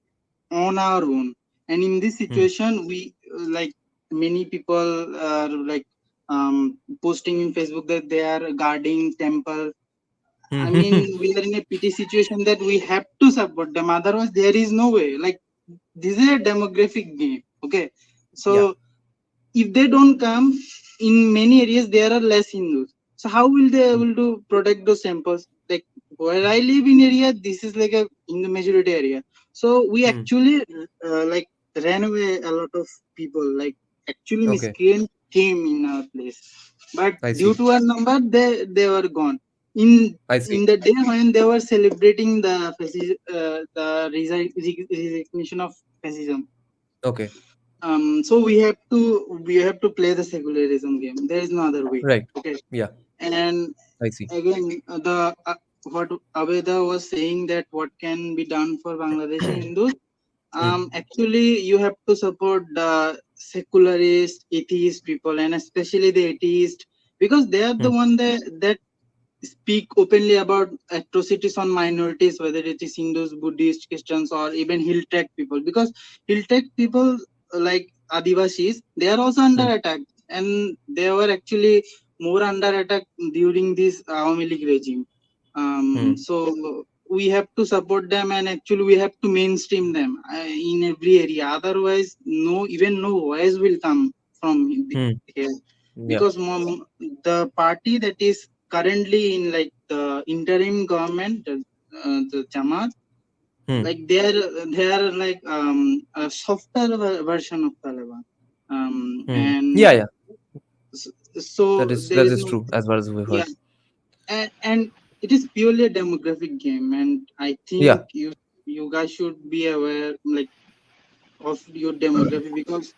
on our own, And in this situation, we like many people are like posting in Facebook that they are guarding temple. I mean, we are in a pity situation that we have to support them. Otherwise, there is no way. Like, this is a demographic game. Okay. So, if they don't come, in many areas, there are less Hindus. So, how will they able to protect those temples? Like, where I live in area, this is like a Hindu majority area. So, we actually like ran away a lot of people. Like, actually, miscreant came in our place. But due to our number, they were gone. In the day when they were celebrating the resignation of fascism. Okay. So we have to play the secularism game. There is no other way. Right. Okay. Yeah. And I see. Again, what Abeda was saying, that what can be done for Bangladeshi Hindus. Actually, you have to support the secularist, atheist people, and especially the atheist, because they are the one that speak openly about atrocities on minorities, whether it is Hindus, Buddhists, Christians, or even hill track people. Because hill track people like Adivasis, they are also under attack, and they were actually more under attack during this Awami League regime. So we have to support them, and actually we have to mainstream them in every area. Otherwise, no voice will come from here. Because the party that is currently in like the interim government, the Jamaat, like they are like a softer version of Taliban. And so that is true as far as we've heard. And it is purely a demographic game, and I think you guys should be aware like of your demography, because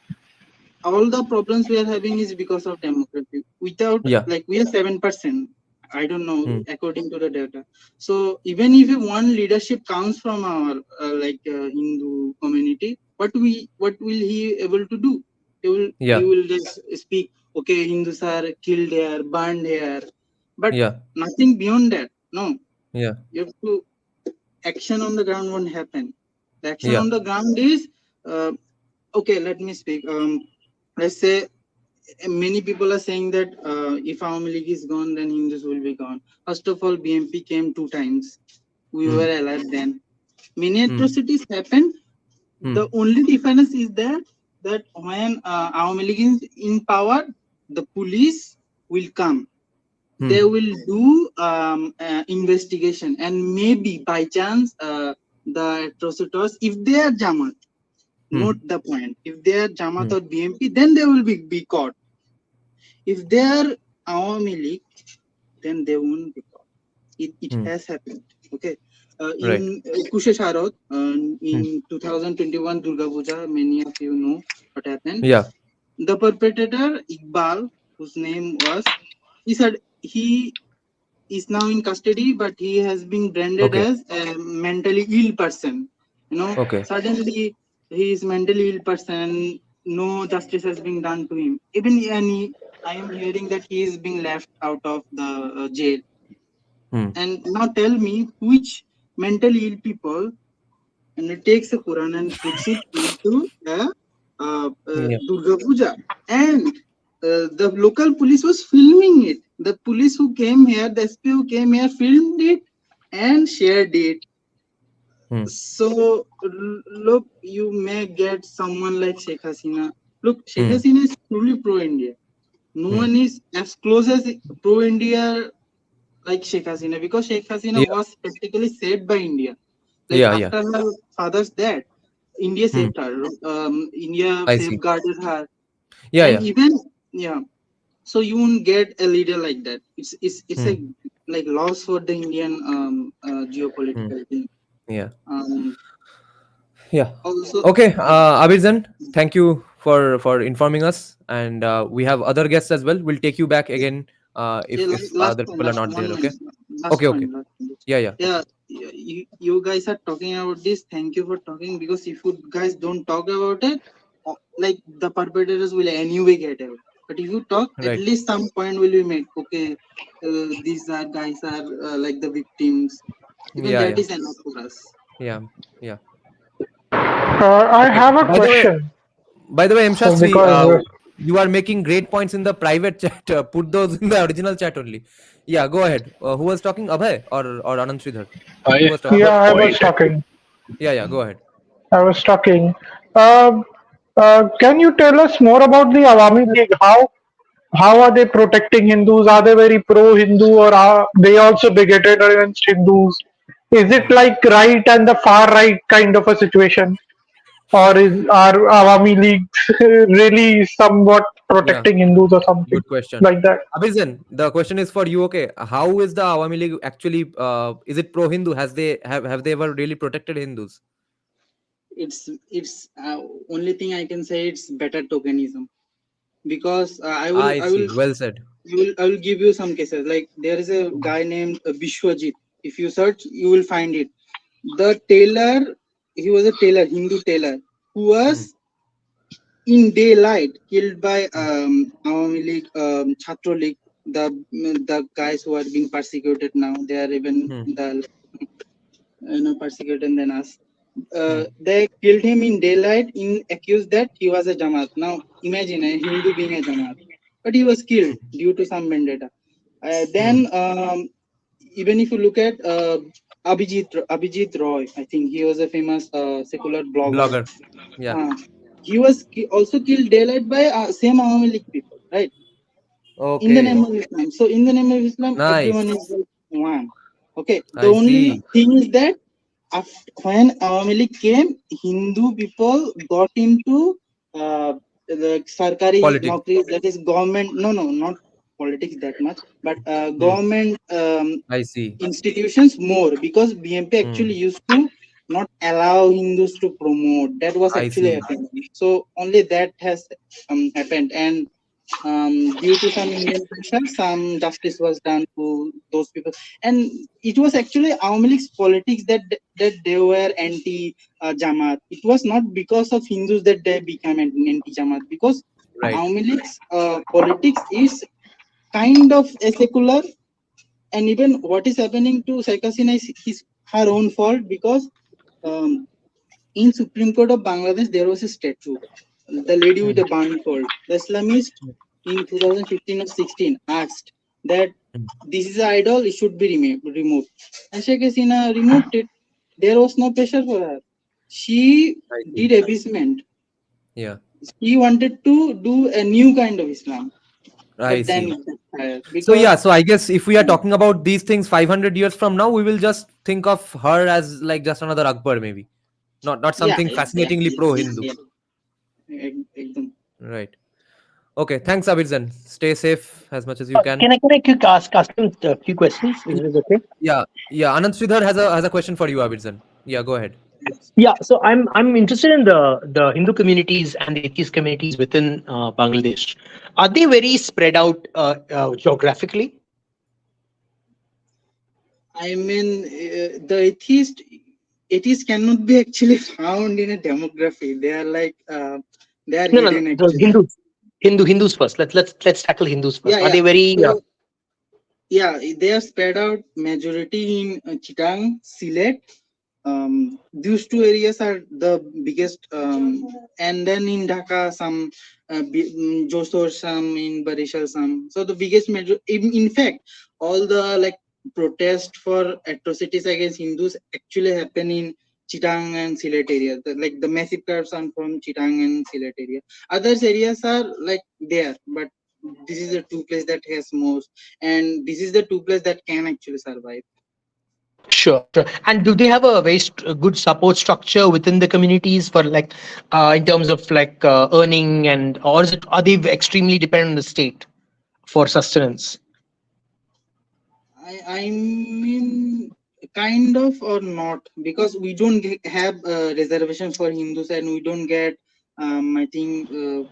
all the problems we are having is because of demography. Without like we are 7%, I don't know, according to the data. So even if one leadership comes from our Hindu community, what will he able to do? He will just speak, okay, Hindus are killed here, burned here, but nothing beyond that. No, you have to, action on the ground won't happen. The action on the ground is okay. Let me speak. Let's say many people are saying that if Awami League is gone, then Hindus will be gone. First of all, BMP came 2 times. We were alive then. Many atrocities happened. The only difference is that when Awami League is in power, the police will come. They will do investigation, and maybe by chance the atrocities, if they are Jamaat, note the point. If they are Jamaat or BMP, then they will be caught. If they are Awami League, then they won't be caught. It has happened. Okay. In Kushe Sharod, in 2021 Durga Puja, many of you know what happened. The perpetrator, Iqbal, whose name was, he said he is now in custody, but he has been branded as a mentally ill person. Suddenly he is mentally ill person. No justice has been done to him. Even I am hearing that he is being left out of the jail. And now tell me, which mentally ill people and takes the Quran and puts it into Durga Puja, and the local police was filming it. The police who came here, the SP who came here, filmed it and shared it. So look, you may get someone like Sheikh Hasina. Look, Sheikh Hasina is truly pro-India. No one is as close as pro-India like Sheikh Hasina, because Sheikh Hasina was practically saved by India. Like after her father's death, India saved her. India safeguarded her. Even so you won't get a leader like that. It's a like loss for the Indian geopolitical thing. Also, okay, Abhirzan, thank you for informing us, and we have other guests as well. We'll take you back again if other people are not there. Okay. Okay. Yeah. You guys are talking about this. Thank you for talking, because if you guys don't talk about it, like the perpetrators will anyway get away. But if you talk, at least some point will be made. Okay, these guys are like the victims. Even that is enough for us. Yeah. I have a By the way, question. M. So Shastri, because you are making great points in the private chat. Put those in the original chat only. Yeah, go ahead. Who was talking? Abhay or Anand Sridhar? Who I was have talking? a yeah, I was point. talking. Yeah, go ahead. I was talking. Uh, can you tell us more about the Awami League? How are they protecting Hindus? Are they very pro-Hindu, or are they also bigoted against Hindus? Is it like right and the far right kind of a situation, or are Awami Leagues really somewhat Yeah, protecting Hindus or something good question. like that? Abhizen, the question is for you. Okay, how is the Awami League actually? Is it pro-Hindu? Have they ever really protected Hindus? It's only thing I can say, it's better tokenism, because I see. Well said. I will give you some cases. Like, there is a guy named Vishwajit. If you search, you will find it. The tailor, he was a tailor, Hindu tailor, who was in daylight killed by Awami League, Chhatro League, the guys who are being persecuted now. They are even the persecuted than us. They killed him in daylight, in accused that he was a Jamaat. Now imagine a Hindu being a Jamaat, but he was killed due to some vendetta. Then even if you look at Abhijit Roy, I think he was a famous secular blogger. Yeah. He was also killed daylight by same Awami League people, right? In the name Okay. of Islam. So in the name of Islam, Nice. everyone is like one. Okay. The I only see. thing is that when Awami League came, Hindu people got into the Sarkari Politics. Naukri, that is government. No, not politics that much, but government I see. institutions more, because BMP actually used to not allow Hindus to promote. That was I actually see. happening. So only that has happened, and due to some Indian pressure, some justice was done to those people, and it was actually Awami League's politics that they were anti Jamaat. It was not because of Hindus that they became anti Jamaat, because Right. Awami League's politics is kind of a secular, and even what is happening to Sheikh Hasina is her own fault, because in Supreme Court of Bangladesh there was a statue, the lady with the blindfold. The Islamist in 2015 or 16 asked that this is an idol, it should be removed. And Sheikh Hasina removed it. There was no pressure for her. She did appeasement. Yeah. She wanted to do a new kind of Islam. I But then see. it backfired, So yeah, because so I guess if we are talking about these things 500 years from now, we will just think of her as like just another Akbar, maybe. Not something fascinatingly pro-Hindu. Ekdam. Right. Okay. Thanks, Abhirzan. Stay safe as much as you can. Can I quick ask him a few questions? Is this okay? Yeah. Anand Sridhar has a question for you, Abhirzan. Yeah, go ahead. Yeah, so I'm interested in the Hindu communities and the atheist communities within Bangladesh. Are they very spread out geographically? I mean, the atheists cannot be actually found in a demography. They are like they are No, hidden the actually. Hindus first. Let's tackle Hindus first. Yeah, Are they very? So, yeah, they are spread out majority in Chittagong, Sylhet. These two areas are the biggest, and then in Dhaka, some Josor, some in Barishal, some. So the biggest major. In fact, all the like protest for atrocities against Hindus actually happen in Chittagong and Sylhet area. Like the massive crowds are from Chittagong and Sylhet area. Other areas are like there, but this is the two place that has most, and this is the two place that can actually survive. Sure. And do they have a very good support structure within the communities for like in terms of like earning, and or are they extremely dependent on the state for sustenance? I mean, kind of or not, because we don't have a reservation for Hindus, and we don't get I think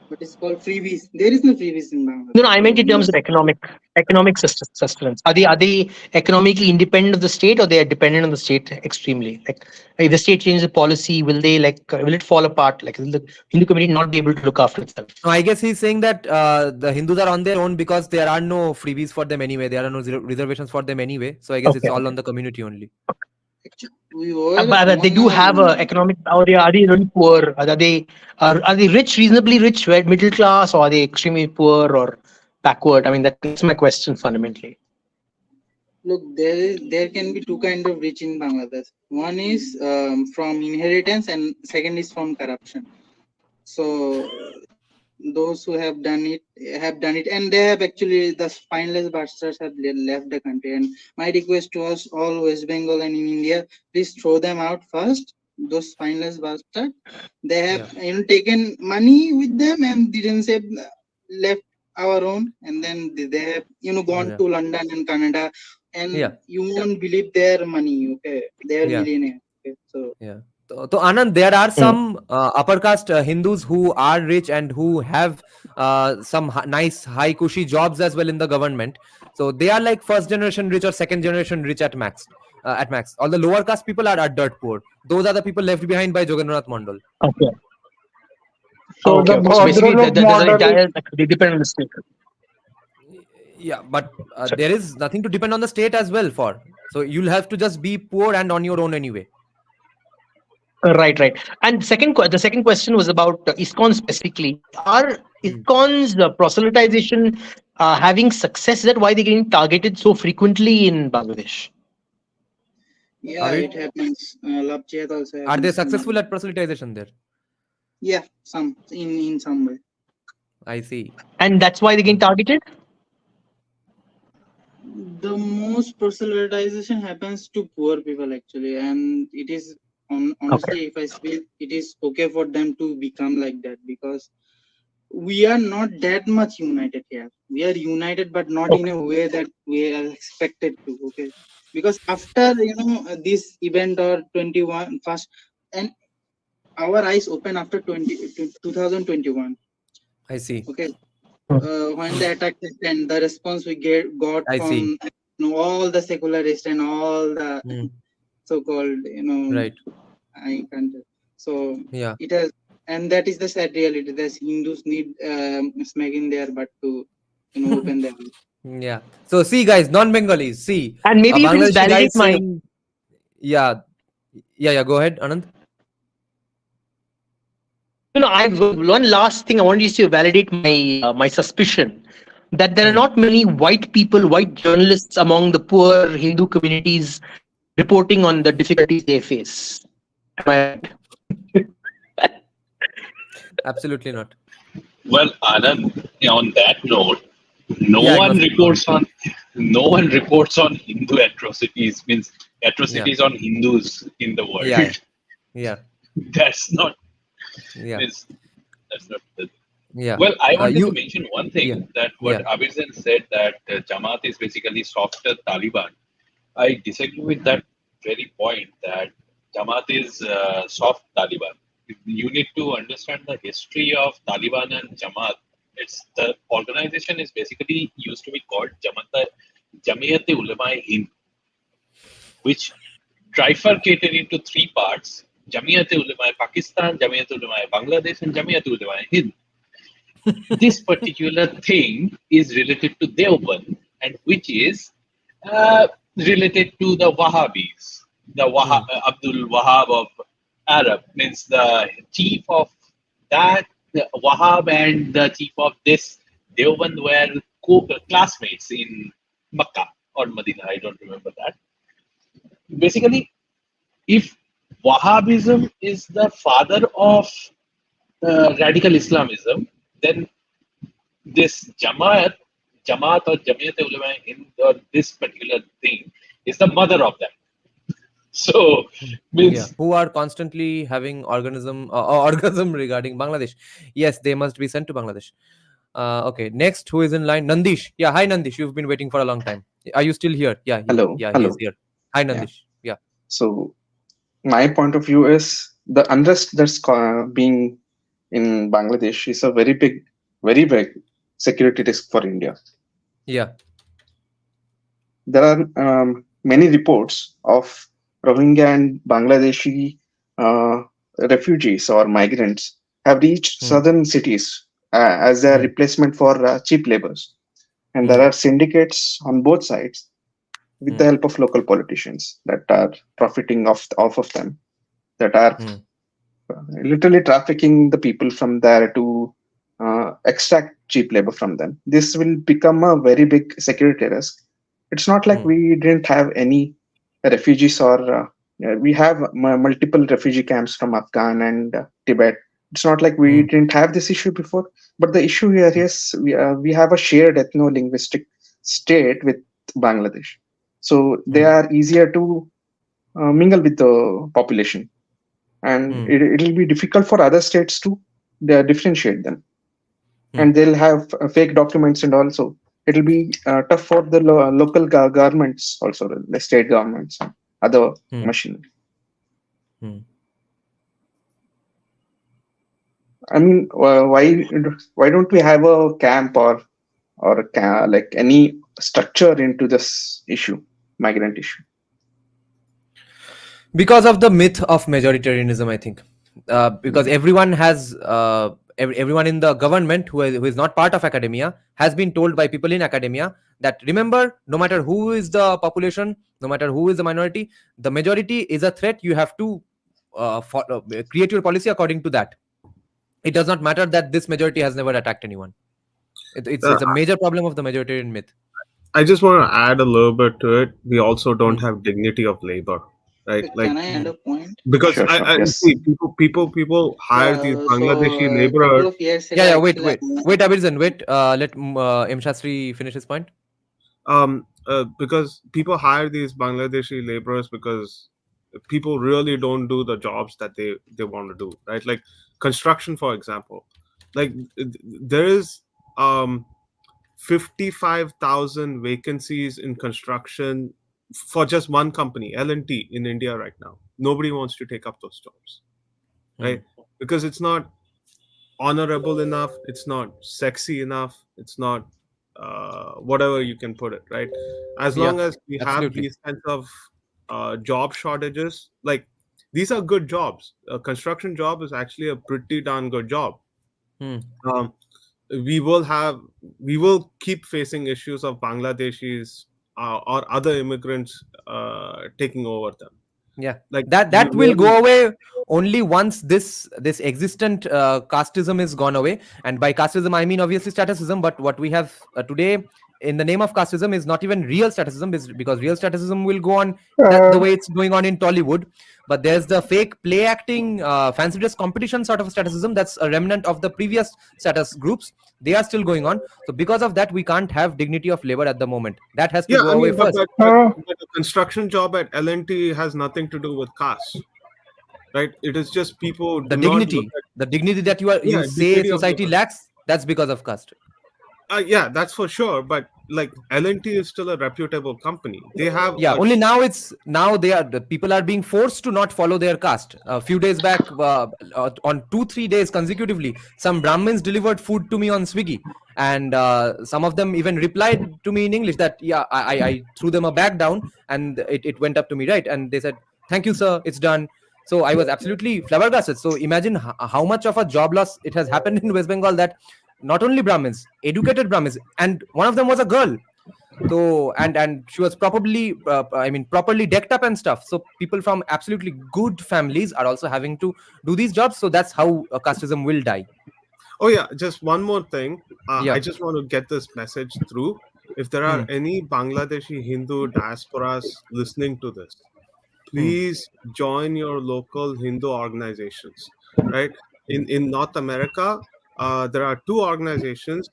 what is called freebies. There is no freebies in Bangladesh. No, I meant in terms of economic sustenance. Are they economically independent of the state, or they are dependent on the state extremely? Like if the state changes the policy, will it fall apart? Like will the Hindu community not be able to look after itself? No, I guess he's saying that the Hindus are on their own because there are no freebies for them anyway. There are no reservations for them anyway. So I guess it's all on the community only. We were But they do have economic, or are they really poor? Are they rich, reasonably rich, right, middle class, or are they extremely poor or backward? I mean, that's my question fundamentally. Look, there can be two kind of rich in Bangladesh. One is from inheritance, and second is from corruption. So those who have done it, and they have actually, the spineless bastards have left the country. And my request to us all, West Bengal and in India, please throw them out first. Those spineless bastards, they have taken money with them and didn't say left our own, and then they have gone to London and Canada, and you won't believe their money. Okay, they are millionaires. Okay, so So Anand, there are some upper caste Hindus who are rich and who have some nice high cushy jobs as well in the government. So they are like first generation rich or second generation rich at max. All the lower caste people are dirt poor. Those are the people left behind by Jagannath Mandal. Okay. So the basically, model they depend on the state. Yeah, but there is nothing to depend on the state as well for. So you'll have to just be poor and on your own anyway. Right. And the second question was about ISKCON specifically. Are ISKCON's proselytization having success? Is that why they're getting targeted so frequently in Bangladesh? Yeah, it happens. Love Jihad also happens. Are they successful at proselytization there? Yeah, some in some way. I see. And that's why they're getting targeted? The most proselytization happens to poor people actually, and it is honestly, if I speak, it is okay for them to become like that, because we are not that much united here. We are united, but not in a way that we are expected to. Okay, because after this event or 21 first, and our eyes open after 2021. I see. Okay, when the attack happened, the response we got from all the secularists and all the so-called right. I can't. So it has, and that is the sad reality. That Hindus need smacking their butt to open their eyes. Yeah. So see, guys, non-Bengalis, see. And maybe you can just validate my. Yeah. Go ahead, Anand. One last thing I want you to validate my suspicion that there are not many white people, white journalists among the poor Hindu communities reporting on the difficulties they face. Am I right? Absolutely not. Well, Anand, on that note, no one reports on Hindu atrocities, means atrocities on Hindus in the world. Yeah. That's not. Yeah. That's not. Well, I wanted to mention one thing, that what Abirjan said, that Jamaat is basically softer Taliban. I disagree with that very point, that Jamaat is soft Taliban. You need to understand the history of Taliban and Jamaat. The organization is basically used to be called Jamiyat-e-Ulama-e-Hind, which trifurcated into three parts: Jamiyat-e-Ulama-e-Pakistan, Jamiyat-e-Ulama-e-Bangladesh, and Jamiyat-e-Ulama-e-Hind. This particular thing is related to Deoband, and which is related to the Wahhabis. The Abdul Wahhab of Arab, means the chief of that Wahhab and the chief of this Deoband were classmates in Makkah or Medina. I don't remember that. Basically, if Wahhabism is the father of radical Islamism, then this Jamaat or Jamiyat-e-Ulama-e-Hind, or this particular thing, is the mother of that. So, means who are constantly having orgasm regarding Bangladesh. Yes, they must be sent to Bangladesh. Okay, next, who is in line? Nandish. Yeah, hi Nandish. You've been waiting for a long time. Are you still here? Yeah. Hello. He's here. Hi Nandish. Yeah. So, my point of view is the unrest that's being in Bangladesh is a very big security risk for India. Yeah. There are many reports of Rohingya and Bangladeshi refugees or migrants have reached southern cities as a replacement for cheap labors. And there are syndicates on both sides with the help of local politicians that are profiting off of them, that are literally trafficking the people from there to extract cheap labor from them. This will become a very big security risk. It's not like we didn't have any refugees, or we have multiple refugee camps from Afghan and Tibet. It's not like we didn't have this issue before, but the issue here is we have a shared ethno-linguistic state with Bangladesh, so they are easier to mingle with the population, and it'll be difficult for other states to differentiate them, and they'll have fake documents, and also it'll be tough for the local governments, also the state governments and other machinery. I mean, why don't we have a camp or like any structure into this issue, migrant issue? Because of the myth of majoritarianism, I think. Because everyone has everyone in the government who is not part of academia has been told by people in academia that, remember, no matter who is the population, no matter who is the minority, the majority is a threat. You have to create your policy according to that. It does not matter that this majority has never attacked anyone. It's a major problem of the majoritarian myth. I just want to add a little bit to it. We also don't have dignity of labor, right? Can I add a point? Because Sure, I yes. see people hire these Bangladeshi laborers. Wait, Abhirzan, wait. Let M. Shastri finish his point. Because people hire these Bangladeshi laborers because people really don't do the jobs that they want to do, right? Like construction, for example. Like there is 55,000 vacancies in construction for just one company, L&T, in India right now. Nobody wants to take up those jobs, right? Because it's not honorable enough, it's not sexy enough, it's not whatever you can put it, right? As long as we have these kinds of job shortages, like these are good jobs. A construction job is actually a pretty darn good job. We will keep facing issues of Bangladeshis or other immigrants taking over them. Yeah, like that will go away only once this existent casteism is gone away. And by casteism, I mean obviously statusism. But what we have today in the name of casteism is not even real statusism, because real statusism will go on the way it's going on in Tollywood. But there's the fake play acting, fancy dress competition sort of statusism that's a remnant of the previous status groups. They are still going on. So because of that, we can't have dignity of labor at the moment. That has to go away first. But the construction job at L&T has nothing to do with caste, right? It is just people. The dignity that you say society lacks. That's because of caste. Yeah, that's for sure. But like L&T is still a reputable company. They have only the people are being forced to not follow their caste. A few days back, on 2-3 days consecutively, some Brahmins delivered food to me on Swiggy, and some of them even replied to me in English that I threw them a bag down and it went up to me, right? And they said, "Thank you, sir, it's done." So I was absolutely flabbergasted. So imagine how much of a job loss it has happened in West Bengal, that not only Brahmins, educated Brahmins, and one of them was a girl. So and she was properly decked up and stuff. So people from absolutely good families are also having to do these jobs. So that's how casteism will die. Oh yeah, just one more thing. I just want to get this message through. If there are any Bangladeshi Hindu diasporas listening to this, please join your local Hindu organizations, right? In North America, there are two organizations,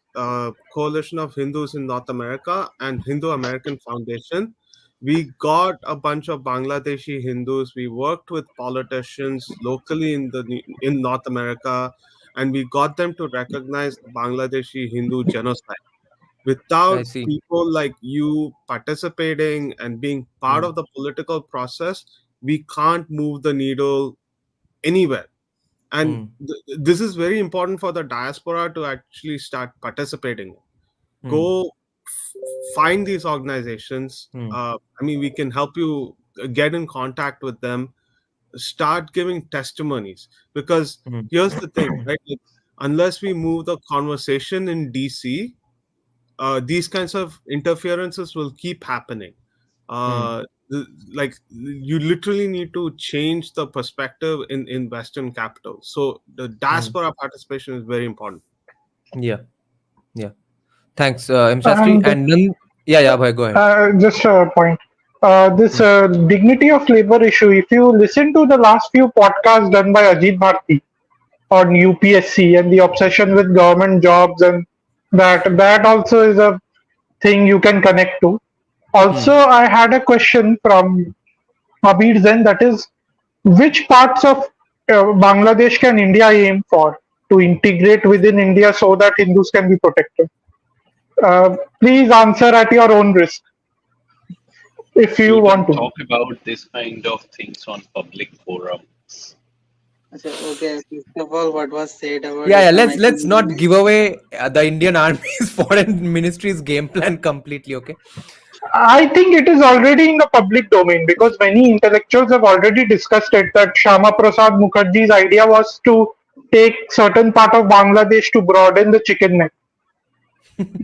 Coalition of Hindus in North America and Hindu American Foundation. We got a bunch of Bangladeshi Hindus. We worked with politicians locally in North America, and we got them to recognize the Bangladeshi Hindu genocide. Without people like you participating and being part of the political process, we can't move the needle anywhere. And this is very important for the diaspora to actually start participating. Go find these organizations. We can help you get in contact with them. Start giving testimonies, because here's the thing, right? Unless we move the conversation in DC, these kinds of interferences will keep happening. like you literally need to change the perspective in Western capitals. So the diaspora participation is very important. Yeah. Thanks, M. Shastri. And then, Bhai, go ahead. Just a point. This dignity of labor issue, if you listen to the last few podcasts done by Ajit Bharti on UPSC and the obsession with government jobs, and that also is a thing you can connect to. Also, I had a question from Abir Zen, that is, which parts of Bangladesh can India aim for to integrate within India so that Hindus can be protected? Please answer at your own risk, if you want to. Talk about this kind of things on public forums. Okay, first of all, what was said about Let's not give away the Indian Army's foreign ministry's game plan completely. Okay. I think it is already in the public domain because many intellectuals have already discussed it, that Shama Prasad Mukherjee's idea was to take certain part of Bangladesh to broaden the chicken neck.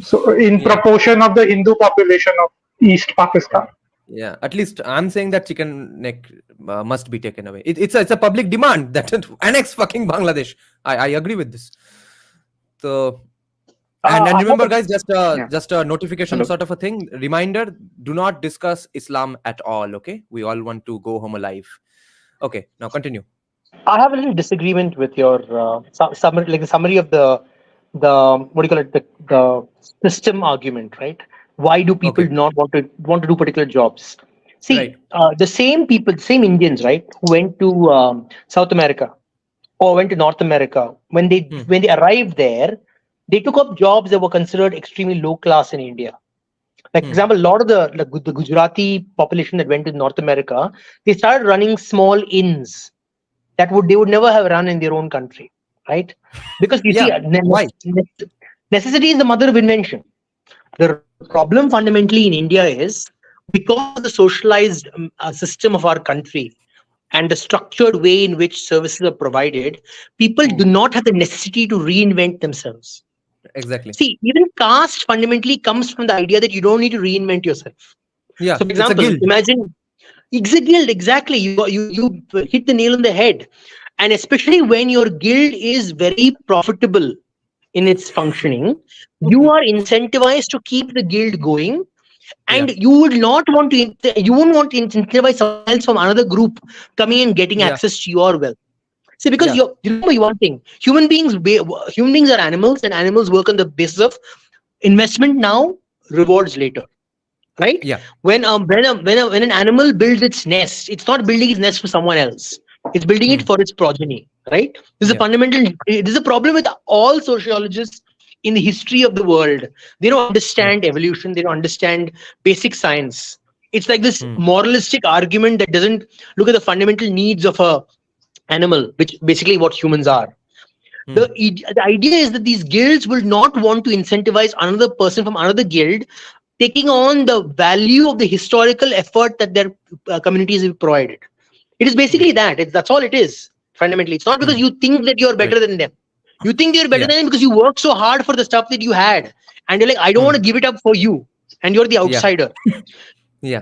So in proportion of the Hindu population of East Pakistan. Yeah, at least I'm saying that chicken neck must be taken away. It's a public demand that annex fucking Bangladesh. I agree with this. So, and remember, guys, just a notification sort of a thing. Reminder: do not discuss Islam at all. Okay, we all want to go home alive. Okay, now continue. I have a little disagreement with your summary, like the summary of the what do you call it, the system argument, right? Why do people not want to do particular jobs? See, the same people, same Indians, right, who went to South America or went to North America, when they arrived there, they took up jobs that were considered extremely low class in India. Like, for example, a lot of the Gujarati population that went to North America, they started running small inns that they would never have run in their own country, right? Because you see, necessity is the mother of invention. The problem fundamentally in India is because of the socialized system of our country and the structured way in which services are provided, people do not have the necessity to reinvent themselves. Exactly. See, even caste fundamentally comes from the idea that you don't need to reinvent yourself. Yeah. So, for example, imagine it's a guild. Exactly. You hit the nail on the head, and especially when your guild is very profitable in its functioning, you are incentivized to keep the guild going, and you would not want to. You won't want to incentivize someone else from another group coming and getting access to your wealth. See, because you remember one thing: human beings are animals, and animals work on the basis of investment now, rewards later, right? Yeah. When an animal builds its nest, it's not building its nest for someone else; it's building it for its progeny, right? This is a fundamental. This is a problem with all sociologists in the history of the world. They don't understand evolution. They don't understand basic science. It's like this moralistic argument that doesn't look at the fundamental needs of a animal, which basically what humans are. The idea is that these guilds will not want to incentivize another person from another guild taking on the value of the historical effort that their communities have provided. It is basically that's all it is. Fundamentally, it's not because you think that you're better than them. You think you're better than them because you work so hard for the stuff that you had, and you're like, I don't want to give it up for you, and you're the outsider.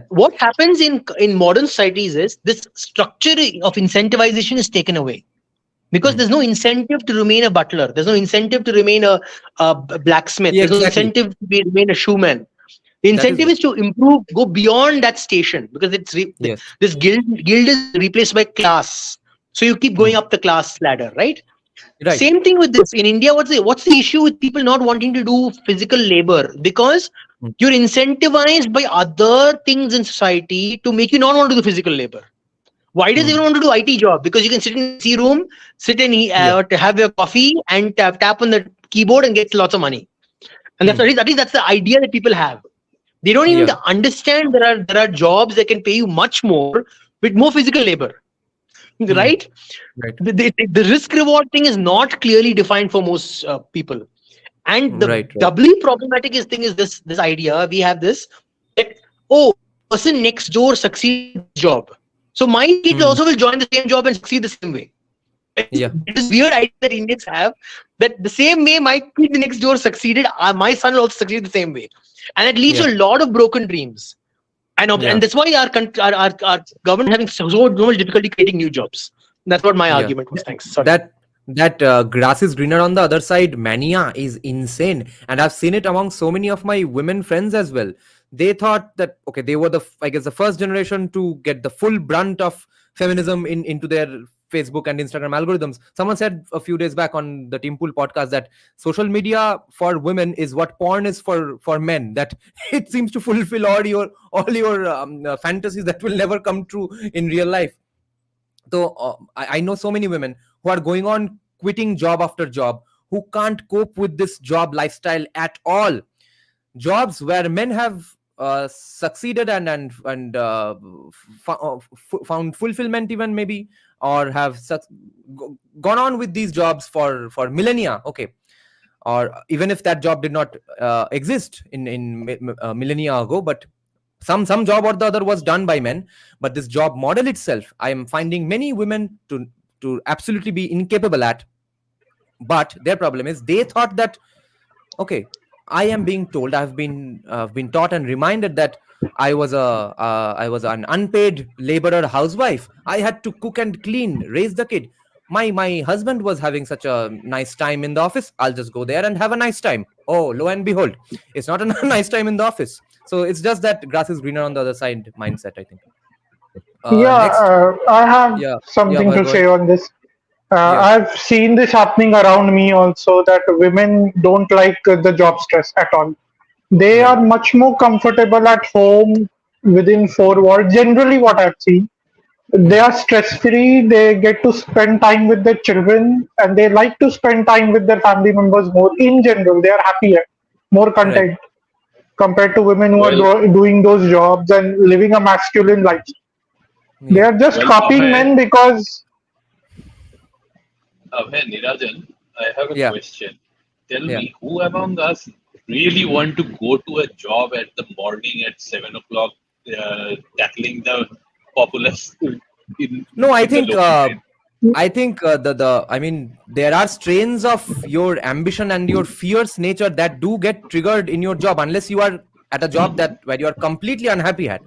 What happens in modern societies is this structure of incentivization is taken away because there's no incentive to remain a butler. There's no incentive to remain a blacksmith. There's no incentive to remain a shoeman. The incentive is to improve, go beyond that station, because it's this guild is replaced by class. So you keep going up the class ladder, right? Same thing with this. In India, what's the issue with people not wanting to do physical labor? Because you're incentivized by other things in society to make you not want to do physical labor. Why does everyone want to do IT job? Because you can sit in the AC room, sit and have your coffee and tap on the keyboard and get lots of money. And that's the idea that people have. They don't even understand there are jobs that can pay you much more with more physical labor. Right? The risk reward thing is not clearly defined for most people. And the doubly problematic thing is this idea. We have this that, person next door succeeds in the job, so my kids also will join the same job and succeed the same way. This weird idea that Indians have, that the same way my kid next door succeeded, my son will also succeed the same way. And it leads to a lot of broken dreams. And that's why our government having so much difficulty creating new jobs. That's what my argument was. Thanks. Sorry. That grass is greener on the other side mania is insane, and I've seen it among so many of my women friends as well. They thought that okay, they were the first generation to get the full brunt of feminism into their Facebook and Instagram algorithms. Someone said a few days back on the Team Pool podcast that social media for women is what porn is for men. That it seems to fulfill all your fantasies that will never come true in real life. So I know so many women who are going on quitting job after job, who can't cope with this job lifestyle at all. Jobs where men have succeeded and found fulfillment even maybe, or have gone on with these jobs for millennia. Okay, or even if that job did not exist in millennia ago, but some job or the other was done by men. But this job model itself, I am finding many women to absolutely be incapable at. But their problem is they thought that okay, I am being told, I've been taught and reminded that I was an unpaid laborer housewife. I had to cook and clean, raise the kid. My husband was having such a nice time in the office. I'll just go there and have a nice time. Oh, lo and behold, it's not a nice time in the office. So it's just that grass is greener on the other side mindset, I think. I have something to say on this. I've seen this happening around me also, that women don't like the job stress at all. They are much more comfortable at home within four walls. Generally, what I've seen, they are stress free. They get to spend time with their children, and they like to spend time with their family members more. In general, they are happier, more content compared to women who are doing those jobs and living a masculine life. They are just copying men because. Nirajan, I have a question. Tell me, who among us really want to go to a job at the morning at 7 o'clock, tackling the populace? I think I mean, there are strains of your ambition and your fierce nature that do get triggered in your job, unless you are at a job where you are completely unhappy at.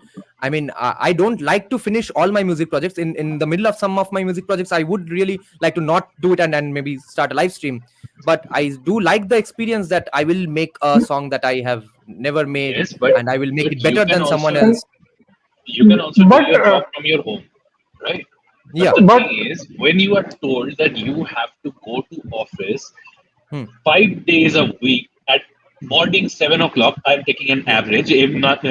I mean, I don't like to finish all my music projects. In the middle of some of my music projects, I would really like to not do it and maybe start a live stream. But I do like the experience that I will make a song that I have never made, and I will make it better than someone else. You can also do your job from your home, right? But the thing is, when you are told that you have to go to office 5 days a week at morning 7 o'clock, I'm taking an average. If not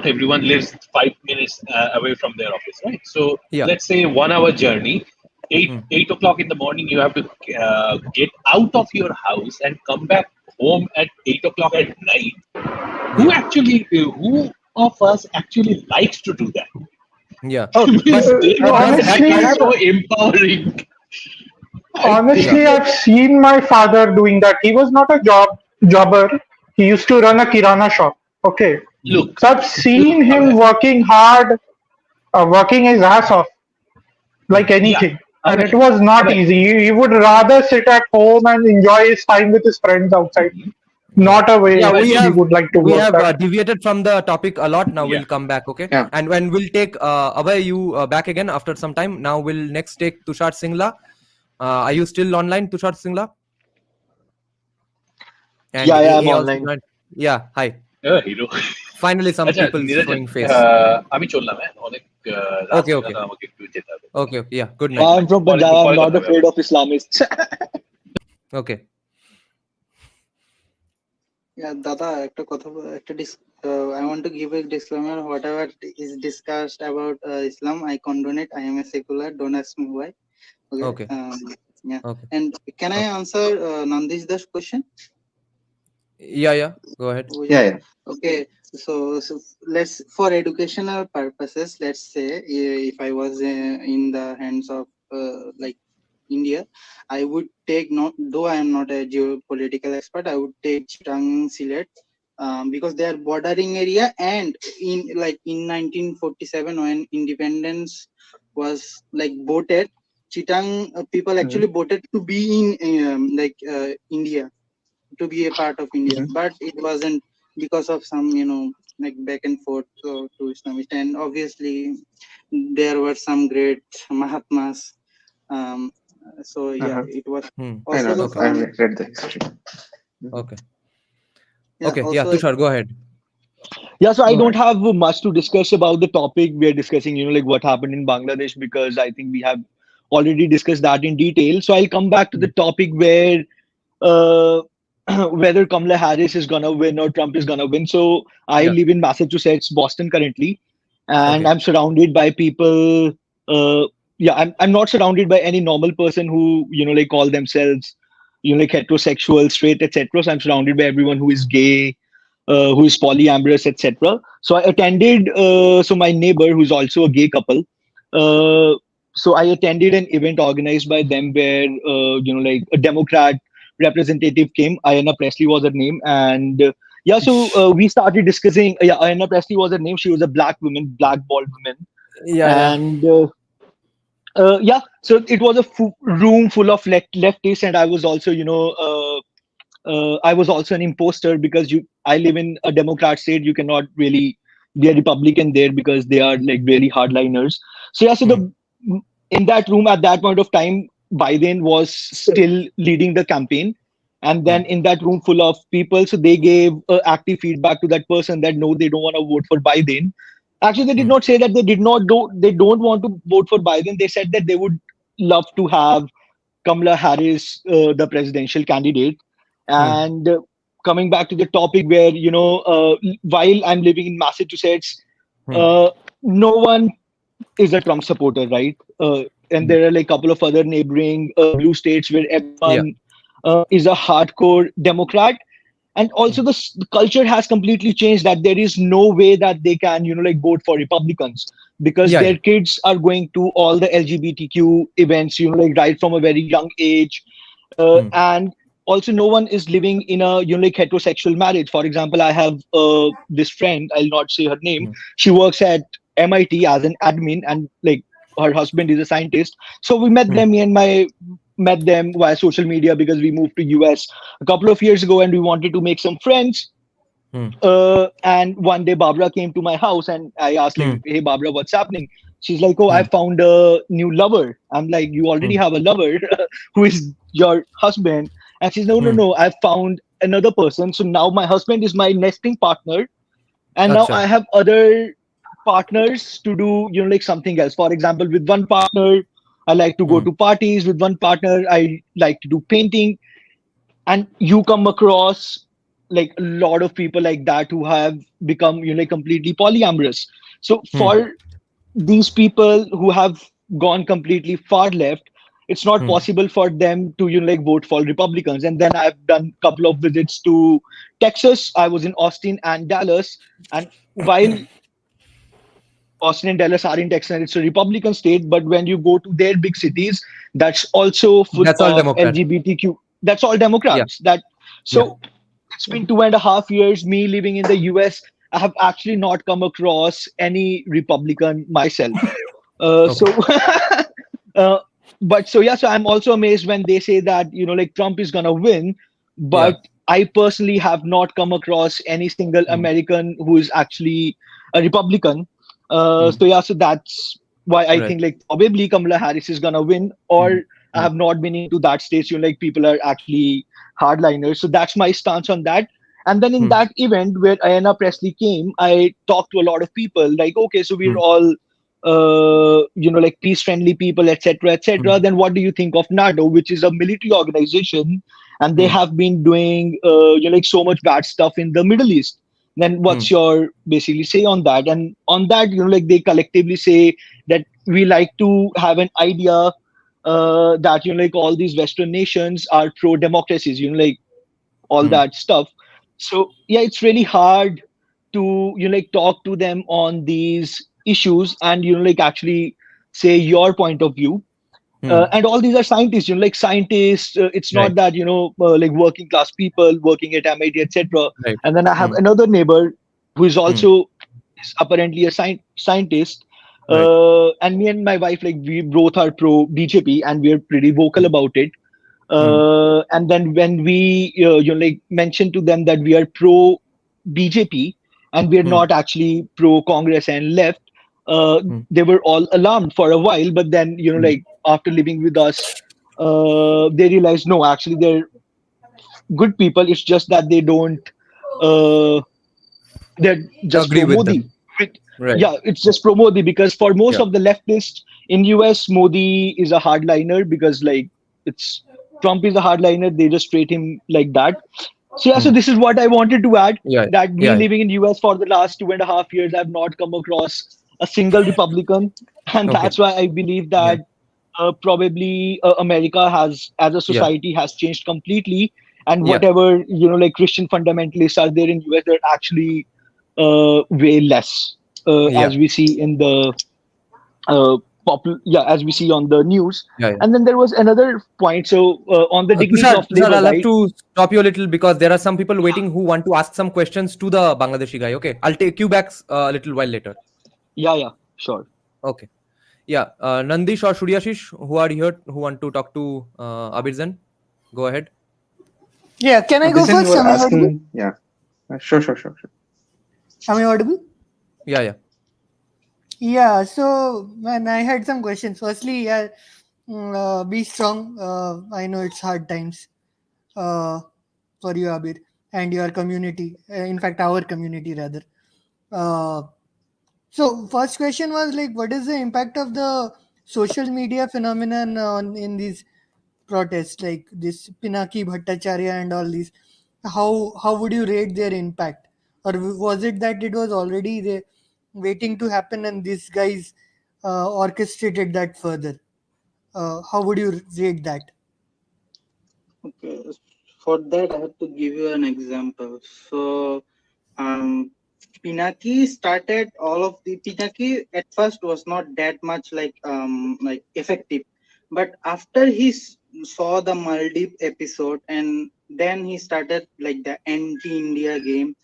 everyone lives 5 minutes away from their office, right? So let's say 1 hour journey, 8 o'clock in the morning, you have to get out of your house and come back home at 8 o'clock at night. Who of us actually likes to do that? That's so empowering. Honestly, I've seen my father doing that. He was not a jobber. He used to run a kirana shop. Okay. So I've seen him working hard, working his ass off, like anything. And it was not easy. He would rather sit at home and enjoy his time with his friends outside. Not a way he would like to work. We have deviated from the topic a lot. Now we'll come back, okay? And when we'll take Abhay, you back again after some time. Now we'll next take Tushar Singla. Are you still online, Tushar Singla? And I'm online. Hi. Hero. Finally, some people showing face. Okay. Yeah. Good night. I'm from Punjab. I'm not afraid of Islamists. Okay. Yeah, Dada, I want to give a disclaimer. Whatever is discussed about Islam, I condone it. I am a secular. Don't ask me why. Okay. And can I answer Nandish Dash question? Yeah. Go ahead. Yeah. Okay. So let's, for educational purposes, let's say if I was in the hands of like India, I would take, though I am not a geopolitical expert, I would take Chittagong, Sylhet, because they are bordering area, and in 1947 when independence was voted, Chittagong people actually voted to be in India, to be a part of India, but it wasn't because of some like back and forth to Islamist, and obviously there were some great Mahatmas. So yeah, it was I know. also I some. read the history. Okay. Yeah, Okay. Yeah, also Tushar, go ahead. Yeah, so I Go don't ahead. have much to discuss about the topic we are discussing, like what happened in Bangladesh, because I think we have already discussed that in detail. So I'll come back to the topic where uh, whether Kamala Harris is gonna win or Trump is gonna win. So I Yeah. live in Massachusetts, Boston currently, and Okay. I'm surrounded by people. Yeah, I'm not surrounded by any normal person who like call themselves like heterosexual, straight, etc. So I'm surrounded by everyone who is gay, who is polyamorous, etc. So I attended. So my neighbor, who's also a gay couple. Uh, so I attended an event organized by them where like a Democrat representative came. Ayanna Presley was her name, and yeah, so we started discussing. Yeah, Ayanna Presley was her name. She was a black woman, black bald woman, Yeah, yeah. and yeah, so it was a room full of leftists, and I was also, I was also an imposter because I live in a Democrat state. You cannot really be a Republican there because they are like really hardliners. So yeah, so the in that room at that point of time, Biden was still leading the campaign, and then in that room full of people, so they gave active feedback to that person that no, they don't want to vote for Biden. Actually, they did not say that they don't want to vote for Biden. They said that they would love to have Kamala Harris, the presidential candidate. And coming back to the topic where, while I'm living in Massachusetts, no one is a Trump supporter, right? And there are like a couple of other neighboring blue states where Yeah. everyone is a hardcore Democrat. And also the culture has completely changed, that there is no way that they can like vote for Republicans because Yeah, yeah. their kids are going to all the LGBTQ events, like right from a very young age. And also no one is living in a like heterosexual marriage. For example, I have this friend, I'll not say her name. She works at MIT as an admin, and like her husband is a scientist. So we met them, met them via social media because we moved to US a couple of years ago and we wanted to make some friends. And one day Barbara came to my house and I asked like, hey Barbara, what's happening? She's like, oh, I found a new lover. I'm like, you already have a lover who is your husband. And she's no, I found another person. So now my husband is my nesting partner. And now I have other partners to do, like something else. For example, with one partner, I like to go to parties. With one partner, I like to do painting. And you come across like a lot of people like that who have become like completely polyamorous. So for these people who have gone completely far left, it's not possible for them to like vote for Republicans. And then I've done a couple of visits to Texas. I was in Austin and Dallas, and while Austin and Dallas are in Texas and it's a Republican state, but when you go to their big cities, that's also full That's all of Democrat. LGBTQ. That's all Democrats. So it's been 2.5 years me living in the US. I have actually not come across any Republican myself. But so yeah, so I'm also amazed when they say that like Trump is gonna win, but I personally have not come across any single American who is actually a Republican. So yeah, so that's why I think like probably Kamala Harris is gonna win, or I have not been into that stage. Like people are actually hardliners. So that's my stance on that. And then in that event where Ayanna Presley came, I talked to a lot of people. Like, okay, so we're all like peace friendly people, etc., etc. Then what do you think of NATO, which is a military organization, and they have been doing like so much bad stuff in the Middle East? Then what's your basically say on that? And on that, like they collectively say that we like to have an idea that like all these Western nations are pro democracies, like all that stuff. So yeah, it's really hard to like talk to them on these issues and like actually say your point of view. And all these are scientists, like scientists. It's not that like working class people working at MIT, etc. And then I have another neighbor who is also is apparently a scientist. And me and my wife, like we both are pro BJP, and we're pretty vocal about it. And then when we like mention to them that we are pro BJP, and we're not actually pro Congress and left. They were all alarmed for a while, but then like after living with us, they realized no, actually they're good people. It's just that they don't. Uh, they're just Agree pro with Modi. them. Right. Yeah, it's just pro Modi because for most Yeah. of the leftists in US, Modi is a hardliner because like it's Trump is a hardliner. They just treat him like that. So yeah, so this is what I wanted to add. Yeah. That me Yeah. living in US for the last 2.5 years, I've not come across a single Republican, and Okay. that's why I believe that probably America has, as a Yeah. society, has changed completely. And Yeah. whatever like Christian fundamentalists are there in US, they're actually way less, Yeah. as we see in the as we see on the news. Yeah. And then there was another point. So on the degrees of Tushar, labor, I'll have right? to stop you a little because there are some people waiting who want to ask some questions to the Bangladeshi guy. Okay, I'll take you back a little while later. Yeah, sure. Okay. Yeah, Nandish or Shuryashish, who are here, who want to talk to Abirzan, go ahead. Yeah, can I go Abhijan, first? you were Am I audible? asking, yeah. Sure. Am I audible? Yeah. Yeah, so man, I had some questions. Firstly, yeah, be strong. I know it's hard times for you, Abir, and your community. In fact, our community rather. Uh, so, first question was like, what is the impact of the social media phenomenon on in these protests, like this Pinaki Bhattacharya and all these? How would you rate their impact, or was it that it was already there waiting to happen and these guys orchestrated that further? How would you rate that? Okay, for that I have to give you an example. So, Pinaki started all of the Pinaki at first was not that much like effective, but after he saw the Maldives episode and then he started like the anti-India game,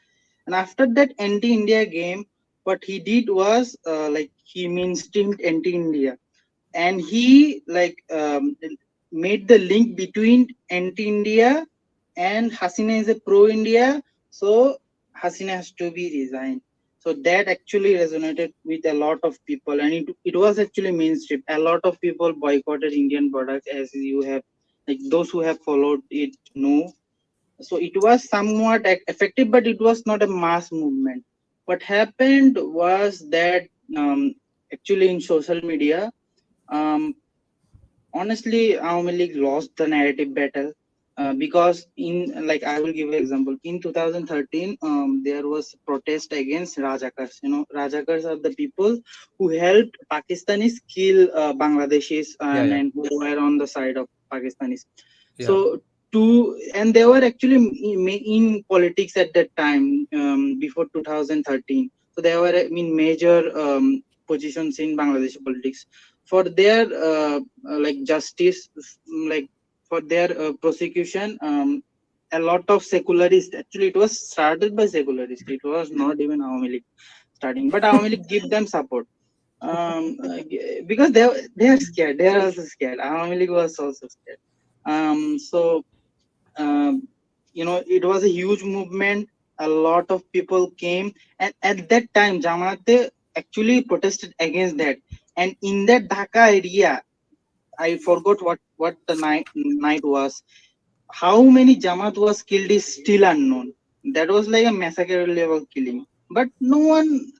and after that anti-India game, what he did was like he mainstreamed anti-India, and he made the link between anti-India and Hasina is a pro-India, so Hasina has to be resigned. So that actually resonated with a lot of people, and it was actually mainstream. A lot of people boycotted Indian products, as you have, like those who have followed it know. So it was somewhat effective, but it was not a mass movement. What happened was that actually in social media, honestly, Awami League lost the narrative battle because in like I will give an example. In 2013, there was protest against Rajakars. Rajakars are the people who helped Pakistanis kill Bangladeshis and who were on the side of Pakistanis. Yeah. So and they were actually in politics at that time before 2013. So they were major positions in Bangladeshi politics for their like justice, like for their prosecution. A lot of secularists, actually it was started by secularists, it was not even Awami League starting, but Awami League give them support because they are scared, they are also scared. Awami League was also scared. So it was a huge movement, a lot of people came, and at that time Jamaat actually protested against that. And in that Dhaka area, I forgot what the night was. How many Jamaat was killed is still unknown. That was like a massacre level killing, but no one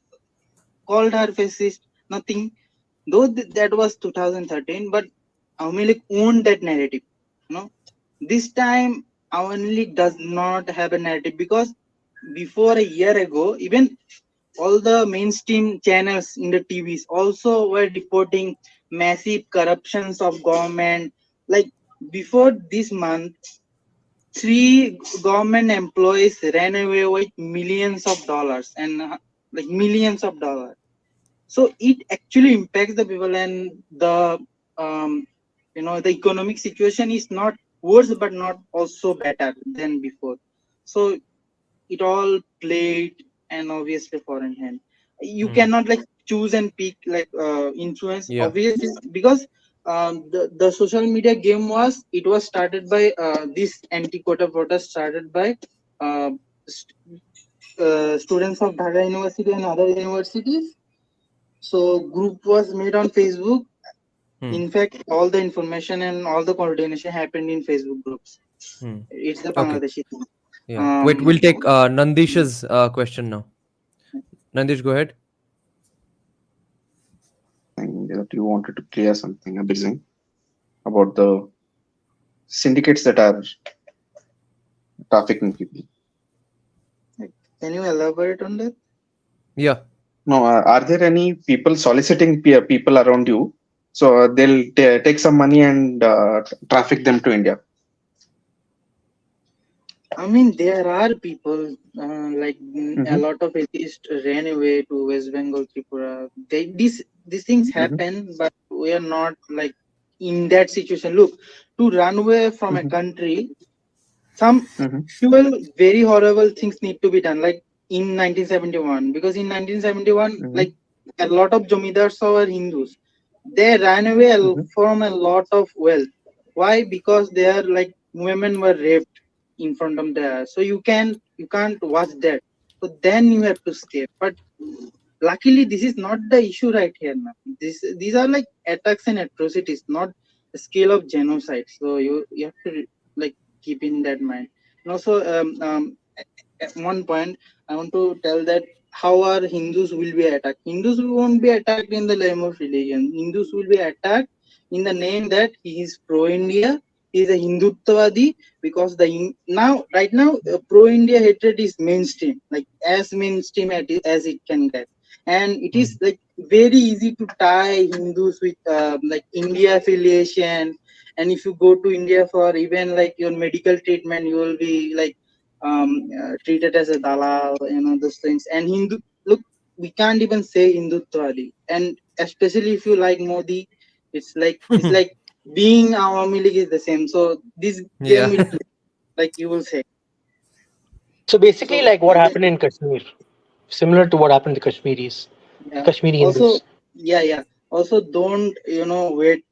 called her fascist, nothing. Though that was 2013, but Awami League owned that narrative. This time Awami League does not have a narrative because before a year ago, even all the mainstream channels in the TVs also were reporting massive corruptions of government. Like before this month, 3 government employees ran away with millions of dollars and like millions of dollars. So it actually impacts the people, and the the economic situation is not worse but not also better than before. So it all played an obviously foreign hand. You cannot like choose and pick like influence, obviously, because the social media game was started by this anti-quota protest started by students of Dhaka University and other universities. So group was made on Facebook. In fact, all the information and all the coordination happened in Facebook groups. It's the Okay. Bangladeshi thing. Yeah. Wait, we'll take Nandish's question now. Nandish, go ahead. That you wanted to clear something amazing about the syndicates that are trafficking people. Can you elaborate on that? Yeah. No, are there any people soliciting people around you? So they'll take some money and traffic them to India. I mean, there are people like a lot of atheists ran away to West Bengal, Tripura. These things happen, but we are not like in that situation. Look, to run away from a country, some very horrible things need to be done. Like in 1971, because in 1971, like a lot of Jomidars were Hindus. They ran away from a lot of wealth. Why? Because their like women were raped in front of the, so you can't watch that. So then you have to escape. But luckily, this is not the issue right here now. These are like attacks and atrocities, not a scale of genocide. So you have to like keep in that mind. And also, at one point, I want to tell that how our Hindus will be attacked. Hindus won't be attacked in the name of religion. Hindus will be attacked in the name that he is pro-India, he is a Hindutvadi, because right now, pro-India hatred is mainstream, like as mainstream as it can get. And it is like very easy to tie Hindus with like India affiliation. And if you go to India for even like your medical treatment, you will be like treated as a dalal, those things. And look, we can't even say Hindutvadi. And especially if you like Modi, it's like being Awami League is the same. So this game will play, like you will say. So basically, like what happened in Kashmir, similar to what happened to Kashmiris, Kashmiri Hindus. Also, don't wait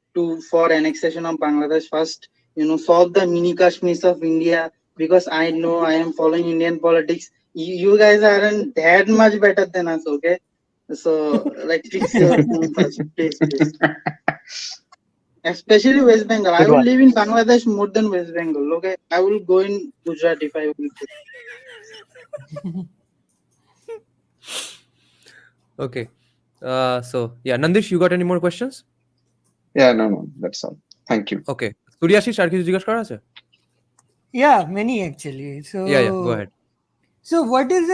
for annexation of Bangladesh first. Solve the mini Kashmirs of India, because I know I am following Indian politics. You guys aren't that much better than us, okay? So like fix your thing first, please. Especially West Bengal. I will live in Bangladesh more than West Bengal. Okay, I will go in Gujarat if I will. Okay. So yeah, Nandish, you got any more questions? Yeah, no, that's all. Thank you. Okay. Suryashish, আর কিছু জিজ্ঞাসা করা আছে? Yeah, many actually. So yeah, go ahead. So what is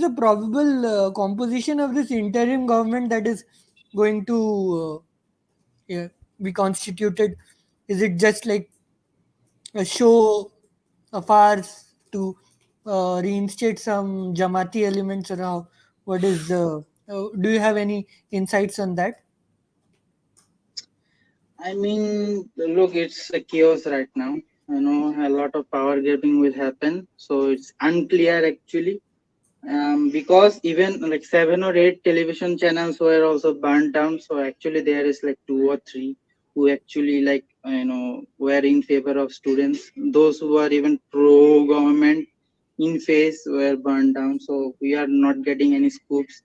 the probable composition of this interim government that is going to be constituted? Is it just like a show, a farce to reinstate some Jamati elements, or how? What is the? Do you have any insights on that? I mean, look, it's a chaos right now. A lot of power grabbing will happen. So it's unclear actually. Because even like 7 or 8 television channels were also burned down. So actually there is like 2 or 3 who actually like, were in favor of students. Those who are even pro-government in face were burned down. So we are not getting any scoops.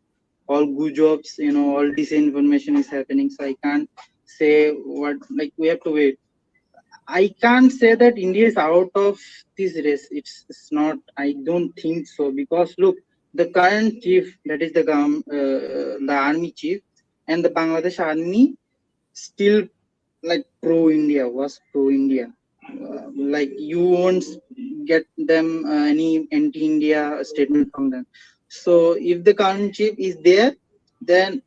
All good jobs, all disinformation is happening. So I can't say what, like we have to wait. I can't say that India is out of this race. It's not. I don't think so, because look, the current chief, that is the army chief, and the Bangladesh army still like was pro India. Like you won't get them any anti-India statement from them. So if the current chief is there, then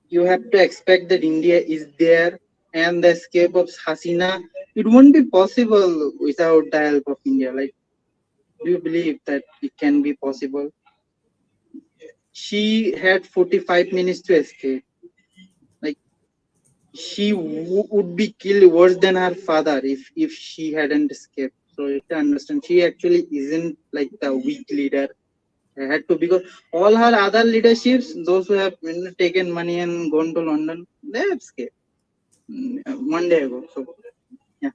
you have to expect that India is there, and the escape of Hasina, it won't be possible without the help of India. Like, do you believe that it can be possible? She had 45 minutes to escape. Like, she would be killed worse than her father if she hadn't escaped. So you have to understand, she actually isn't like the weak leader. Had to, because all her other leaderships, those who have taken money and gone to London, they have escaped one day ago. So yeah.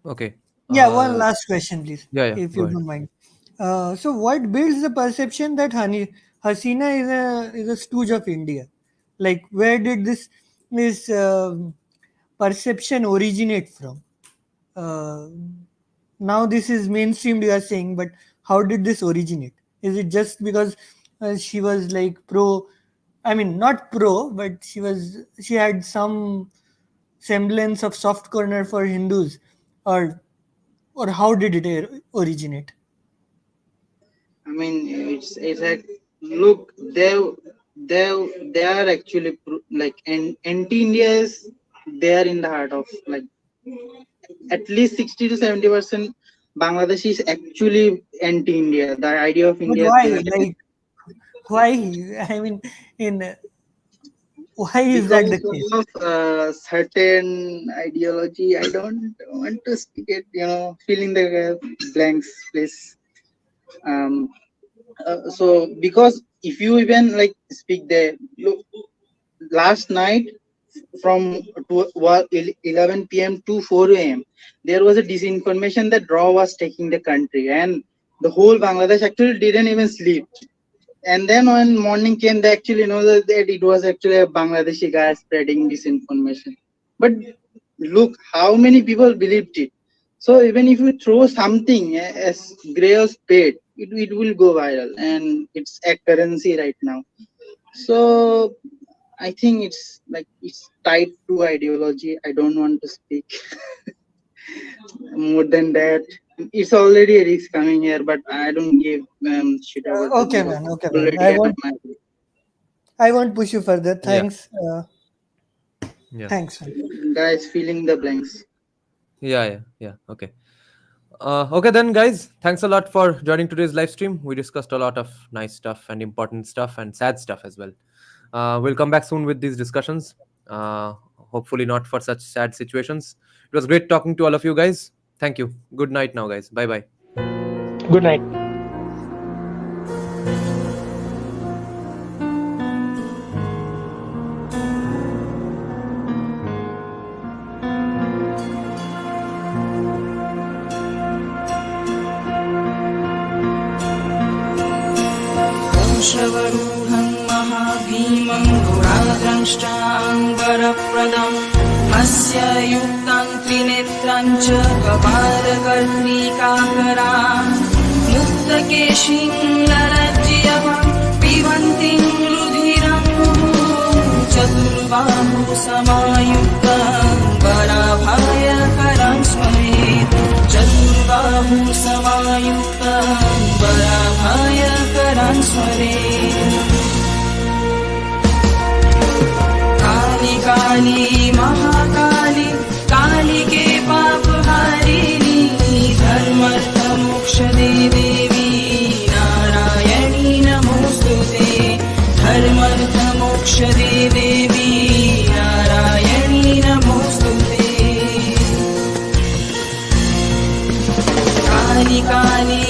Okay. Yeah, one last question, please, Yeah, if go you ahead. don't mind. So, what builds the perception that Hasina is a stooge of India? Like, where did this perception originate from? Uh, Now this is mainstreamed, you are saying, but how did this originate? Is it just because she was like pro? I mean, not pro, but she had some semblance of soft corner for Hindus, or how did it originate? I mean, it's like, look, they are actually like anti-India is there in the heart of, like, at least 60 to 70% Bangladesh is actually anti-India. The idea of But India is why? there. Like, why? I mean, in why is that the Because case? of certain ideology. I don't want to speak it, fill in the blanks, please. So because if you even like speak there, look, last night from 11 p.m. to 4 a.m. there was a disinformation that Raw was taking the country, and the whole Bangladesh actually didn't even sleep. And then when morning came, they actually know that it was actually a Bangladeshi guy spreading disinformation. But look, how many people believed it. So even if you throw something as gray as spade, it will go viral, and it's a currency right now. So I think it's tied to ideology. I don't want to speak more than that. It's already a risk coming here, but I don't give shit about the Okay, because man. Okay, man. already I have my. I won't push you further. Yeah. Thanks. Yeah. Thanks, man. Guys, filling the blanks. Yeah. Okay. Okay then, guys. Thanks a lot for joining today's live stream. We discussed a lot of nice stuff and important stuff and sad stuff as well. We'll come back soon with these discussions. Hopefully not for such sad situations. It was great talking to all of you guys. Thank you. Good night now, guys. Bye bye. Good night. वंशवरूढं महाभीमं गुणाद्रष्टाङ्गरप्रदं हस्य युक्तं त्रिनेत्रं च कपालकर्णिकाकरां मुक्तकेशीं ललज्जयं पिबन्तीं रुधिरं चतुर्बाहु समायुक्तं वराभयकरं स्मरेत् चतुर्बाहु समायुक्तं वराभयकरं स्मरेत् काली काली महाकाली कालिके पापहारिणी धर्मर्थ मोक्षदे देवी नारायणी नमोस्तुते धर्मर्थ मोक्षदे देवी नारायणी नमोस्तुते काली काली